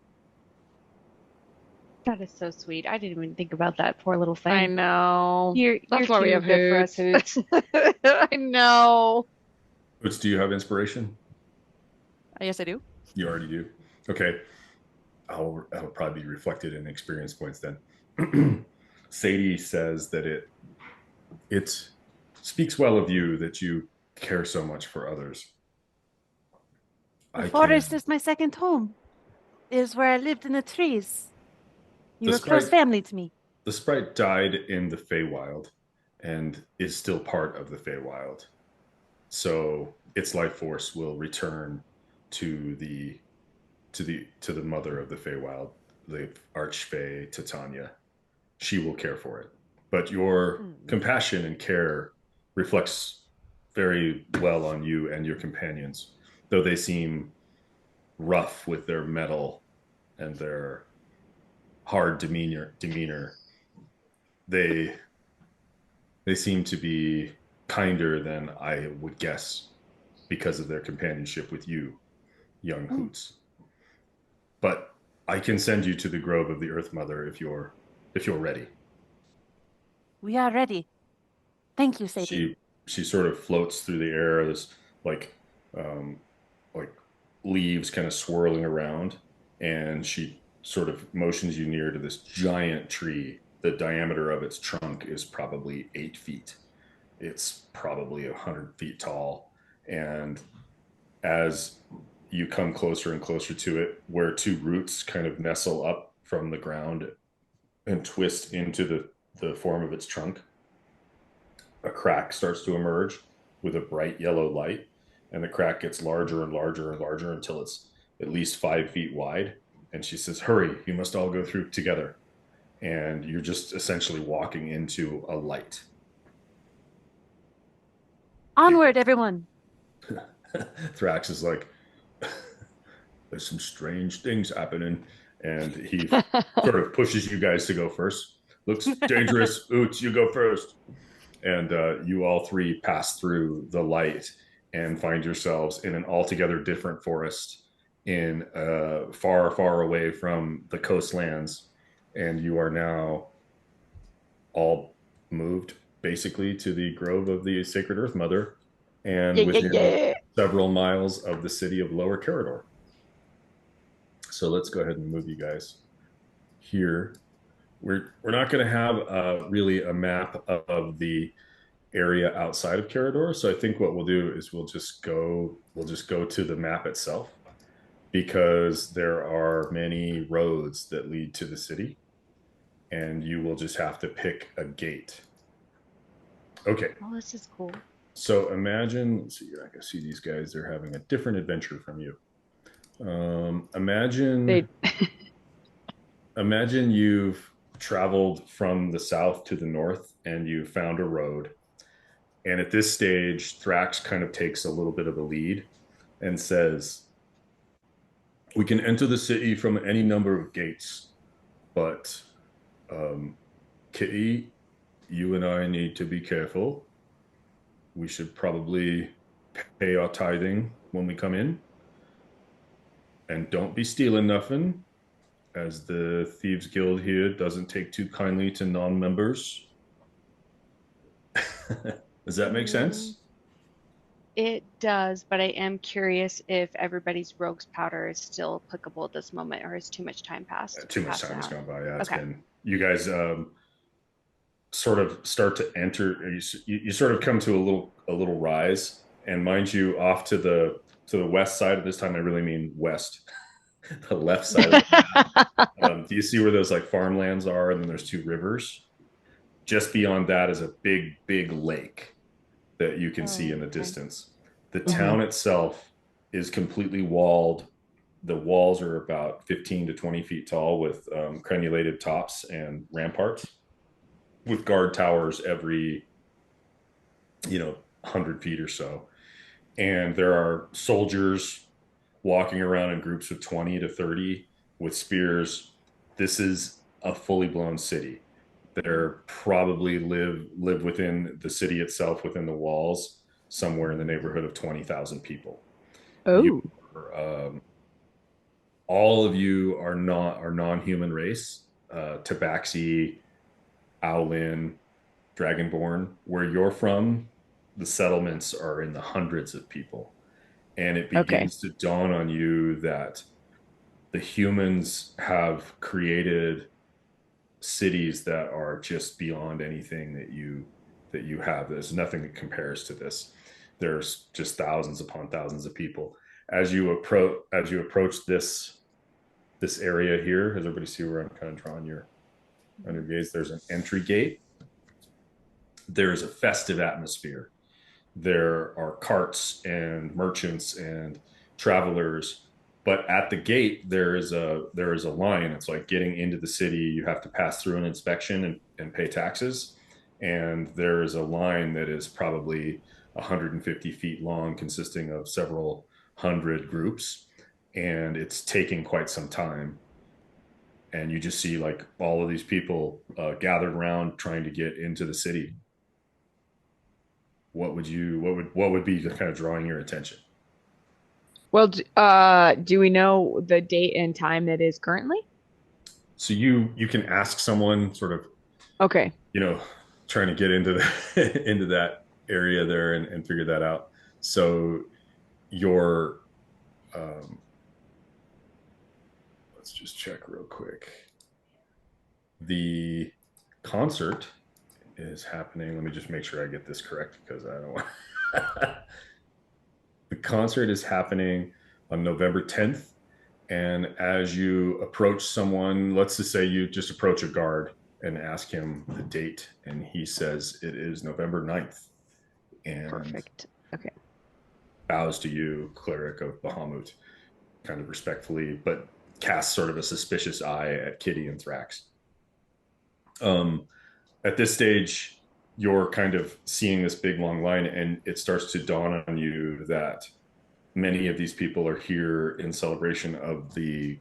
That is so sweet. I didn't even think about that poor little thing. I know. You're That's why we too have good for us, Hoots. Hoots. I know. Which do you have inspiration? Yes, I do. You already do. Okay, that'll probably be reflected in experience points then. Sadie says that it speaks well of you that you care so much for others. The forest is my second home. It is where I lived in the trees. You were close family to me. The sprite died in the Feywild and is still part of the Feywild. So its life force will return to the mother of the Feywild, the Archfey Titania. She will care for it. But your compassion and care reflects very well on you and your companions, though they seem rough with their metal and their hard demeanor. They seem to be kinder than I would guess because of their companionship with you, young Hoots. But I can send you to the grove of the Earth Mother if you're ready. We are ready. Thank you, Sadie. She sort of floats through the air, this like leaves kind of swirling around, and she sort of motions you near to this giant tree. The diameter of its trunk is probably 8 feet. It's probably 100 feet tall, and as you come closer and closer to it, where two roots kind of nestle up from the ground and twist into the form of its trunk, a crack starts to emerge with a bright yellow light, and the crack gets larger and larger and larger until it's at least 5 feet wide. And she says, "Hurry, you must all go through together." And you're just essentially walking into a light. Onward, everyone. Thrax is like, "There's some strange things happening." And he sort of pushes you guys to go first. "Looks dangerous. Oots, you go first." And you all three pass through the light and find yourselves in an altogether different forest in far, far away from the coastlands. And you are now all moved basically to the grove of the Sacred Earth Mother and within several miles of the city of Lower Karador. So let's go ahead and move you guys here. We're not going to have really a map of the area outside of Karador. So I think what we'll do is we'll just go to the map itself, because there are many roads that lead to the city, and you will just have to pick a gate. Okay. Oh, this is cool. So imagine, let's see, I can see these guys, they're having a different adventure from you. Imagine imagine you've traveled from the south to the north and you found a road. And at this stage, Thrax kind of takes a little bit of a lead and says, "We can enter the city from any number of gates, but um, Kitty, you and I need to be careful. We should probably pay our tithing when we come in, and don't be stealing nothing, as the Thieves Guild here doesn't take too kindly to non-members." Does that make sense? It does, but I am curious if everybody's rogue's powder is still applicable at this moment, or has too much time passed? Too much past time has that? gone by. Yeah, it's Okay. been, you guys sort of start to enter. You sort of come to a little rise, and mind you, off to the west side. This time, I really mean west, the left side of the map. Do you see where those like farmlands are, and then there's two rivers? Just beyond that is a big lake that you can see in the okay. distance. The town itself is completely walled. The walls are about 15 to 20 feet tall with crenulated tops and ramparts with guard towers every, 100 feet or so. And there are soldiers walking around in groups of 20 to 30 with spears. This is a fully blown city. There probably live within the city itself, within the walls, somewhere in the neighborhood of 20,000 people. You, Oh, all of you are non-human race. Tabaxi, Owlin, Dragonborn. Where you're from, the settlements are in the hundreds of people, and it okay. begins to dawn on you that the humans have created cities that are just beyond anything that you have. There's nothing that compares to this. There's just thousands upon thousands of people. As you approach this area here, does everybody see where I'm kind of drawing your on your gaze? There's an entry gate. There is a festive atmosphere. There are carts and merchants and travelers, but at the gate there is a line. It's like getting into the city. You have to pass through an inspection and pay taxes, and there is a line that is probably 150 feet long, consisting of several hundred groups, and it's taking quite some time. And you just see like all of these people gathered around trying to get into the city. What would be kind of drawing your attention? Well, do we know the date and time that is currently? So you can ask someone sort of, Okay. you know, trying to get into the into that area there and figure that out. So your let's just check real quick. The concert is happening. Let me just make sure I get this correct, because I don't want the concert is happening on November 10th. And as you approach someone, let's just say you just approach a guard and ask him the date, and he says it is November 9th, and Perfect. Okay. bows to you, cleric of Bahamut, kind of respectfully, but casts sort of a suspicious eye at Kitty and Thrax. At this stage, you're kind of seeing this big long line, and it starts to dawn on you that many of these people are here in celebration of the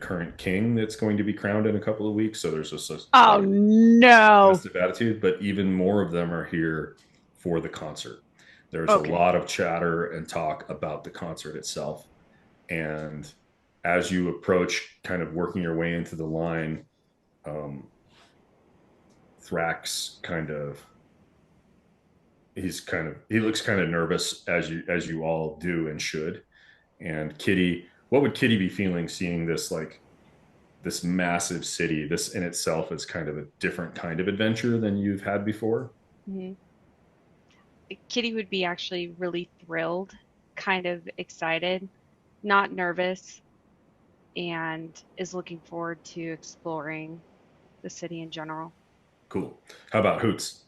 current king that's going to be crowned in a couple of weeks. So there's Oh no. festive attitude, but even more of them are here for the concert. There's Okay. a lot of chatter and talk about the concert itself. And as you approach, kind of working your way into the line, Thrax he looks kind of nervous, as you all do and should. And Kitty, what would Kitty be feeling seeing this massive city? This in itself is kind of a different kind of adventure than you've had before. Mhm. Kitty would be actually really thrilled, kind of excited, not nervous, and is looking forward to exploring the city in general. Cool. How about Hoots?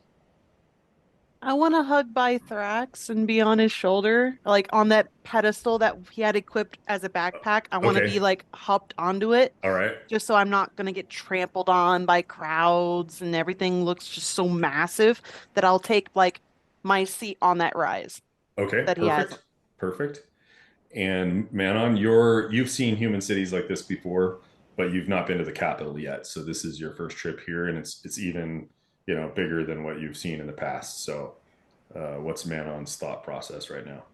I want to hug by Thrax and be on his shoulder, like on that pedestal that he had equipped as a backpack. I want to be Okay. like hopped onto it, All right. just so I'm not gonna get trampled on by crowds and everything looks just so massive that I'll take like my seat on that rise Okay. that he has. Perfect. Perfect. And Manon, you've seen human cities like this before, but you've not been to the capital yet. So this is your first trip here, and it's even bigger than what you've seen in the past. So, what's Manon's thought process right now?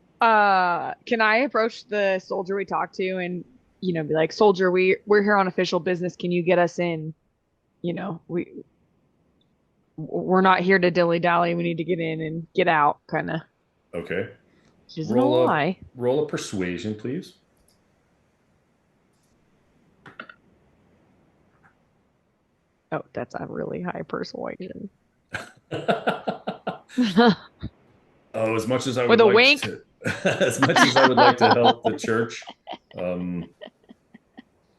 Can I approach the soldier we talked to and, be like, soldier, we're here on official business. Can you get us in? We're not here to dilly dally. We need to get in and get out, kind of. Okay. Which isn't a Roll a lie. roll a persuasion, please. Oh, that's a really high persuasion. As much as I would With a like wink. to, as much as I would like to help the church,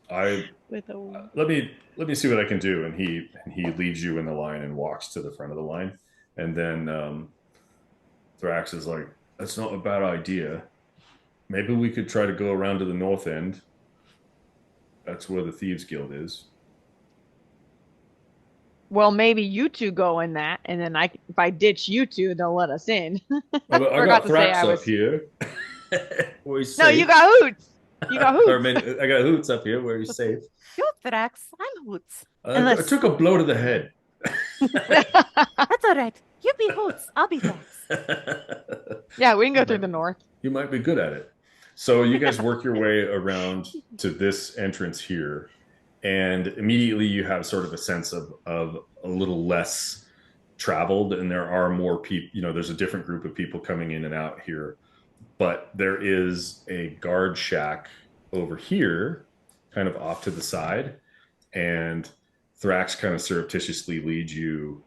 I With a let me see what I can do. And he leads you in the line and walks to the front of the line, and then Thrax is like, "That's not a bad idea. Maybe we could try to go around to the north end. That's where the Thieves Guild is." Well, maybe you two go in that, and then if I ditch you two, they'll let us in. But I Forgot got to say Thrax I up was. here. Where he's No, safe. you got Hoots. You got Or, Hoots. I got Hoots up here where he's safe. You're Thrax, I'm Hoots. I took a blow to the head. That's all right. You be Hoots, I'll be Thrax. Yeah, we can go through the north. You might be good at it. So you guys work your way around to this entrance here, and immediately you have sort of a sense of a little less traveled, and there are more people. There's a different group of people coming in and out here, but there is a guard shack over here, kind of off to the side, and Thrax kind of surreptitiously leads you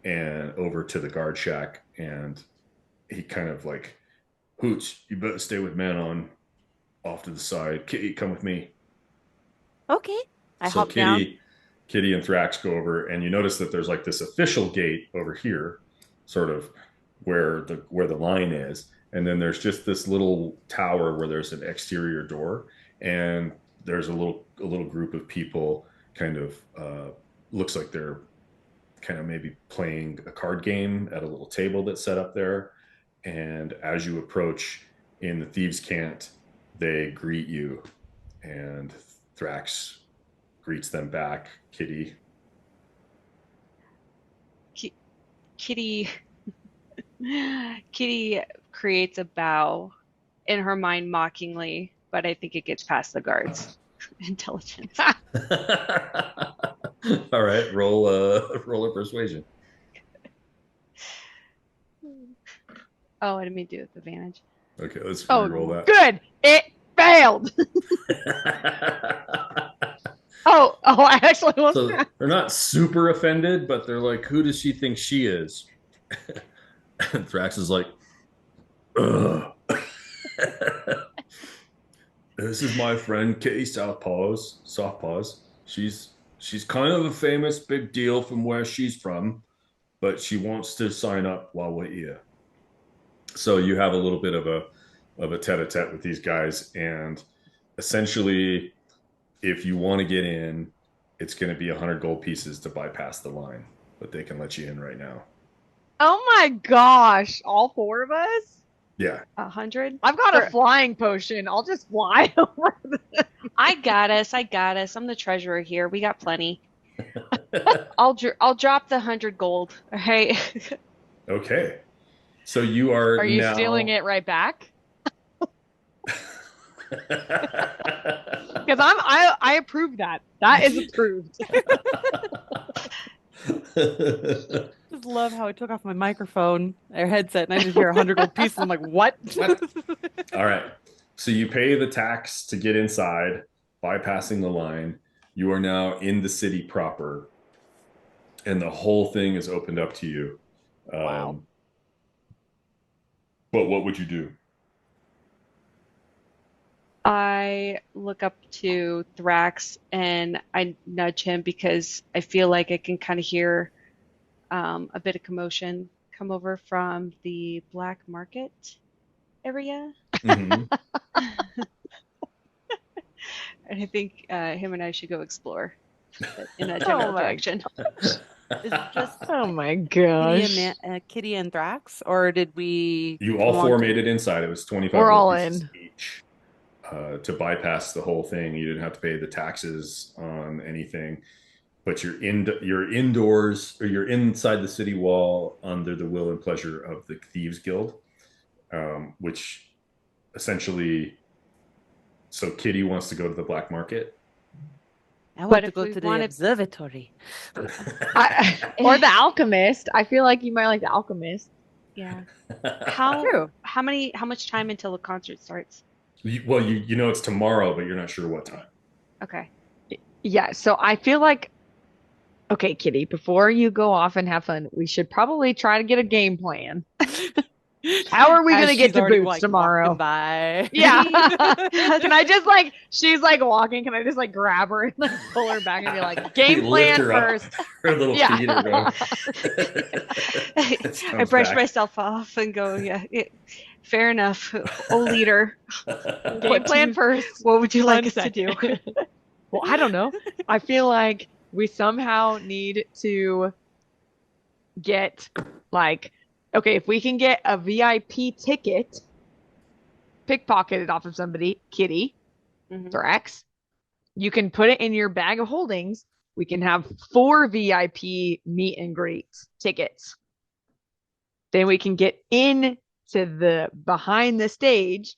and over to the guard shack, and he kind of like, Hoots, you better stay with Manon off to the side. Kitty, come with me. Okay. I So hop down. Kitty and Thrax go over, and you notice that there's like this official gate over here, sort of where the line is, and then there's just this little tower where there's an exterior door, and there's a little group of people, kind of looks like they're kind of maybe playing a card game at a little table that's set up there. And as you approach in the thieves' cant, they greet you, and Thrax greets them back. Kitty. Kitty Kitty creates a bow in her mind mockingly, but I think it gets past the guards. Intelligence. All right, roll a persuasion. Oh, I didn't mean to do it with advantage. Okay, let's Oh, re-roll that. good. It failed. I actually was. So they're not super offended, but they're like, "Who does she think she is?" And Thrax is like, "Ugh." This is my friend Kitty Softpaws. She's kind of a famous big deal from where she's from, but she wants to sign up while we're here. So you have a little bit of a tete-a-tete with these guys, and essentially, if you want to get in, it's going to be 100 gold pieces to bypass the line, but they can let you in right now. Oh my gosh, all four of us? Yeah. 100? I've got a flying potion. I'll just fly over them. I got us. I'm the treasurer here. We got plenty. I'll drop the 100 gold. All right. Okay. So you are. Are you now... stealing it right back? Because I approve that. That is approved. Just love how I took off my microphone or headset and I just hear 100 gold pieces. I'm like, what? All right. So you pay the tax to get inside, bypassing the line. You are now in the city proper, and the whole thing is opened up to you. Wow. But what would you do? I look up to Thrax and I nudge him because I feel like I can kind of hear a bit of commotion come over from the black market area. Mhm. And I think him and I should go explore in that Oh general my direction. Is it just Oh my Kitty gosh. and Kitty and Thrax, or did we You all belong four to- made it inside. It was 25 We're gold all pieces in. each. To bypass the whole thing, you didn't have to pay the taxes on anything, but you're indoors, or you're inside the city wall under the will and pleasure of the Thieves Guild, which essentially, so Kitty wants to go to the black market. I want But to if go we to the wanted- observatory. Or the alchemist. I feel like you might like the alchemist. Yeah. True. How much time until the concert starts? Well, you know it's tomorrow, but you're not sure what time. Okay. Yeah, so I feel like, okay, Kitty, before you go off and have fun, we should probably try to get a game plan. How are we As gonna get she's to already, Boots like, tomorrow? walking by. Yeah. Can I just like, she's like walking, can I just like grab her and like pull her back and be like, game You lift plan her up. first? Her little Yeah. feet are going. I brush myself off and go, yeah, fair enough. Oh, leader. Game plan first. What would you like One us to do? second. Well, I don't know. I feel like we somehow need to get like, okay, if we can get a VIP ticket pickpocketed off of somebody, Kitty, Mhm. Thrax, you can put it in your bag of holdings. We can have 4 VIP meet and greet tickets. Then we can get in to the behind the stage.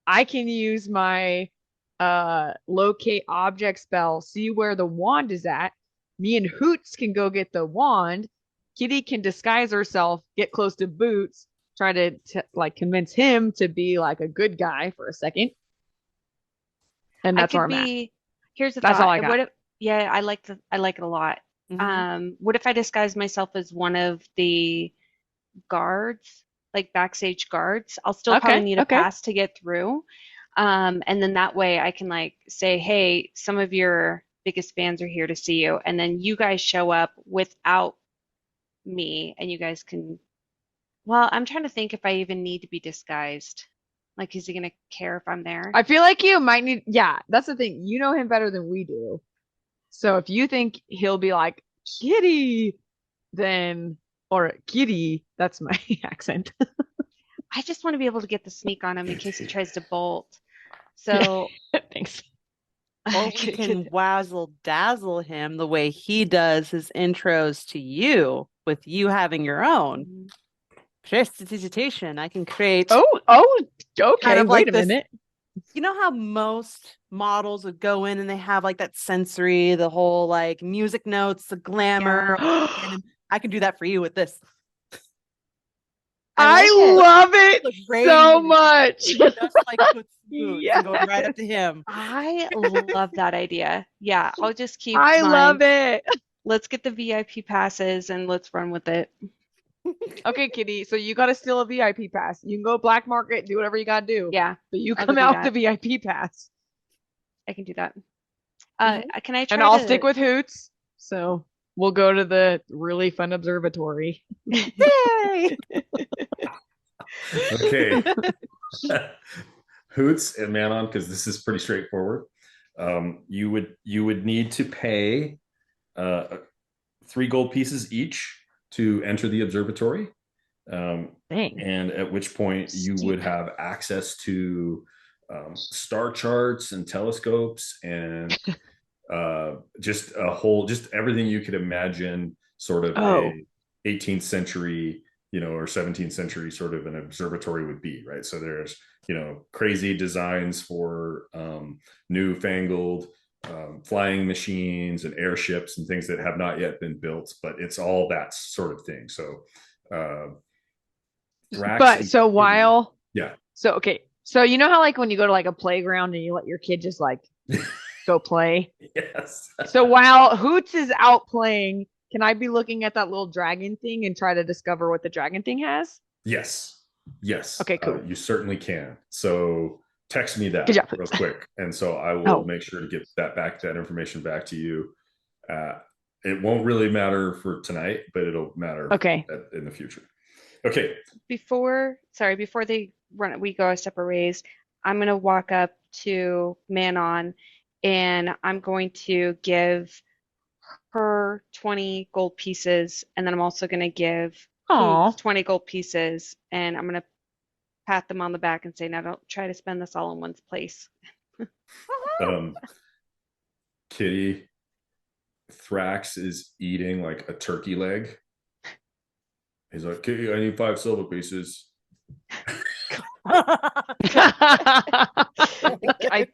I can use my locate object spell, see where the wand is at. Me and Hoots can go get the wand. Kitty can disguise herself, get close to Boots, try to like convince him to be like a good guy for a second. And that's where I'm at. Here's the That's thought. all I got. What if, yeah, I like it a lot. Mhm. What if I disguise myself as one of the guards, like backstage guards? I'll still probably need a pass to get through. And then that way I can like say, hey, some of your biggest fans are here to see you. And then you guys show up without me and you guys can, well, I'm trying to think if I even need to be disguised. Like, is he going to care if I'm there? I feel like you might need, yeah, that's the thing. You know him better than we do. So if you think he'll be like, Kitty, then, or Kitty, that's my accent. I just want to be able to get the sneak on him in case he tries to bolt. So, Thanks. Or we can wazzle dazzle him the way he does his intros to you, with you having your own. Prestidigitation. I can create. Okay. Kind of Wait like a this- minute. You know how most models would go in and they have like that sensory, the whole like music notes, the glamour. And I can do that for you with this. I love it so much. Just like Boots Yes. and go right up to him. I love that idea. Yeah, I'll just keep I mine. love it. Let's get the VIP passes and let's run with it. Okay, Kitty. So you got to steal a VIP pass. You can go black market, do whatever you got to do. Yeah, But you I'll come go do out with the VIP pass. I can do that. Mhm. Can I try And I'll to... stick with Hoots. So we'll go to the really fun observatory. Yay! Okay. Hoots and Manon, because this is pretty straightforward. You would need to pay 3 gold pieces each to enter the observatory. Dang. And at which point you would have access to star charts and telescopes and just everything you could imagine, sort of a 18th century, or 17th century sort of an observatory would be, right? So there's, crazy designs for newfangled flying machines and airships and things that have not yet been built, but it's all that sort of thing. So So you know how like when you go to like a playground and you let your kid just like go play? Yes. So while Hoots is out playing, can I be looking at that little dragon thing and try to discover what the dragon thing has? Yes. Okay, cool. You certainly can. So text me that real quick, and so I will make sure to get that information back to you. It won't really matter for tonight, but it'll matter in the future. Okay. Before they run, we go a step a raise. I'm gonna walk up to Manon, and I'm going to give her 20 gold pieces, and then I'm also gonna give Aw. 20 gold pieces, and I'm gonna pat them on the back and say, now don't try to spend this all in one place. Kitty, Thrax is eating like a turkey leg. He's like, Kitty, I need 5 silver pieces. I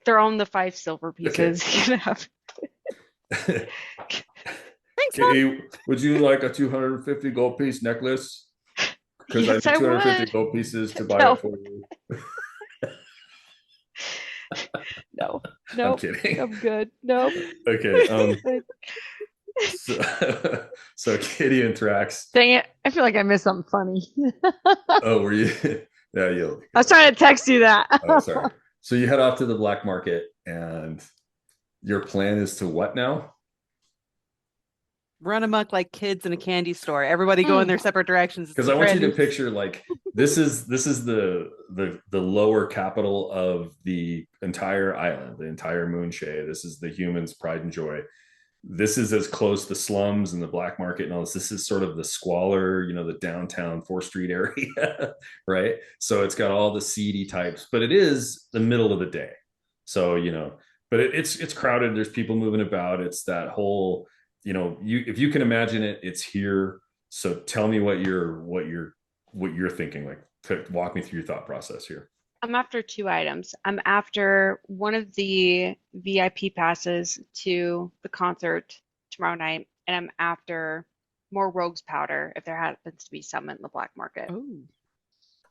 throw him the 5 silver pieces. Okay. Thanks, Mom. Kitty, would you like a 250 gold piece necklace? Because Yes, I I need 250 would. gold pieces to buy No. it for you. No, I'm nope, kidding. I'm good. Nope. Okay. So Kitty and Thrax. Dang it. I feel like I missed something funny. Oh, were you? Yeah, you'll. I was trying to text you that. Oh, sorry. So you head off to the black market, and your plan is to what now? Run amok like kids in a candy store. Everybody go in their separate directions. Because I want you to picture like this is the lower capital of the entire island, the entire Moonshae. This is the humans' pride and joy. This is as close to slums and the black market and all this. This is sort of the squalor, the downtown 4th Street area, right? So it's got all the seedy types, but it is the middle of the day. So, but it's crowded. There's people moving about. It's that whole, if you can imagine it, it's here. So tell me what you're thinking. Like, walk me through your thought process here. I'm after 2 items. I'm after one of the VIP passes to the concert tomorrow night, and I'm after more rogues powder if there happens to be some in the black market. Ooh.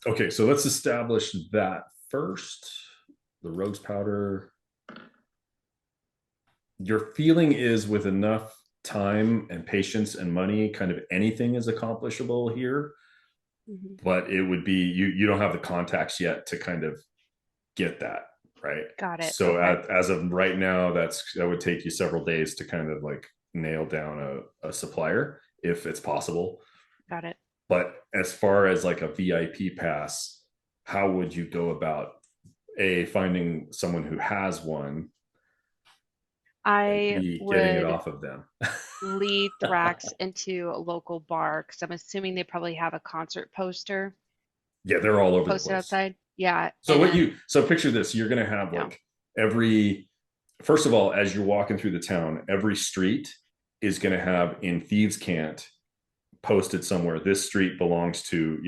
Okay, so let's establish that first. The rogues powder. Your feeling is with enough time and patience and money, kind of anything is accomplishable here. Mm-hmm. But it would be you don't have the contacts yet to kind of get that, right? Got it. So okay. as of right now, that would take you several days to kind of like nail down a supplier if it's possible. Got it. But as far as like a VIP pass, how would you go about finding someone who has one? I would getting it off of them. lead Thrax into a local bar because I'm assuming they probably have a concert poster. Yeah, they're all over posted the place. Outside. Yeah. So picture this: you're going to have like first of all, as you're walking through the town, every street is going to have in Thieves' Cant posted somewhere. This street belongs to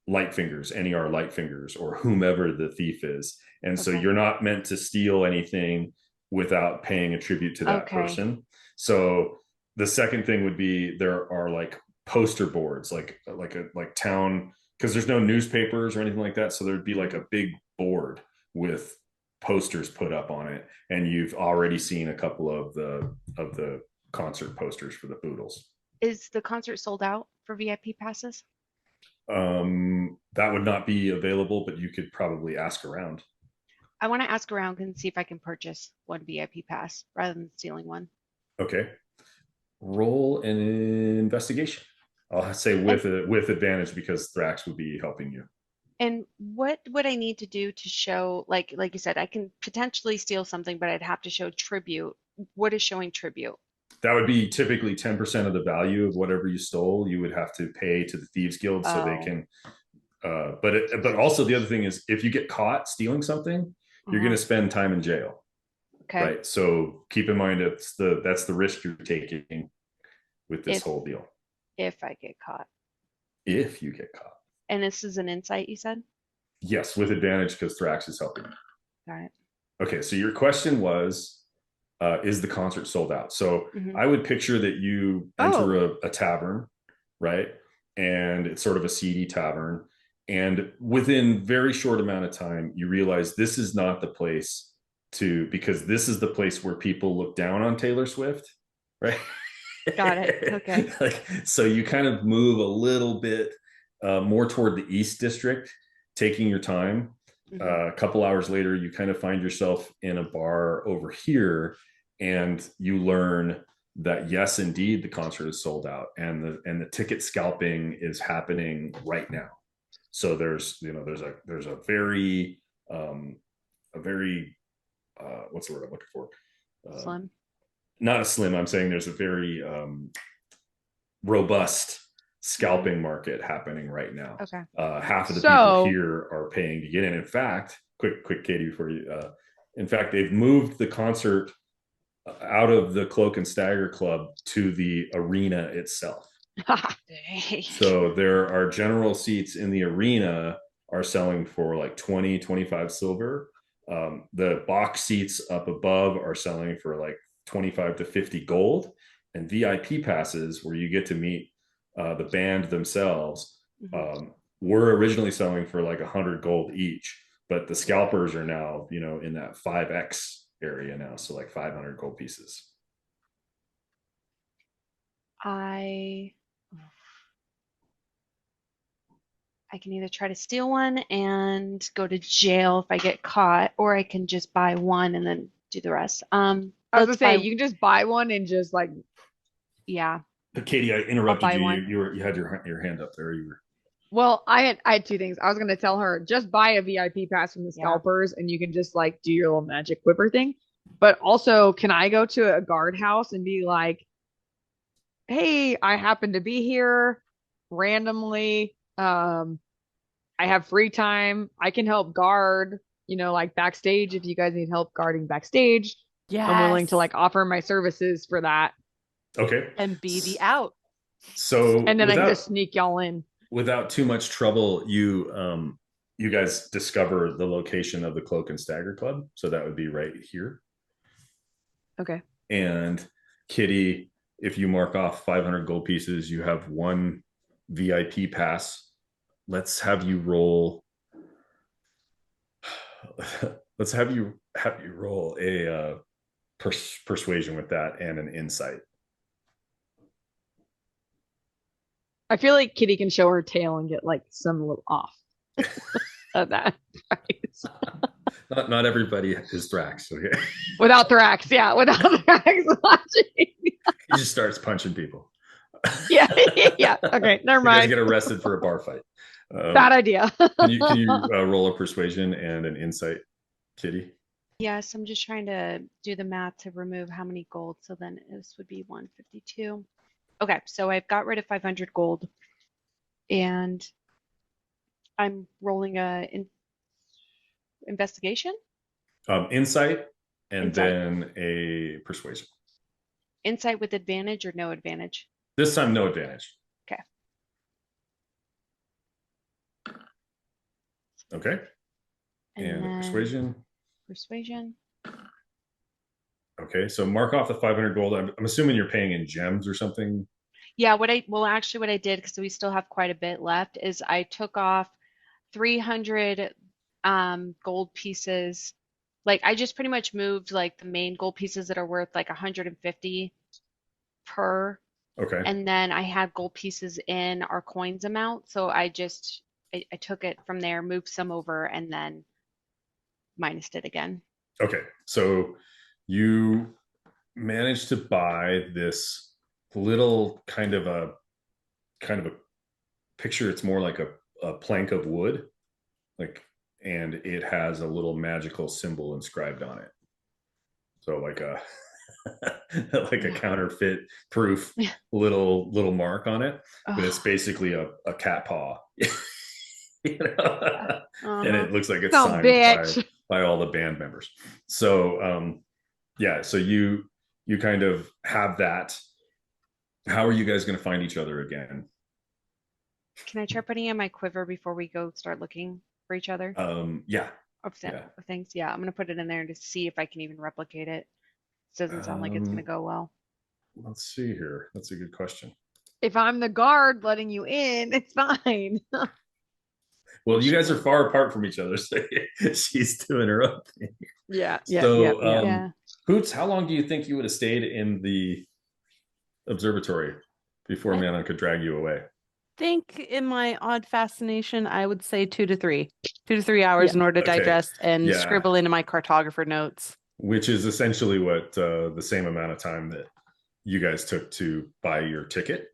Lightfingers, NER Lightfingers, or whomever the thief is, and so you're not meant to steal anything without paying a tribute to that person. So the second thing would be there are like poster boards, like town, because there's no newspapers or anything like that. So there'd be like a big board with posters put up on it, and you've already seen a couple of the concert posters for the Boodles. Is the concert sold out for VIP passes? That would not be available, but you could probably ask around. I want to ask around and see if I can purchase one VIP pass rather than stealing one. Okay. Roll an investigation. I'll say with advantage because Thrax would be helping you. And what would I need to do to show, like you said, I can potentially steal something, but I'd have to show tribute. What is showing tribute? That would be typically 10% of the value of whatever you stole. You would have to pay to the Thieves Guild so they can. But also the other thing is, if you get caught stealing something, you're going to spend time in jail. Okay. Right. So keep in mind that's the risk you're taking with this whole deal. If I get caught. If you get caught. And this is an insight, you said? Yes, with advantage because Thrax is helping you. Got it. Okay, so your question was, is the concert sold out? So I would picture that you enter a tavern, right? And it's sort of a seedy tavern. And within very short amount of time, you realize this is not the place because this is the place where people look down on Taylor Swift, right? Got it. Okay. So you kind of move a little bit more toward the East District, taking your time. A couple hours later, you kind of find yourself in a bar over here, and you learn that yes, indeed, the concert is sold out, and the ticket scalping is happening right now. So there's a very what's the word I'm looking for? Slim. Not a slim. I'm saying there's a very robust scalping market happening right now. Okay. Half of the people here are paying to get in. In fact, quick, Katie, before you. In fact, they've moved the concert out of the Cloak and Stagger Club to the arena itself. So there are general seats in the arena are selling for like 20, 25 silver. The box seats up above are selling for like 25 to 50 gold, and VIP passes where you get to meet the band themselves were originally selling for like 100 gold each, but the scalpers are now, in that 5x area now, so like 500 gold pieces. I can either try to steal one and go to jail if I get caught, or I can just buy one and then do the rest. I was gonna say you can just buy one and just like. Yeah. But Katie, I interrupted you. One. You had your hand up there. You were. Well, I had two things. I was gonna tell her just buy a VIP pass from the scalpers, and you can just like do your little magic quiver thing. But also, can I go to a guard house and be like, "Hey, I happen to be here randomly. I have free time. I can help guard. Like backstage if you guys need help guarding backstage. Yeah, I'm willing to like offer my services for that. Okay. And be the out. So and then I can just sneak y'all in without too much trouble. You guys discover the location of the Cloak and Stagger Club. So that would be right here. Okay. And Kitty, if you mark off 500 gold pieces, you have one VIP pass. Let's have you roll. Let's have you roll a persuasion with that and an insight. I feel like Kitty can show her tail and get like some little off of that price. Not everybody is Thrax. Okay. Without Thrax, yeah. Without Thrax watching. He just starts punching people. Yeah. Okay, never mind. You guys get arrested for a bar fight. Bad idea. Can you roll a persuasion and an insight, Kitty? Yes, I'm just trying to do the math to remove how many gold. So then this would be 152. Okay, so I've got rid of 500 gold, and I'm rolling a investigation. Insight, and then a persuasion. Insight with advantage or no advantage? This time, no advantage. Okay. And persuasion. Persuasion. Okay, so mark off the 500 gold. I'm assuming you're paying in gems or something. Yeah, what I did, because we still have quite a bit left, is I took off 300 gold pieces. Like I just pretty much moved like the main gold pieces that are worth like 150 per. Okay. And then I had gold pieces in our coins amount. So I took it from there, moved some over, and then minused it again. Okay, so you managed to buy this little kind of a picture. It's more like a plank of wood, and it has a little magical symbol inscribed on it. So like a counterfeit proof little mark on it, but it's basically a cat paw. And it looks like it's signed by all the band members. So so you kind of have that. How are you guys going to find each other again? Can I try putting in my quiver before we go start looking for each other? Of things. Yeah, I'm going to put it in there to see if I can even replicate it. It doesn't sound like it's going to go well. Let's see here. That's a good question. If I'm the guard letting you in, it's fine. Well, you guys are far apart from each other, so she's doing her own thing. Yeah. Hoots, how long do you think you would have stayed in the observatory before Manon could drag you away? Think in my odd fascination, I would say 2 to 3 hours in order to digest and scribble into my cartographer notes. Which is essentially what the same amount of time you guys took to buy your ticket.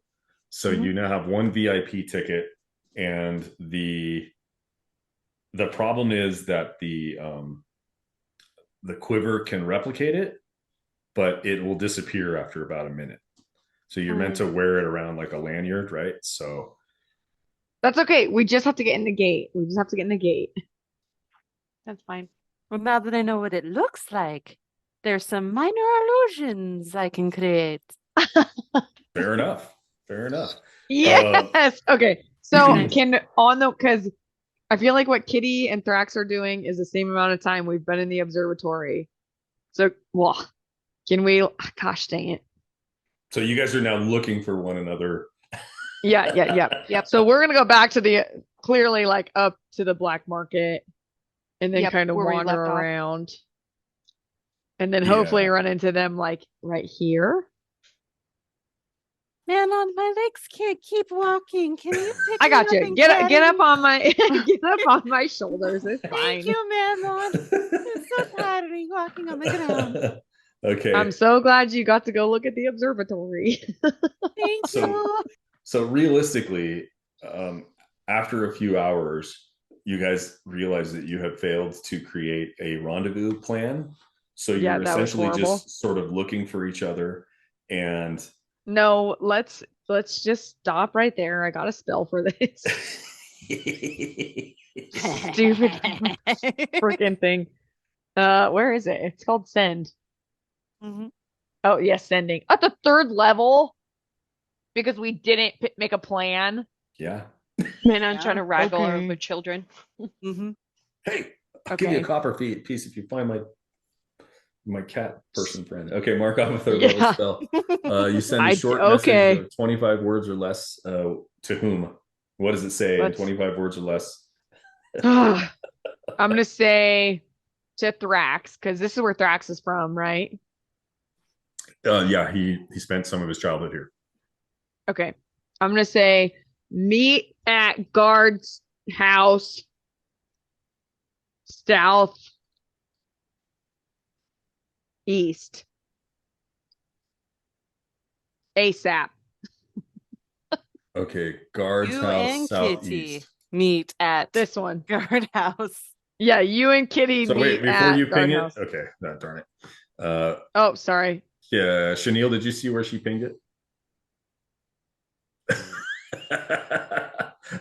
So Mhm. you now have one VIP ticket, and the problem is that the quiver can replicate it, but it will disappear after about a minute. So you're meant to wear it around like a lanyard, right? So That's okay. We just have to get in the gate. We just have to get in the gate. That's fine. Well, now that I know what it looks like, there's some minor illusions I can create. fair enough. Fair enough. Yes. Okay. So because I feel like what Kitty and Thrax are doing is the same amount of time we've been in the observatory. So, well, can we? Gosh dang it. So you guys are now looking for one another. Yep. So we're gonna go back to clearly like up to the black market, and then kind of where we wander left off. around, and then hopefully run into them like right here. Man, on my legs can't keep walking. Can you pick I got me you. up and Get carry up me? on my get up on my shoulders. It's fine. Thank you, Manon. I'm so tired of me walking on the ground. Okay. I'm so glad you got to go look at the observatory. Thank you. So realistically, after a few hours, you guys realize that you have failed to create a rendezvous plan. So you're essentially just sort of looking for each other. And no, let's just stop right there. I got a spell for this. Stupid freaking thing. Where is it? It's called send. Mm-hmm. Oh yes, sending at the 3rd level because we didn't make a plan. Yeah. Man, I'm trying to raggle over children. Mm-hmm. Hey, I'll give you a copper piece if you find my cat person friend. Okay, mark off a 3rd level spell. You send a short message of 25 words or less. To whom? What does it say in 25 words or less? I'm gonna say to Thrax, because this is where Thrax is from, right? Yeah, he spent some of his childhood here. Okay. I'm gonna say meet at guard's house south east ASAP. Okay, guard's you house and southeast. Kitty meet at this one. guardhouse. Yeah, you and Kitty meet wait, before at you ping guardhouse. it. Okay, no, darn it. Oh, sorry. Yeah, Chenille, did you see where she pinged it?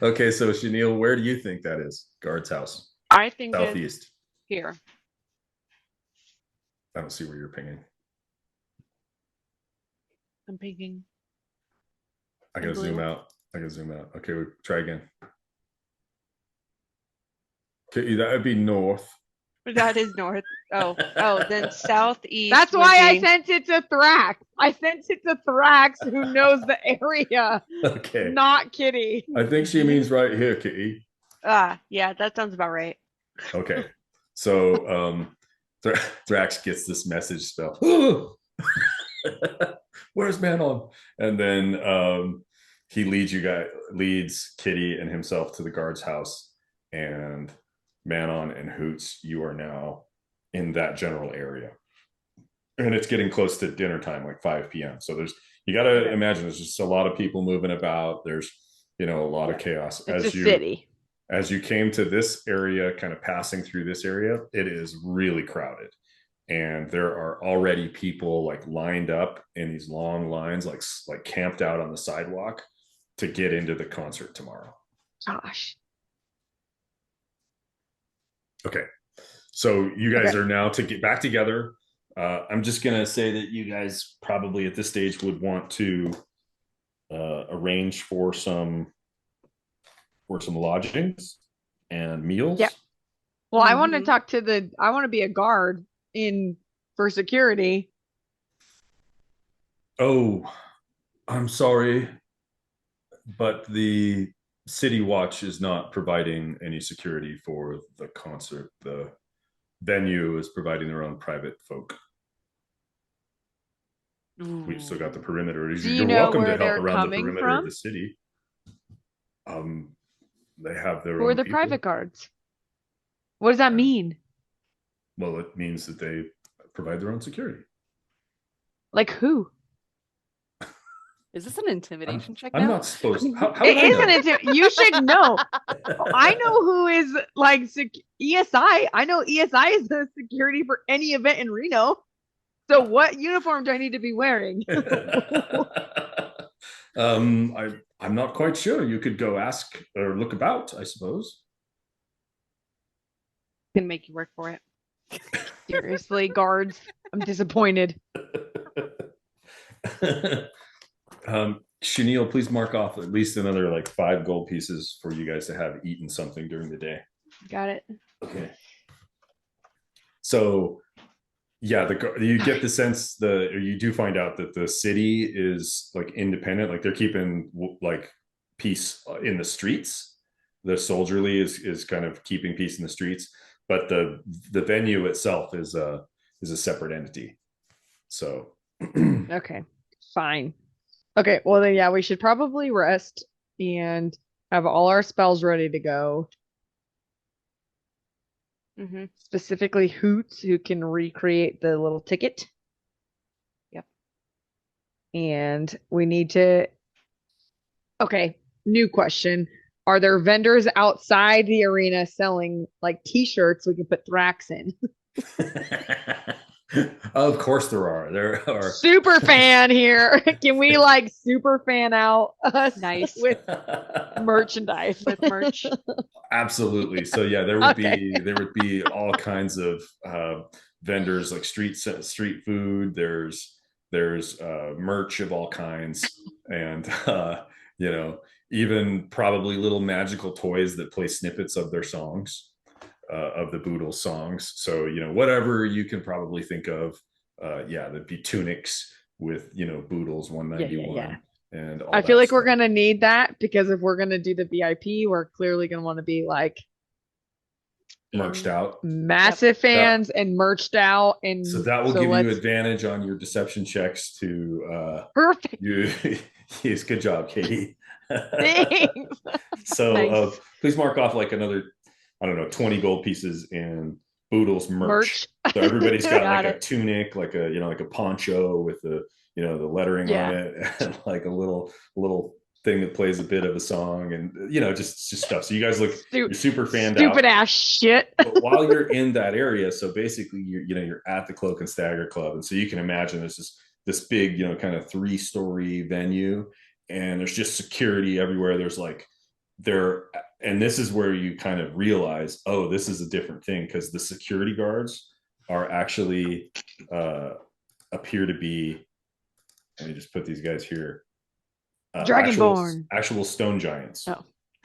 Okay, so Chenille, where do you think that is? Guard's house. I think southeast. It's here. I don't see where you're pinging. I'm pinging. I gotta zoom out. Okay, we'll try again. Okay, that would be north. That is north. Oh, then southeast. That's why I sent it to Thrax. I sent it to Thrax, who knows the area. Okay. Not Kitty. I think she means right here, Kitty. Yeah, that sounds about right. Okay. So Thrax gets this message spell. Where's Manon? And then he leads Kitty and himself to the guard's house, and Manon and Hoots, you are now in that general area. And it's getting close to dinner time, like 5 p.m. So you got to imagine there's just a lot of people moving about. There's, a lot of chaos. It's a city. As you came to this area, kind of passing through this area, it is really crowded. And there are already people like lined up in these long lines, like camped out on the sidewalk to get into the concert tomorrow. Gosh. Okay. So you guys are now to get back together. I'm just going to say that you guys probably at this stage would want to arrange for some lodgings and meals. Yeah. Well, I want to talk to I want to be a guard for security. Oh, I'm sorry, but the City Watch is not providing any security for the concert. The venue is providing their own private folk. We've still got the perimeter. You're welcome to help around the perimeter of the city. They have their own. Who are the private guards? What does that mean? Well, it means that they provide their own security. Like who? Is this an intimidation check I'm now? not supposed. How It would I know? isn't. You should know. I know who is like ESI. I know ESI is the security for any event in Reno. So what uniform do I need to be wearing? I'm not quite sure. You could go ask or look about, I suppose. Can make you work for it. Seriously, guards. I'm disappointed. Chenille, please mark off at least another like 5 gold pieces for you guys to have eaten something during the day. Got it. Okay. So, yeah, you get the sense or you do find out that the city is like independent, like they're keeping like peace in the streets. The soldierly is kind of keeping peace in the streets, but the venue itself is a separate entity. So, Okay, fine. Okay, well then, yeah, we should probably rest and have all our spells ready to go. Mm-hmm. Specifically Hoots, who can recreate the little ticket. Yep. And we need to... Okay, new question. Are there vendors outside the arena selling like t-shirts we can put Thrax in? Of course there are. There are. Super fan here. Can we like super fan out us Nice. with merchandise? With merch. Absolutely. So yeah, there would Okay. be all kinds of vendors like street food. There's merch of all kinds, and you know, even probably little magical toys that play snippets of their songs, of the Boodle songs. So you know, whatever you can probably think of. Yeah, there'd be tunics with Boodles 191. Yeah. And all I feel that like we're stuff. gonna need that because if we're gonna do the VIP, we're clearly gonna want to be like merched out. massive fans and merched out, and So that will give you let's... advantage on your deception checks to Perfect. Yes, good job, Katie. Thanks. So Nice. please mark off like another, I don't know, 20 gold pieces in Boodle's merch. So everybody's got like a tunic, like a like a poncho with the the lettering on it, and like a little thing that plays a bit of a song, and just stuff. So you guys look you're super fanned out. Stupid ass shit. But while you're in that area, so basically you're at the Cloak and Stagger Club, and so you can imagine there's this big kind of 3-story venue, and there's just security everywhere. There's like and this is where you kind of realize, oh, this is a different thing, because the security guards are actually appear to be, let me just put these guys here, Dragonborn. actual stone giants.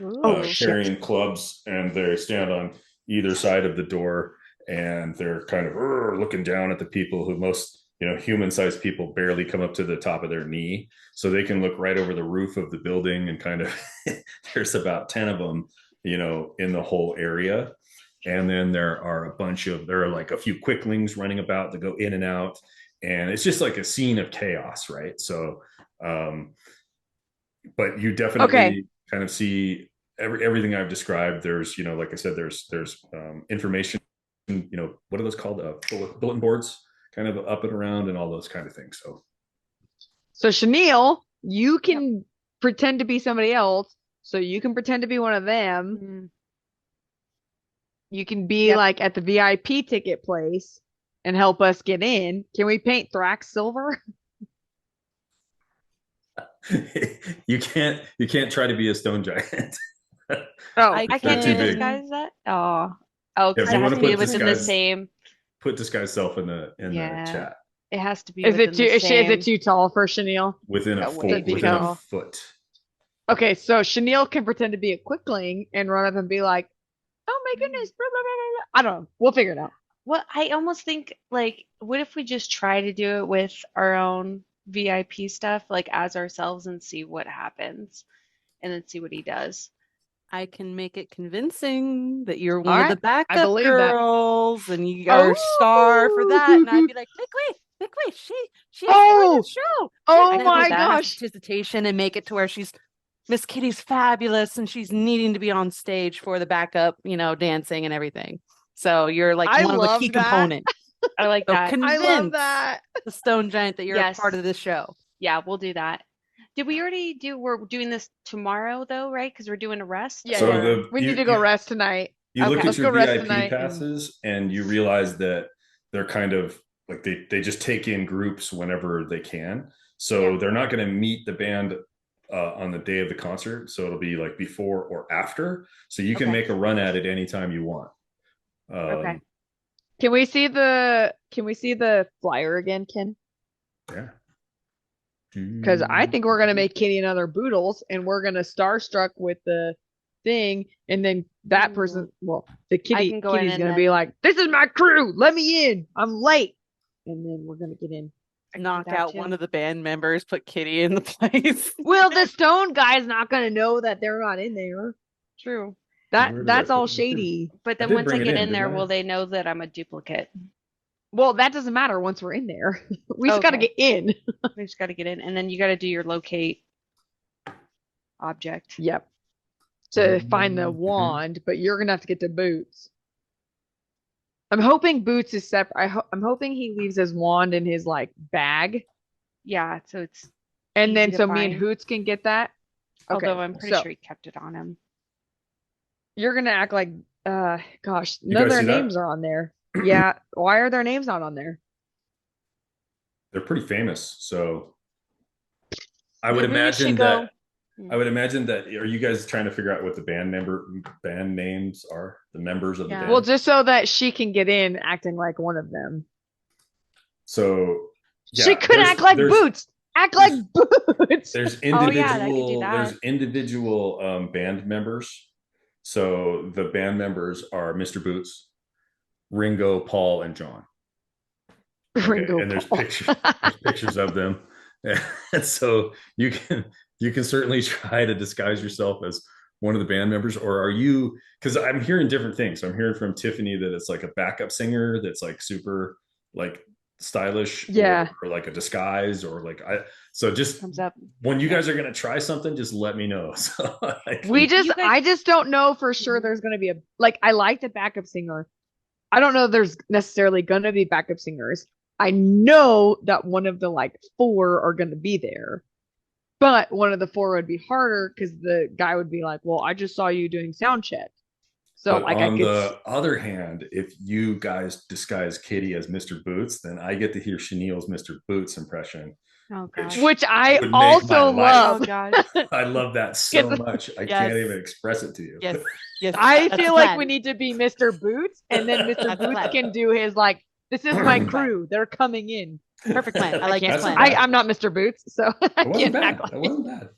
Oh, carrying clubs, and they stand on either side of the door, and they're kind of looking down at the people who most human-sized people barely come up to the top of their knee, so they can look right over the roof of the building, and kind of there's about 10 of them in the whole area. And then there are like a few quicklings running about that go in and out, and it's just like a scene of chaos, right? So but you definitely kind of see everything I've described. There's like I said, there's information, what are those called, bulletin boards kind of up and around, and all those kind of things. So Chenille, you can pretend to be somebody else, so you can pretend to be one of them. Mm-hmm. You can be like at the VIP ticket place and help us get in. Can we paint Thrax silver? you can't try to be a stone giant. I can't too do big. disguise that. Because Yeah, it has to be within the disguise- same. Put disguise self in the chat. It has to be. Is within it too? the Is same. it too tall for Chenille? Within a foot. Within a foot. Okay, so Chenille can pretend to be a quickling and run up and be like, "Oh my goodness!" Blah, blah, blah, blah. I don't know. We'll figure it out. Well, I almost think like, what if we just try to do it with our own VIP stuff, like as ourselves, and see what happens, and then see what he does. I can make it convincing that you're one of the I backup believe girls, and you are a star for that. And I'd be like, make way, she's doing the show. Oh And then my with that gosh. hesitation, and make it to where she's Miss Kitty's fabulous, and she's needing to be on stage for the backup, dancing and everything. So you're like I one of the love key that. components. I like So that. convince I love that. the stone giant that you're Yes. a part of this show. Yeah, we'll do that. Did we already do? We're doing this tomorrow though, right? Because we're doing a rest. Yeah, So yeah. the- We you- need to go you- rest tonight. You look Okay, at let's your go rest VIP tonight and- passes and you realize that they're kind of like they just take in groups whenever they can. So Yeah. they're not going to meet the band on the day of the concert. So it'll be like before or after. So you can Okay. make a run at it anytime you want. Okay. Can we see the flyer again, Ken? Yeah. Because I think we're gonna make Kitty another Boodles, and we're gonna starstruck with the thing, and then that person, well, the kitty, can go in Kitty's and gonna then- be like, "This is my crew. Let me in. I'm late," and then we're gonna get in. Knock that out too. one of the band members, put Kitty in the place. Well, the stone guy's not gonna know that they're not in there. True. Where did That's I all put the kitty? shady. But I then did once I bring it get in, in there, didn't I? will they know that I'm a duplicate? Well, that doesn't matter once we're in there. We just gotta Okay. get in. We just got to get in, and then you got to do your locate object. Yep. To find the Mhm. wand, but you're gonna have to get to Boots. I'm hoping Boots is separate. I'm hoping he leaves his wand in his like bag, Yeah, so it's and Easy then to so me and find. Hoots can get that. Okay, although I'm pretty so sure he kept it on him. you're gonna act like, gosh, You none of guys their see that? names are on there. Yeah, why are their names not on there? They're pretty famous. So I would Maybe we imagine should that go- I would imagine that are you guys trying to figure out what the band names are? The members of the Yeah. band. Well, just so that she can get in, acting like one of them. So She yeah, could there's- act like there's- Boots. Act like Boots. There's Oh, yeah, that could do individual that. there's individual band members. So the band members are Mr. Boots, Ringo, Paul, and John. Okay, Ringo and there's Paul. pictures of them. And so you can certainly try to disguise yourself as one of the band members, or are you, because I'm hearing different things. So I'm hearing from Tiffany that it's like a backup singer that's like super like stylish, Yeah. or like a disguise, or like so just Comes up. when you guys are gonna try something, just let me know. So We just, You guys- I just don't know for sure Mhm. there's going to be a, like, I like the backup singer. I don't know if there's necessarily going to be backup singers. I know that one of the like 4 are going to be there, but one of the 4 would be harder because the guy would be like, well, I just saw you doing sound check. So but like on I could, the other hand, if you guys disguise Kitty as Mr. Boots, then I get to hear Chenille's Mr. Boots impression. Oh god. which I would make my also life. love. Oh god. I love that so Yes. much. I Yes. can't even express it to you. Yes, yes. I that's feel the like plan. we need to be Mr. Boots, and then Mr. That's the Boots plan. can do his like, this is my Perfect plan. crew. They're coming in. Perfect plan. I like can't- this plan. I'm not Mr. Boots, so I It wasn't can't bad. act like It wasn't bad.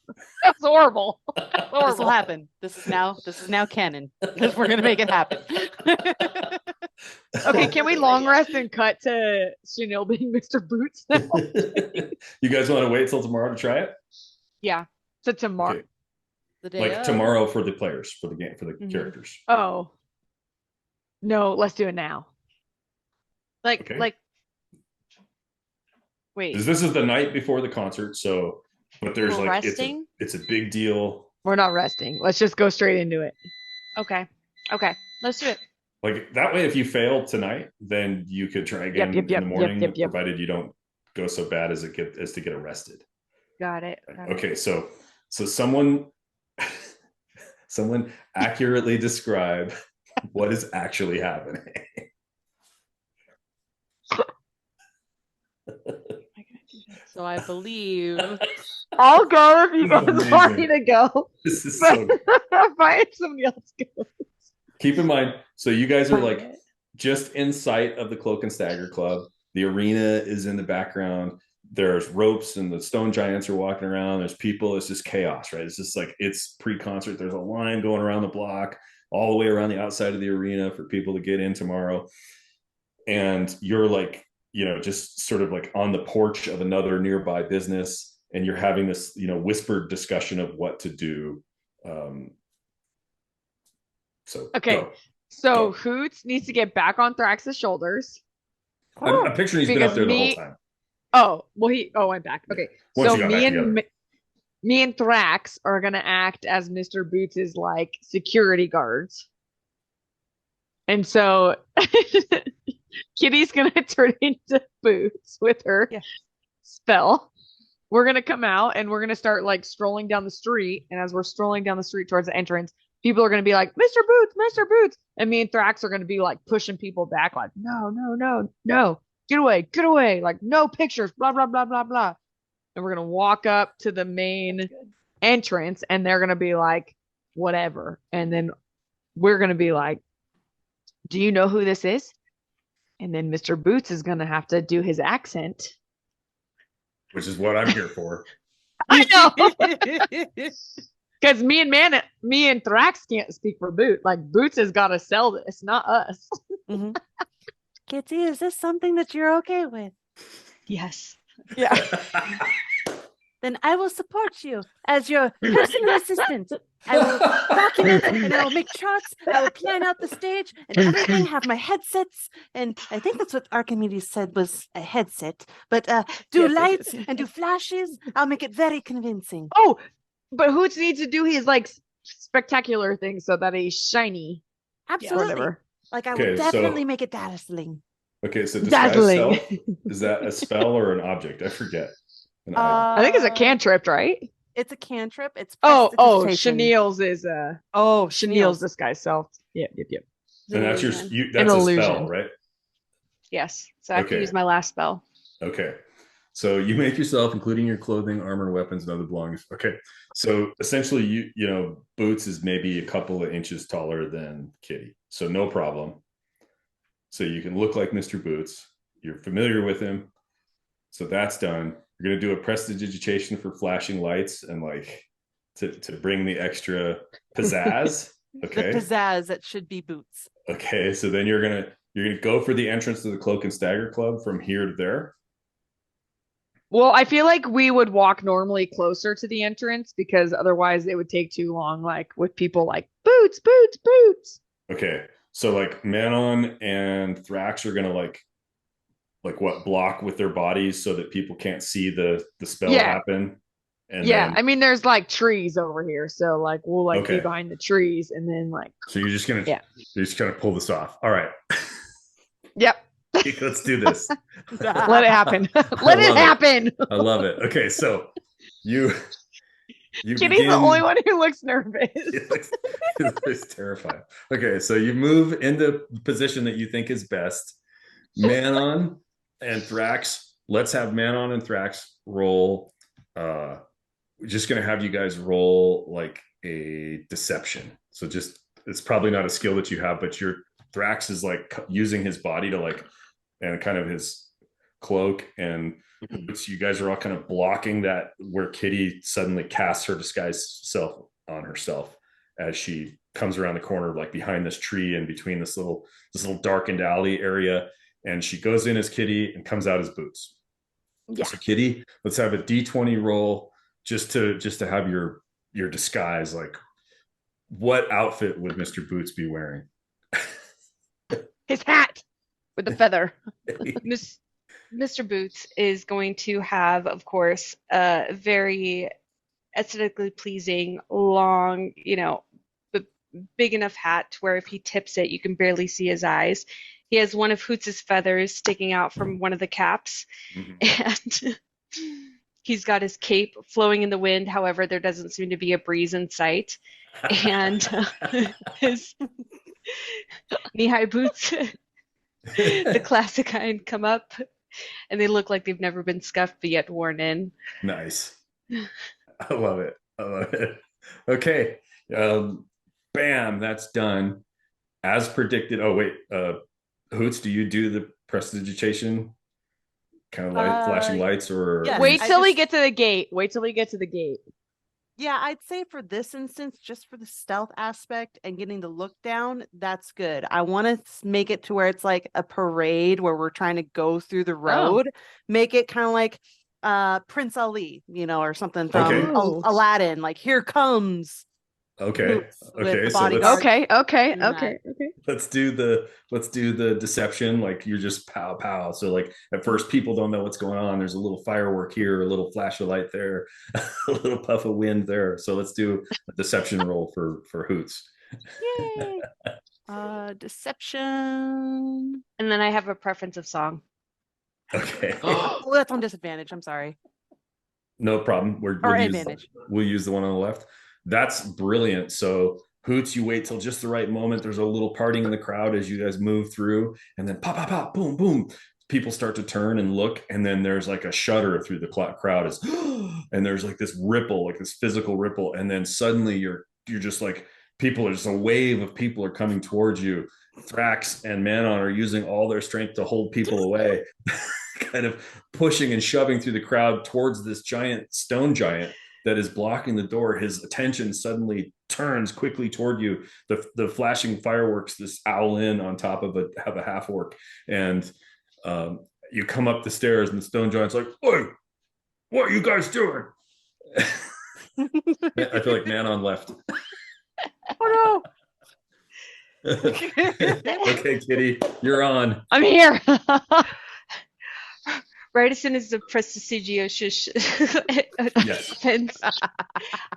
that's horrible. That's This will horrible. happen. This is now canon. Because we're gonna make it happen. Okay, can we long rest and cut to Chanel being Mr. Boots now? You guys want to wait till tomorrow to try it? Yeah. To tomorrow. Okay. The day Like of. tomorrow for the players, for the game, for the Mhm. characters. Oh. No, let's do it now. Like Okay. like. Wait. This is the night before the concert, so but there's We're like resting? it's a big deal. We're not resting. Let's just go straight into it. Okay. Okay. Let's do it. Like that way, if you fail tonight, then you could try again Yep, in the morning, yep. provided you don't go so bad as to get arrested. Got it. Got it. Okay, so someone accurately describe what is actually happening. So I believe I'll go if you This is guys amazing. want me to go. This is so good. Find somebody else go. Keep in mind, so you guys are like just in sight of the Cloak and Stagger Club. The arena is in the background. There's ropes and the stone giants are walking around. There's people. It's just chaos, right? It's just like it's pre-concert. There's a line going around the block, all the way around the outside of the arena for people to get in tomorrow. And you're like, just sort of like on the porch of another nearby business, and you're having this, whispered discussion of what to do. So Okay. go. So Go. Hoots needs to get back on Thrax's shoulders. I'm picturing he's been up Because there the whole me- time. Oh, well, I'm back. Okay. Once So you got back together. me and Thrax are gonna act as Mr. Boots' like security guards. And so Kitty's gonna turn into Boots with her Yeah. spell. we're gonna come out and we're gonna start like strolling down the street. And as we're strolling down the street towards the entrance, people are gonna be like, Mr. Boots, Mr. Boots. And me and Thrax are gonna be like pushing people back, like, no, no, no, no. Get away, get away. Like, no pictures, blah, blah, blah, blah, blah. And we're gonna walk up to the main entrance and they're gonna be like, whatever. And then we're gonna be like, do you know who this is? And then Mr. Boots is gonna have to do his accent. Which is what I'm here for. I know. Because me and Thrax can't speak for Boots. Like, Boots has got to sell this, not us. Mm-hmm. Kitty, is this something that you're okay with? Yes. Yeah. Then I will support you as your personal assistant. I will document and I will make charts. I will plan out the stage and everything, have my headsets. And I think that's what Archimedes said was a headset. But do lights and do flashes. I'll make it very convincing. Oh, but Hoots needs to do his like spectacular thing so that he's shiny. Absolutely. Like I will definitely make it dazzling. Okay, so disguise self, is that a spell or an object? I forget. I think it's a cantrip, right? It's a cantrip. It's Chenille's is Chenille's disguise self. Yep. And that's that's an a illusion. spell, right? Yes. So I have to use my last spell. Okay. So you make yourself, including your clothing, armor, weapons, and other belongings. Okay. So essentially, you know, Boots is maybe a couple of inches taller than Kitty. So no problem. So you can look like Mr. Boots. You're familiar with him. So that's done. You're going to do a prestidigitation for flashing lights and like to bring the extra pizzazz. Okay. The pizzazz that should be Boots. Okay. So then you're going to go for the entrance to the Cloak and Stagger Club from here to there. Well, I feel like we would walk normally closer to the entrance because otherwise it would take too long, like with people like Boots, Boots, Boots. Okay. So like Manon and Thrax are gonna like what, block with their bodies so that people can't see the spell happen. And I mean there's like trees over here, so like we'll like be behind the trees and then like so you're just gonna pull this off. All right. Yep. Let's do this. Let it happen. Let it happen. I love it. Okay, so you Kitty's the only one who looks nervous. He looks terrified. Okay, so you move into the position that you think is best. Manon and Thrax. Let's have Manon and Thrax roll. We're just gonna have you guys roll like a deception. So just it's probably not a skill that you have, but Thrax is like using his body to like and kind of his cloak and you guys are all kind of blocking that where Kitty suddenly casts her disguise self on herself as she comes around the corner, like behind this tree and between this little darkened alley area. And she goes in as Kitty and comes out as Boots. Yeah. So Kitty, let's have a D20 roll just to have your disguise. Like, what outfit would Mr. Boots be wearing? His hat with the feather. Mr. Boots is going to have, of course, a very aesthetically pleasing, long, big enough hat to where if he tips it, you can barely see his eyes. He has one of Hoots's feathers sticking out from one of the caps, and he's got his cape flowing in the wind. However, there doesn't seem to be a breeze in sight, and his knee-high boots, the classic kind, come up. And they look like they've never been scuffed, but yet worn in. Nice. I love it. Okay. Bam, that's done. As predicted. Oh, wait. Hoots, do you do the prestidigitation? Kind of like flashing lights or... Yes. Wait till we get to the gate. Yeah, I'd say for this instance, just for the stealth aspect and getting the look down, that's good. I want to make it to where it's like a parade where we're trying to go through the road. Make it kind of like Prince Ali, or something from Aladdin. Like, here comes. Okay. Okay. Okay. Let's do the deception. Like, you're just pow pow. So like at first people don't know what's going on. There's a little firework here, a little flash of light there, a little puff of wind there. So let's do a deception roll for Hoots. Yay. Deception. And then I have a preference of song. Okay. Well, that's on disadvantage. I'm sorry. No problem. We'll use the one on the left. That's brilliant. So Hoots, you wait till just the right moment. There's a little parting in the crowd as you guys move through, and then pop, pop, pop, boom, boom. People start to turn and look, and then there's like a shudder through the crowd, and there's like this ripple, like this physical ripple, and then suddenly you're just like, people are just a wave of people are coming towards you. Thrax and Manon are using all their strength to hold people away, kind of pushing and shoving through the crowd towards this giant stone giant that is blocking the door. His attention suddenly turns quickly toward you. The flashing fireworks, this owl in on top of a half orc, and you come up the stairs, and the stone giant's like, "Oi, what are you guys doing?" I feel like Manon left. Oh no. Okay, Kitty, you're on. I'm here. Right as soon as the prestigio shush happens,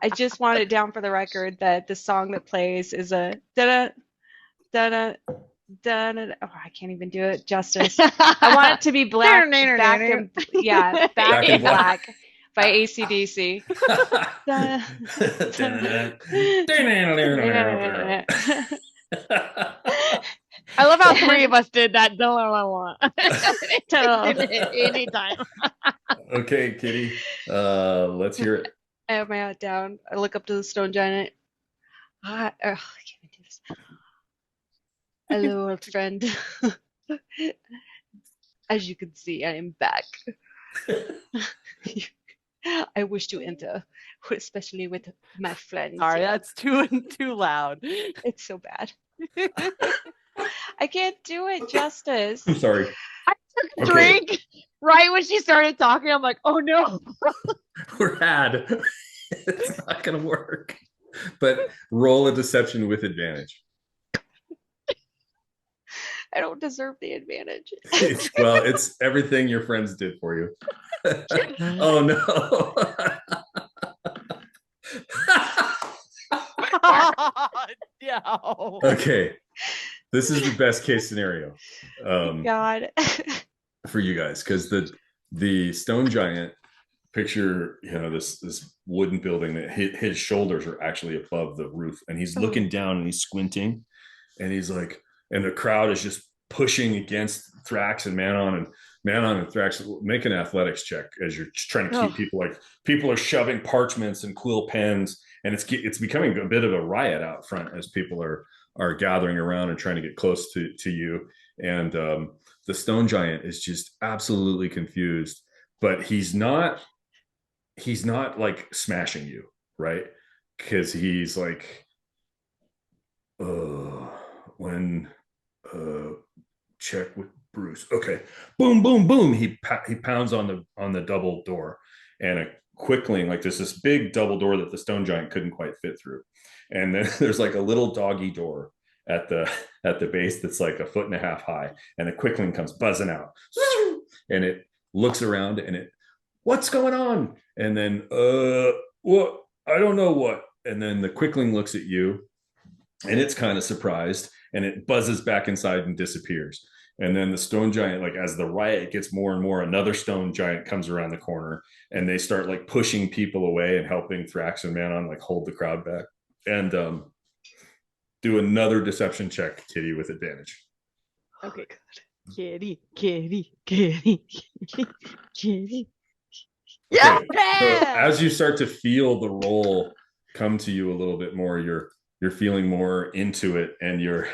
I just want it down for the record that the song that plays is a da da da da da. Oh, I can't even do it justice. I want it to be black, back in black by AC/DC. I love how 3 of us did that. Don't know what I want. Anytime. Okay, Kitty. Let's hear it. I have my hat down. I look up to the stone giant. I can't even do this. Hello, old friend. As you can see, I am back. I wish to enter, especially with my friends. Sorry, that's too loud. It's so bad. I can't do it justice. I'm sorry. I took a drink right when she started talking. I'm like, oh no. We're had. It's not going to work. But roll a deception with advantage. I don't deserve the advantage. Well, it's everything your friends did for you. Oh no. No. Okay. This is the best case scenario. God. For you guys, because the stone giant, picture, this wooden building that his shoulders are actually above the roof, and he's looking down and he's squinting, and he's like, and the crowd is just pushing against Thrax and Manon and Thrax. Make an athletics check as you're trying to keep people are shoving parchments and quill pens, and it's becoming a bit of a riot out front as people are gathering around and trying to get close to you. And the stone giant is just absolutely confused, but he's not like smashing you, right? Because he's like, check with Bruce. Okay, boom, boom, boom. He pounds on the double door, and a quickling, like there's this big double door that the stone giant couldn't quite fit through, and then there's like a little doggy door at the base that's like 1.5 feet high, and a quickling comes buzzing out, and it looks around, and what's going on? And then what? I don't know what. And then the quickling looks at you, and it's kind of surprised, and it buzzes back inside and disappears. And then the stone giant, like as the riot gets more and more, another stone giant comes around the corner, and they start like pushing people away and helping Thrax and Manon like hold the crowd back. And do another deception check, Kitty, with advantage. Okay, good. Kitty. Yeah. Okay. So as you start to feel the roll come to you a little bit more, you're feeling more into it, and you're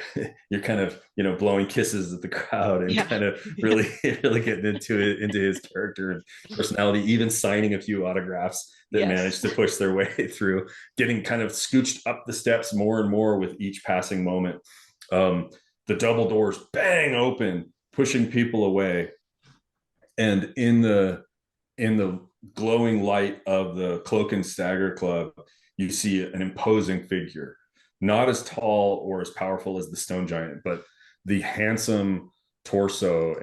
kind of blowing kisses at the crowd and kind of really getting into his character and personality, even signing a few autographs that managed to push their way through, getting kind of scooched up the steps more and more with each passing moment. The double doors bang open, pushing people away, and in the glowing light of the Cloak and Stagger Club, you see an imposing figure, not as tall or as powerful as the stone giant, but the handsome torso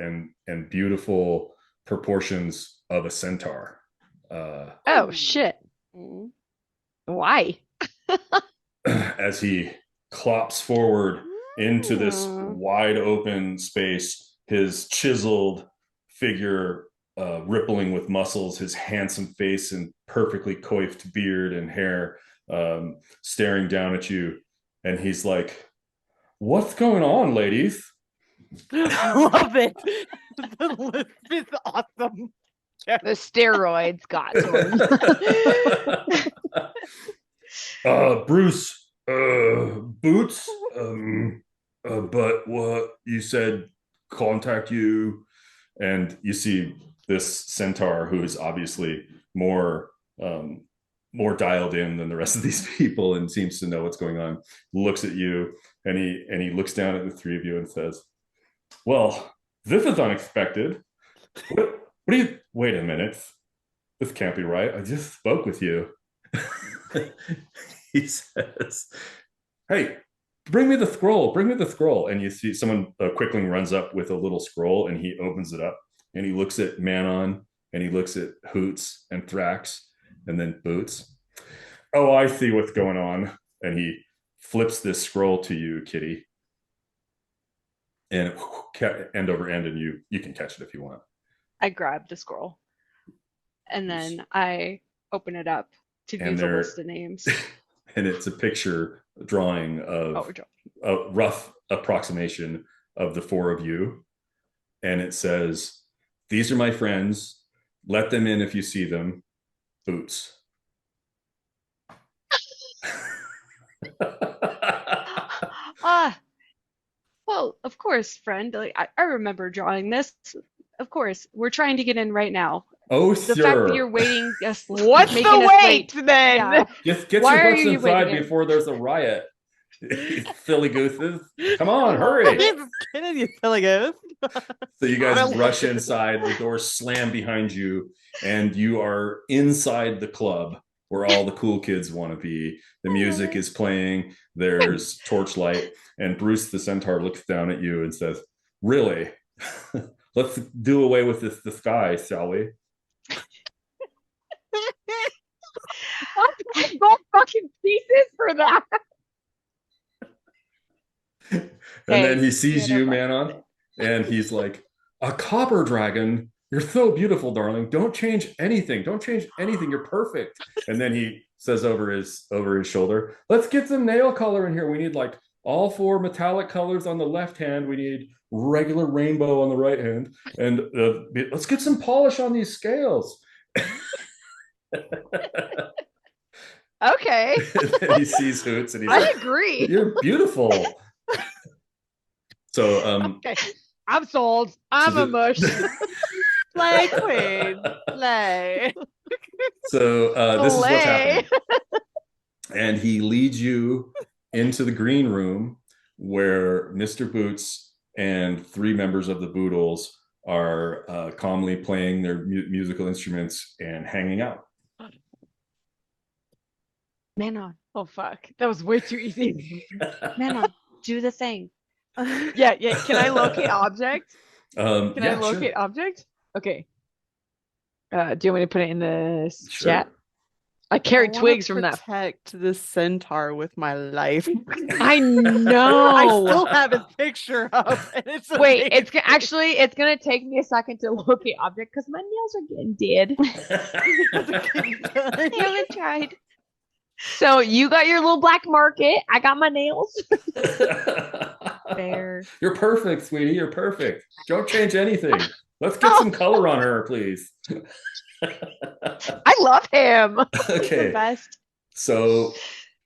and beautiful proportions of a centaur. Oh shit. Why? As he clops forward into this wide open space, his chiseled figure rippling with muscles, his handsome face and perfectly coiffed beard and hair, staring down at you. And he's like, "What's going on, ladies?" I love it. The list is awesome. The steroids got to him. Bruce, Boots, but what you said, contact you. And you see this centaur, who is obviously more dialed in than the rest of these people and seems to know what's going on, looks at you, and he looks down at the three of you and says, "Well, this is unexpected. What do you, wait a minute, this can't be right. I just spoke with you." He says, "Hey, bring me the scroll." And you see someone, a quickling, runs up with a little scroll, and he opens it up, and he looks at Manon, and he looks at Hoots and Thrax, and then Boots. "Oh, I see what's going on." And he flips this scroll to you, Kitty, and end over end, and you can catch it if you want. I grab the scroll, and then I open it up to view the list of names. And it's a picture drawing of a rough approximation of the four of you. And it says, "These are my friends. Let them in if you see them. Boots." Well, of course, friend. Like, I remember drawing this. Of course, we're trying to get in right now. Oh, The sir. fact that you're waiting, What's the wait then? Yeah. Get your butts inside before there's a riot. Silly gooses. Come on, hurry. I'm kidding you, silly goose. So you guys rush inside, the doors slam behind you, and you are inside the club where all the cool kids want to be. The music is playing, there's torchlight, and Bruce the centaur looks down at you and says, "Really? Let's do away with this disguise, shall we?" I'm going fucking pieces for that. And then he sees you, Manon, and he's like, "A copper dragon? You're so beautiful, darling. Don't change anything. Don't change anything. You're perfect." And then he says over his shoulder, "Let's get some nail color in here. We need like all four metallic colors on the left hand. We need regular rainbow on the right hand. And let's get some polish on these scales." Okay. And he sees Hoots and he's I like, agree. "You're beautiful." So okay. I'm sold. I'm a mush. Play, queen. Play. So this is what's happening. And he leads you into the green room where Mr. Boots and three members of the Boodles are calmly playing their musical instruments and hanging out. Manon. Oh, fuck. That was way too easy. Manon, do the thing. Yeah. Can I locate object? Can I locate object? Okay. Do you want me to put it in the chat? I carry twigs from that. Protect the centaur with my life. I know. I still have his picture up. And it's wait. It's gonna take me a second to locate object because my nails are getting dead. I haven't tried. So you got your little black market. I got my nails. Fair. You're perfect, sweetie. You're perfect. Don't change anything. Let's get some color on her, please. I love him. Okay. The best. So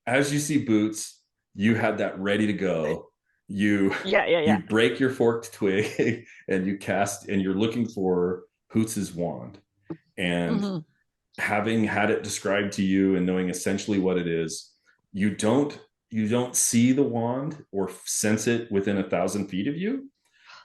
as you see Boots, you had that ready to go. You break your forked twig and you cast, and you're looking for Hoots's wand. And having had it described to you and knowing essentially what it is, you don't see the wand or sense it within 1,000 feet of you.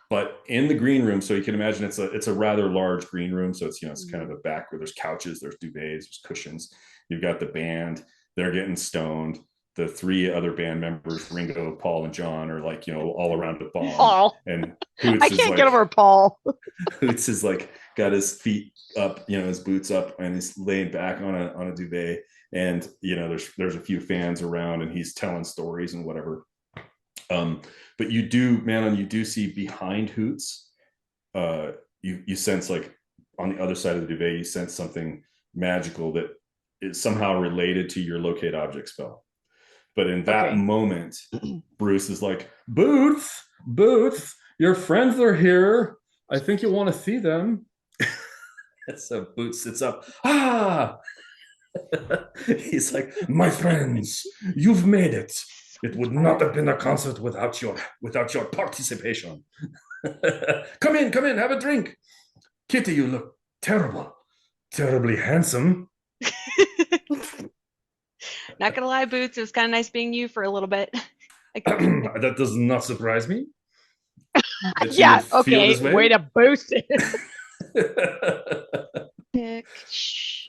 But in the green room, so you can imagine it's a rather large green room. So it's, it's kind of a back where there's couches, there's duvets, there's cushions. You've got the band, they're getting stoned. The three other band members, Ringo, Paul, and John, are like, all around the bomb. Paul. And Hoots I can't get over Paul. Hoots is like got his feet up, his boots up, and he's laying back on a duvet. And there's a few fans around, and he's telling stories and whatever. But you do see behind Hoots, you sense like on the other side of the duvet, you sense something magical that is somehow related to your locate object spell. But in that moment, Bruce is like, Boots, your friends are here. I think you'll want to see them. So Boots sits up. He's like, my friends, you've made it. It would not have been a concert without your participation. Come in, have a drink. Kitty, you look terrible. Terribly handsome. Not gonna lie, Boots, it was kind of nice being you for a little bit. That does not surprise me. Yeah, okay, way to boost it.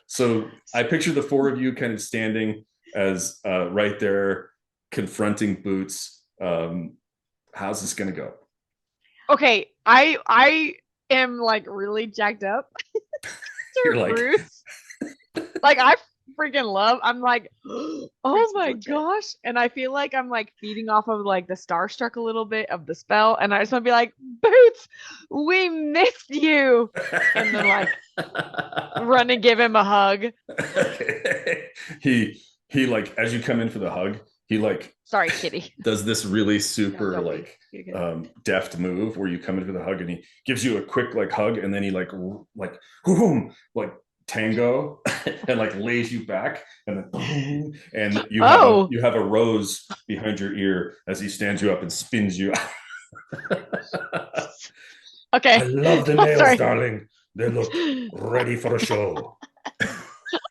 So I picture the four of you kind of standing as right there confronting Boots. How's this gonna go? Okay, I am like really jacked up. You're like, Bruce. Like I freaking love. I'm like, oh my gosh, and I feel like I'm like feeding off of like the starstruck a little bit of the spell, and I just want to be like, Boots, we missed you, and then like run and give him a hug. He like, as you come in for the hug, he like, sorry, Kitty, does this really super like deft move where you come in for the hug and he gives you a quick like hug, and then he like boom, like tango and like lays you back, and then boom, and you have a rose behind your ear as he stands you up and spins you. Okay, I love the nails, darling. They look ready for a show.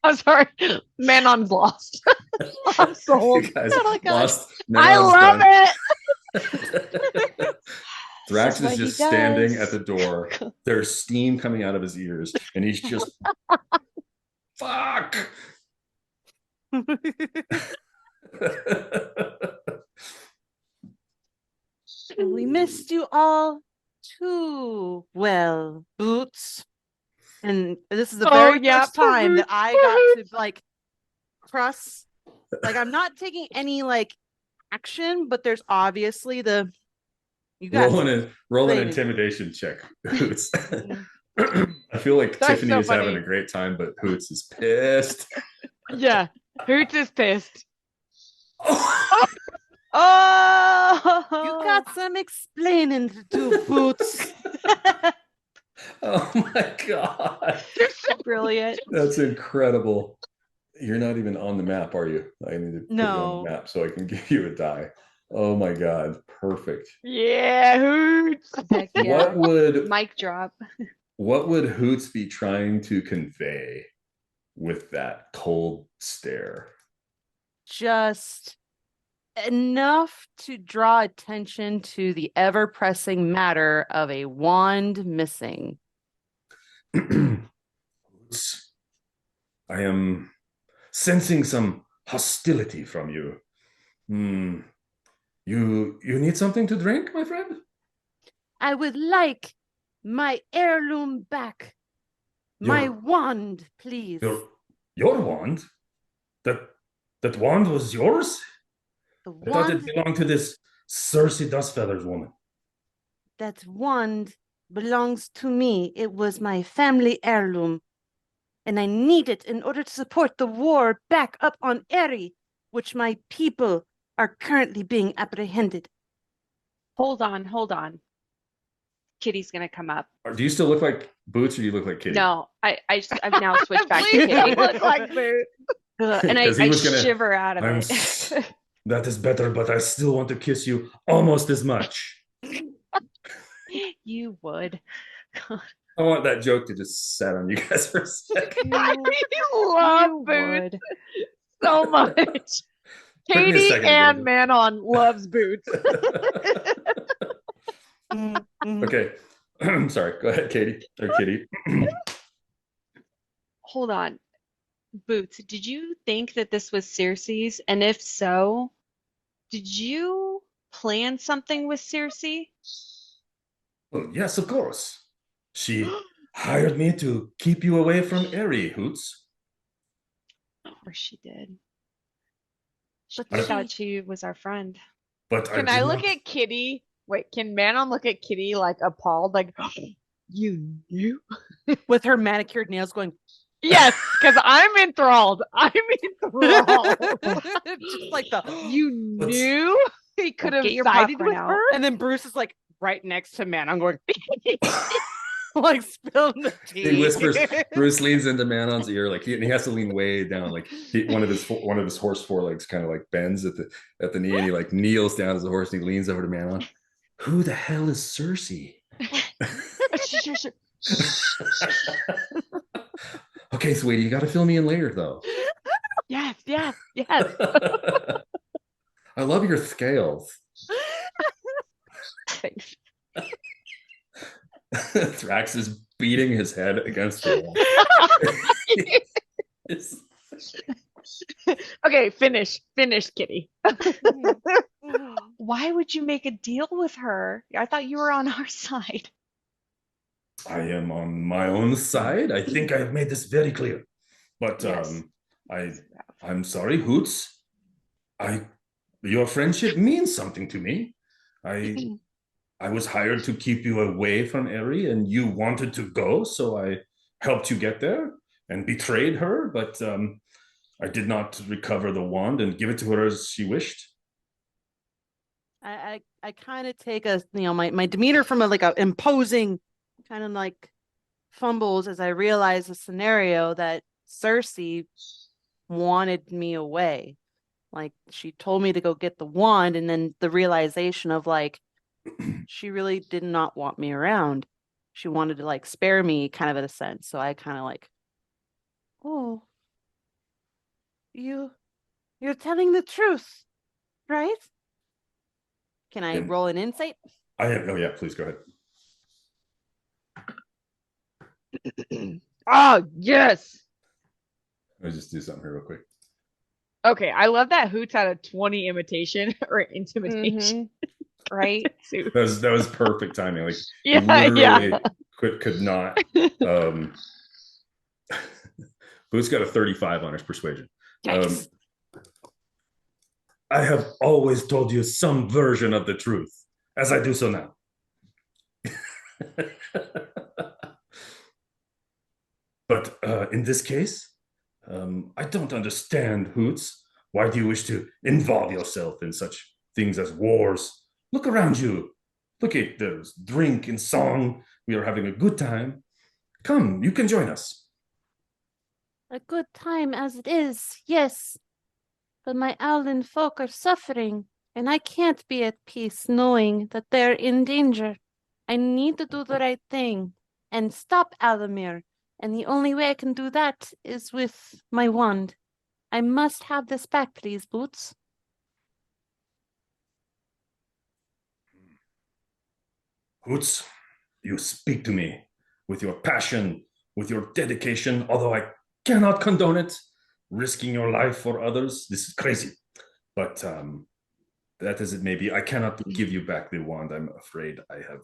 I'm sorry, Manon's lost. I'm sold. You guys lost. I love it. Thrax is just standing at the door. There's steam coming out of his ears, and he's just fuck. We missed you all too well, Boots. And this is the very first time that I got to like press. Like, I'm not taking any like action, but there's obviously the you guys roll an intimidation check, Hoots. I feel like Tiffany is having a great time, but Hoots is pissed. Yeah, Hoots is pissed. Oh, you got some explaining to do, Boots. Oh my god, brilliant! That's incredible. You're not even on the map, are you? I need to put you on the map so I can give you a die. Oh my god, perfect. Yeah, Hoots. Heck yeah. What would mic drop? What would Hoots be trying to convey with that cold stare? Just enough to draw attention to the ever-pressing matter of a wand missing. I am sensing some hostility from you. You need something to drink, my friend? I would like my heirloom back. My wand, please. Your wand? That wand was yours? I thought it belonged to this Cersei Dustfeathers woman. That wand belongs to me. It was my family heirloom. And I need it in order to support the war back up on Eri, which my people are currently being apprehended. Hold on. Kitty's gonna come up. Do you still look like Boots, or do you look like Kitty? No, I've now switched back to Kitty. Look like Boots. And I shiver out of it. That is better, but I still want to kiss you almost as much. You would. I want that joke to just set on you guys for a second. I love Boots so much. Katie and Manon loves Boots. Okay. Sorry. Go ahead, Katie. Or Kitty. Hold on. Boots, did you think that this was Cersei's? And if so, did you plan something with Cersei? Well, yes, of course. She hired me to keep you away from Eri, Hoots. Of course she did. She thought she was our friend. But can I look at Kitty? Wait, can Manon look at Kitty like appalled? Like, You knew? With her manicured nails going. Yes, because I'm enthralled. I'm enthralled. Just like the You knew he could have Get your sided popcorn with out. her? and then Bruce is like right next to Man. I'm going like spilling the tea. He whispers. Bruce leans into Manon's ear, like he has to lean way down, like one of his horse forelegs kind of like bends at the knee, and he like kneels down as a horse, and he leans over to Manon. Who the hell is Cersei? Okay, sweetie, you got to fill me in later, though. Yes. I love your scales. Thanks. Thrax is beating his head against the wall. Okay, finish, Kitty. Why would you make a deal with her? I thought you were on our side. I am on my own side. I think I have made this very clear. But Yes. I'm sorry, Hoots. Your friendship means something to me. I was hired to keep you away from Eri, and you wanted to go, so I helped you get there and betrayed her, but I did not recover the wand and give it to her as she wished. I kind of take my demeanor from a imposing kind of like fumbles as I realize the scenario that Cersei wanted me away. Like she told me to go get the wand, and then the realization of like she really did not want me around. She wanted to like spare me kind of in a sense. So I kind of like, oh, you're telling the truth, right? Can I roll an insight? Oh yeah, please go ahead. Oh, yes. Let me just do something here real quick. Okay, I love that Hoots had a 20 imitation or intimidation. Right? That was perfect timing. Like Yeah. could not. Boots got a 35 on his persuasion. I have always told you some version of the truth, as I do so now. But in this case, I don't understand, Hoots. Why do you wish to involve yourself in such things as wars? Look around you. Look at those drink and song. We are having a good time. Come, you can join us. A good time as it is, yes. But my Owlin folk are suffering, and I can't be at peace knowing that they're in danger. I need to do the right thing and stop Alamir, and the only way I can do that is with my wand. I must have this back, please, Boots. Hoots, you speak to me with your passion, with your dedication, although I cannot condone it. Risking your life for others, this is crazy. But that as it may be, I cannot give you back the wand. I'm afraid I have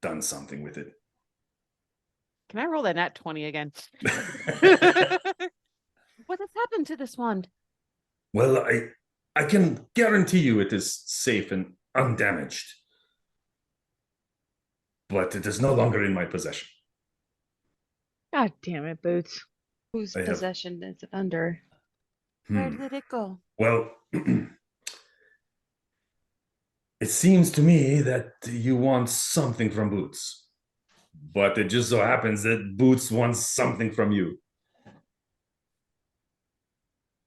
done something with it. Can I roll that nat 20 again? What has happened to this wand? Well, I can guarantee you it is safe and undamaged. But it is no longer in my possession. God damn it, Boots. Whose possession is it under? Where did it go? Well, it seems to me that you want something from Boots. But it just so happens that Boots wants something from you.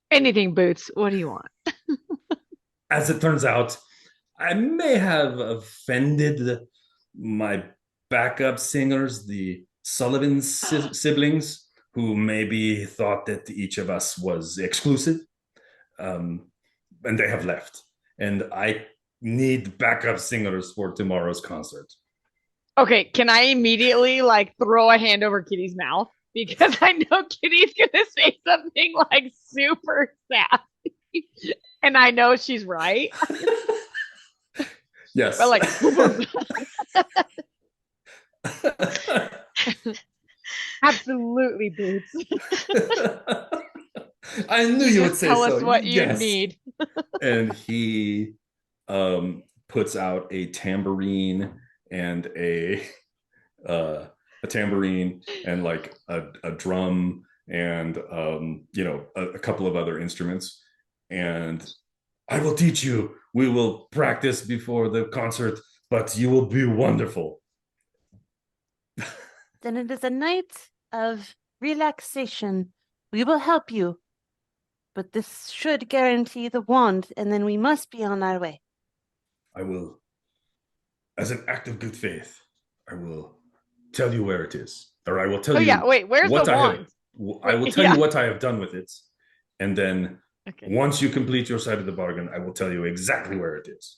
Anything, Boots. What do you want? As it turns out, I may have offended my backup singers, the Sullivan siblings, who maybe thought that each of us was exclusive. And they have left. And I need backup singers for tomorrow's concert. Okay, can I immediately like throw a hand over Kitty's mouth? Because I know Kitty's gonna say something like super sassy. And I know she's right. Yes. But like absolutely, Boots. I knew you would say so. Tell us what you need. And he puts out a tambourine and a a tambourine and like a drum and a couple of other instruments. And I will teach you. We will practice before the concert, but you will be wonderful. Then it is a night of relaxation. We will help you. But this should guarantee the wand, and then we must be on our way. I will, as an act of good faith, I will tell you where it is. Or I will tell you. Wait, where's the wand? I will tell you what I have done with it. And then once you complete your side of the bargain, I will tell you exactly where it is.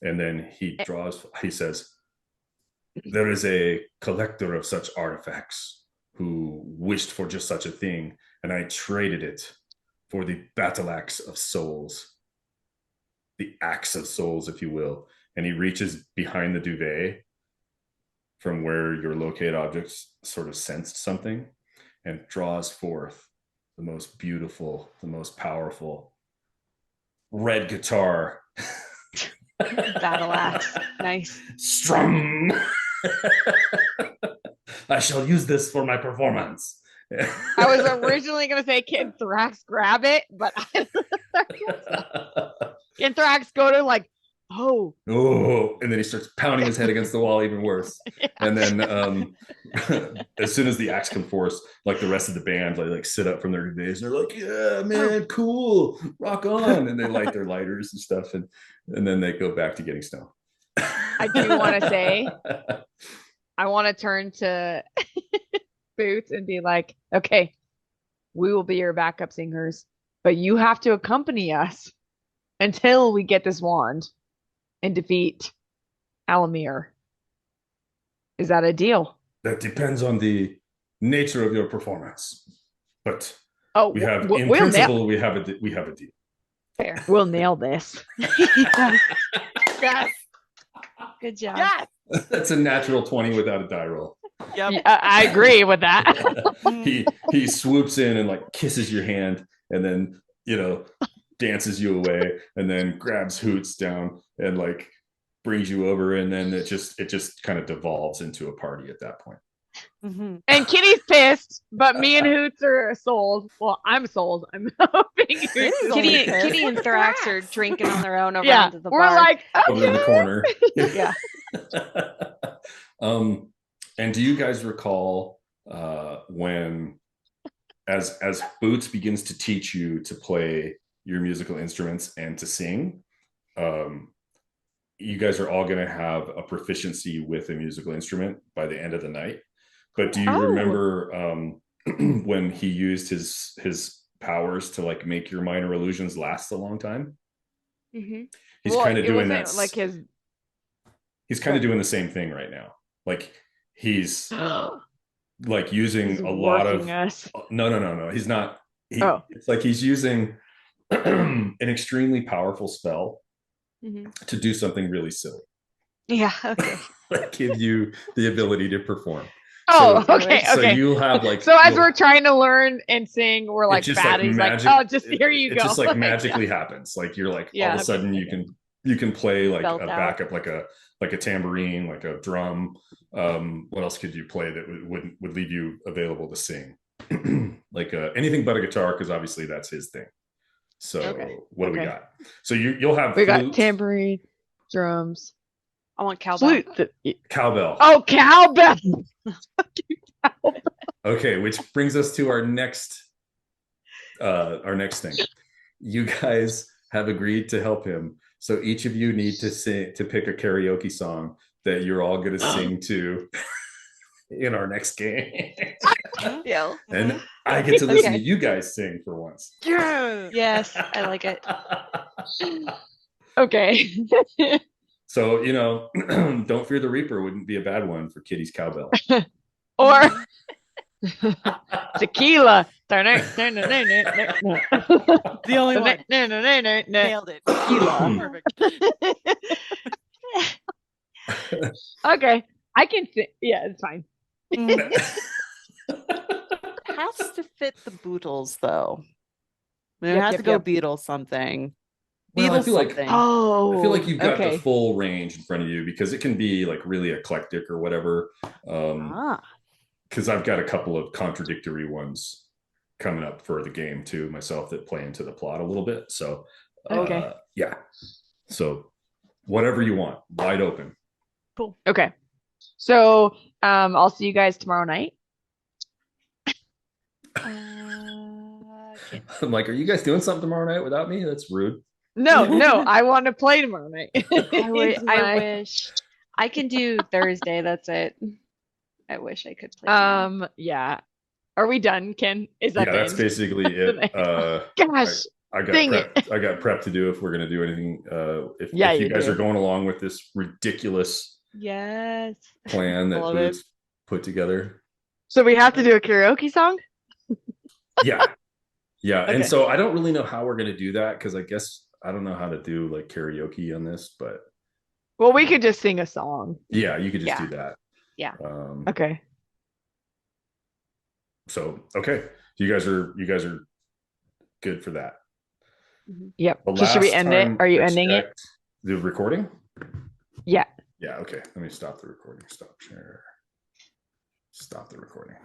And then he says, there is a collector of such artifacts who wished for just such a thing, and I traded it for the battle axe of souls. The axe of souls, if you will. And he reaches behind the duvet from where your locate objects sort of sensed something and draws forth the most beautiful, the most powerful red guitar. Battle axe. Nice. Strum. I shall use this for my performance. I was originally going to say, can Thrax grab it? But can Thrax go to like, oh, and then he starts pounding his head against the wall even worse. Yeah. And then as soon as the axe comes forth, like the rest of the band like sit up from their days and they're like, yeah, man, cool, rock on. And they light their lighters and stuff, and then they go back to getting snow. I do want to say, I want to turn to Boots and be like, okay, we will be your backup singers, but you have to accompany us until we get this wand and defeat Alamir. Is that a deal? That depends on the nature of your performance. But we have we have a deal. Fair. We'll nail this. Yes. Good job. Yes. That's a natural 20 without a die roll. Yep. Yeah, I agree with that. he swoops in and like kisses your hand and then dances you away and then grabs Hoots down and like brings you over, and then it just kind of devolves into a party at that point. Mm-hmm. And Kitty's pissed, but me and Hoots are sold. Well, I'm sold. I'm hoping Kitty and Thrax are drinking on their own over into the bar. We're like over in the corner. Yeah. And do you guys recall when as Boots begins to teach you to play your musical instruments and to sing, you guys are all going to have a proficiency with a musical instrument by the end of the night. But do you remember when he used his powers to like make your minor illusions last a long time? Mm-hmm. He's kind of doing that. Like he's kind of doing the same thing right now. Like he's like using a lot of no. He's not. It's like he's using an extremely powerful spell to do something really silly. Yeah. Okay. That give you the ability to perform. Okay. So you'll have like. So as we're trying to learn and sing, we're like bad. He's like, oh, just here you go. It just like magically happens. Like you're like all of a sudden you can play like a backup, like a tambourine, like a drum. What else could you play that would leave you available to sing? Like anything but a guitar, because obviously that's his thing. So what do we got? So you'll have got tambourine, drums. I want cowbell. Cowbell. Oh, cowbell. Okay, which brings us to our next thing. You guys have agreed to help him, so each of you need to pick a karaoke song that you're all going to sing to in our next game. Yeah. And I get to listen to you guys sing for once. Yeah. Yes, I like it. Okay. So, Don't Fear the Reaper wouldn't be a bad one for Kitty's cowbell. Or tequila. The only one. Nailed it. Tequila. Perfect. Okay. I can sing. Yeah, it's fine. It has to fit the Bootles, though. It has to go Beatles something. Well, I feel like something. Oh, I feel like you've got the okay. full range in front of you because it can be like really eclectic or whatever. Ah, Because I've got a couple of contradictory ones coming up for the game too myself that play into the plot a little bit. So Okay. yeah. So whatever you want, wide open. Cool. Okay. So, I'll see you guys tomorrow night. Okay. I'm like, are you guys doing something tomorrow night without me? That's rude. No, I want to play tomorrow night. I wish I can do Thursday. That's it. I wish I could play tomorrow. Yeah. Are we done, Ken? Is that Yeah, the that's end? basically it. Gosh, I got dang prep. it. I got prep to do if we're gonna do anything. If Yeah, you you guys do. are going along with this ridiculous Yes. plan that Love it. Boots put together. So we have to do a karaoke song? Yeah. Yeah. Okay. And so I don't really know how we're gonna do that because I guess I don't know how to do like karaoke on this, but Well, we could just sing a song. yeah, you could just Yeah. do that. Yeah. Okay. So okay. You guys are good for that. Yep. The So should we last end it? time Are you I ending it? checked the recording? Yeah. Yeah, okay. Let me stop the recording. Stop share. Stop the recording.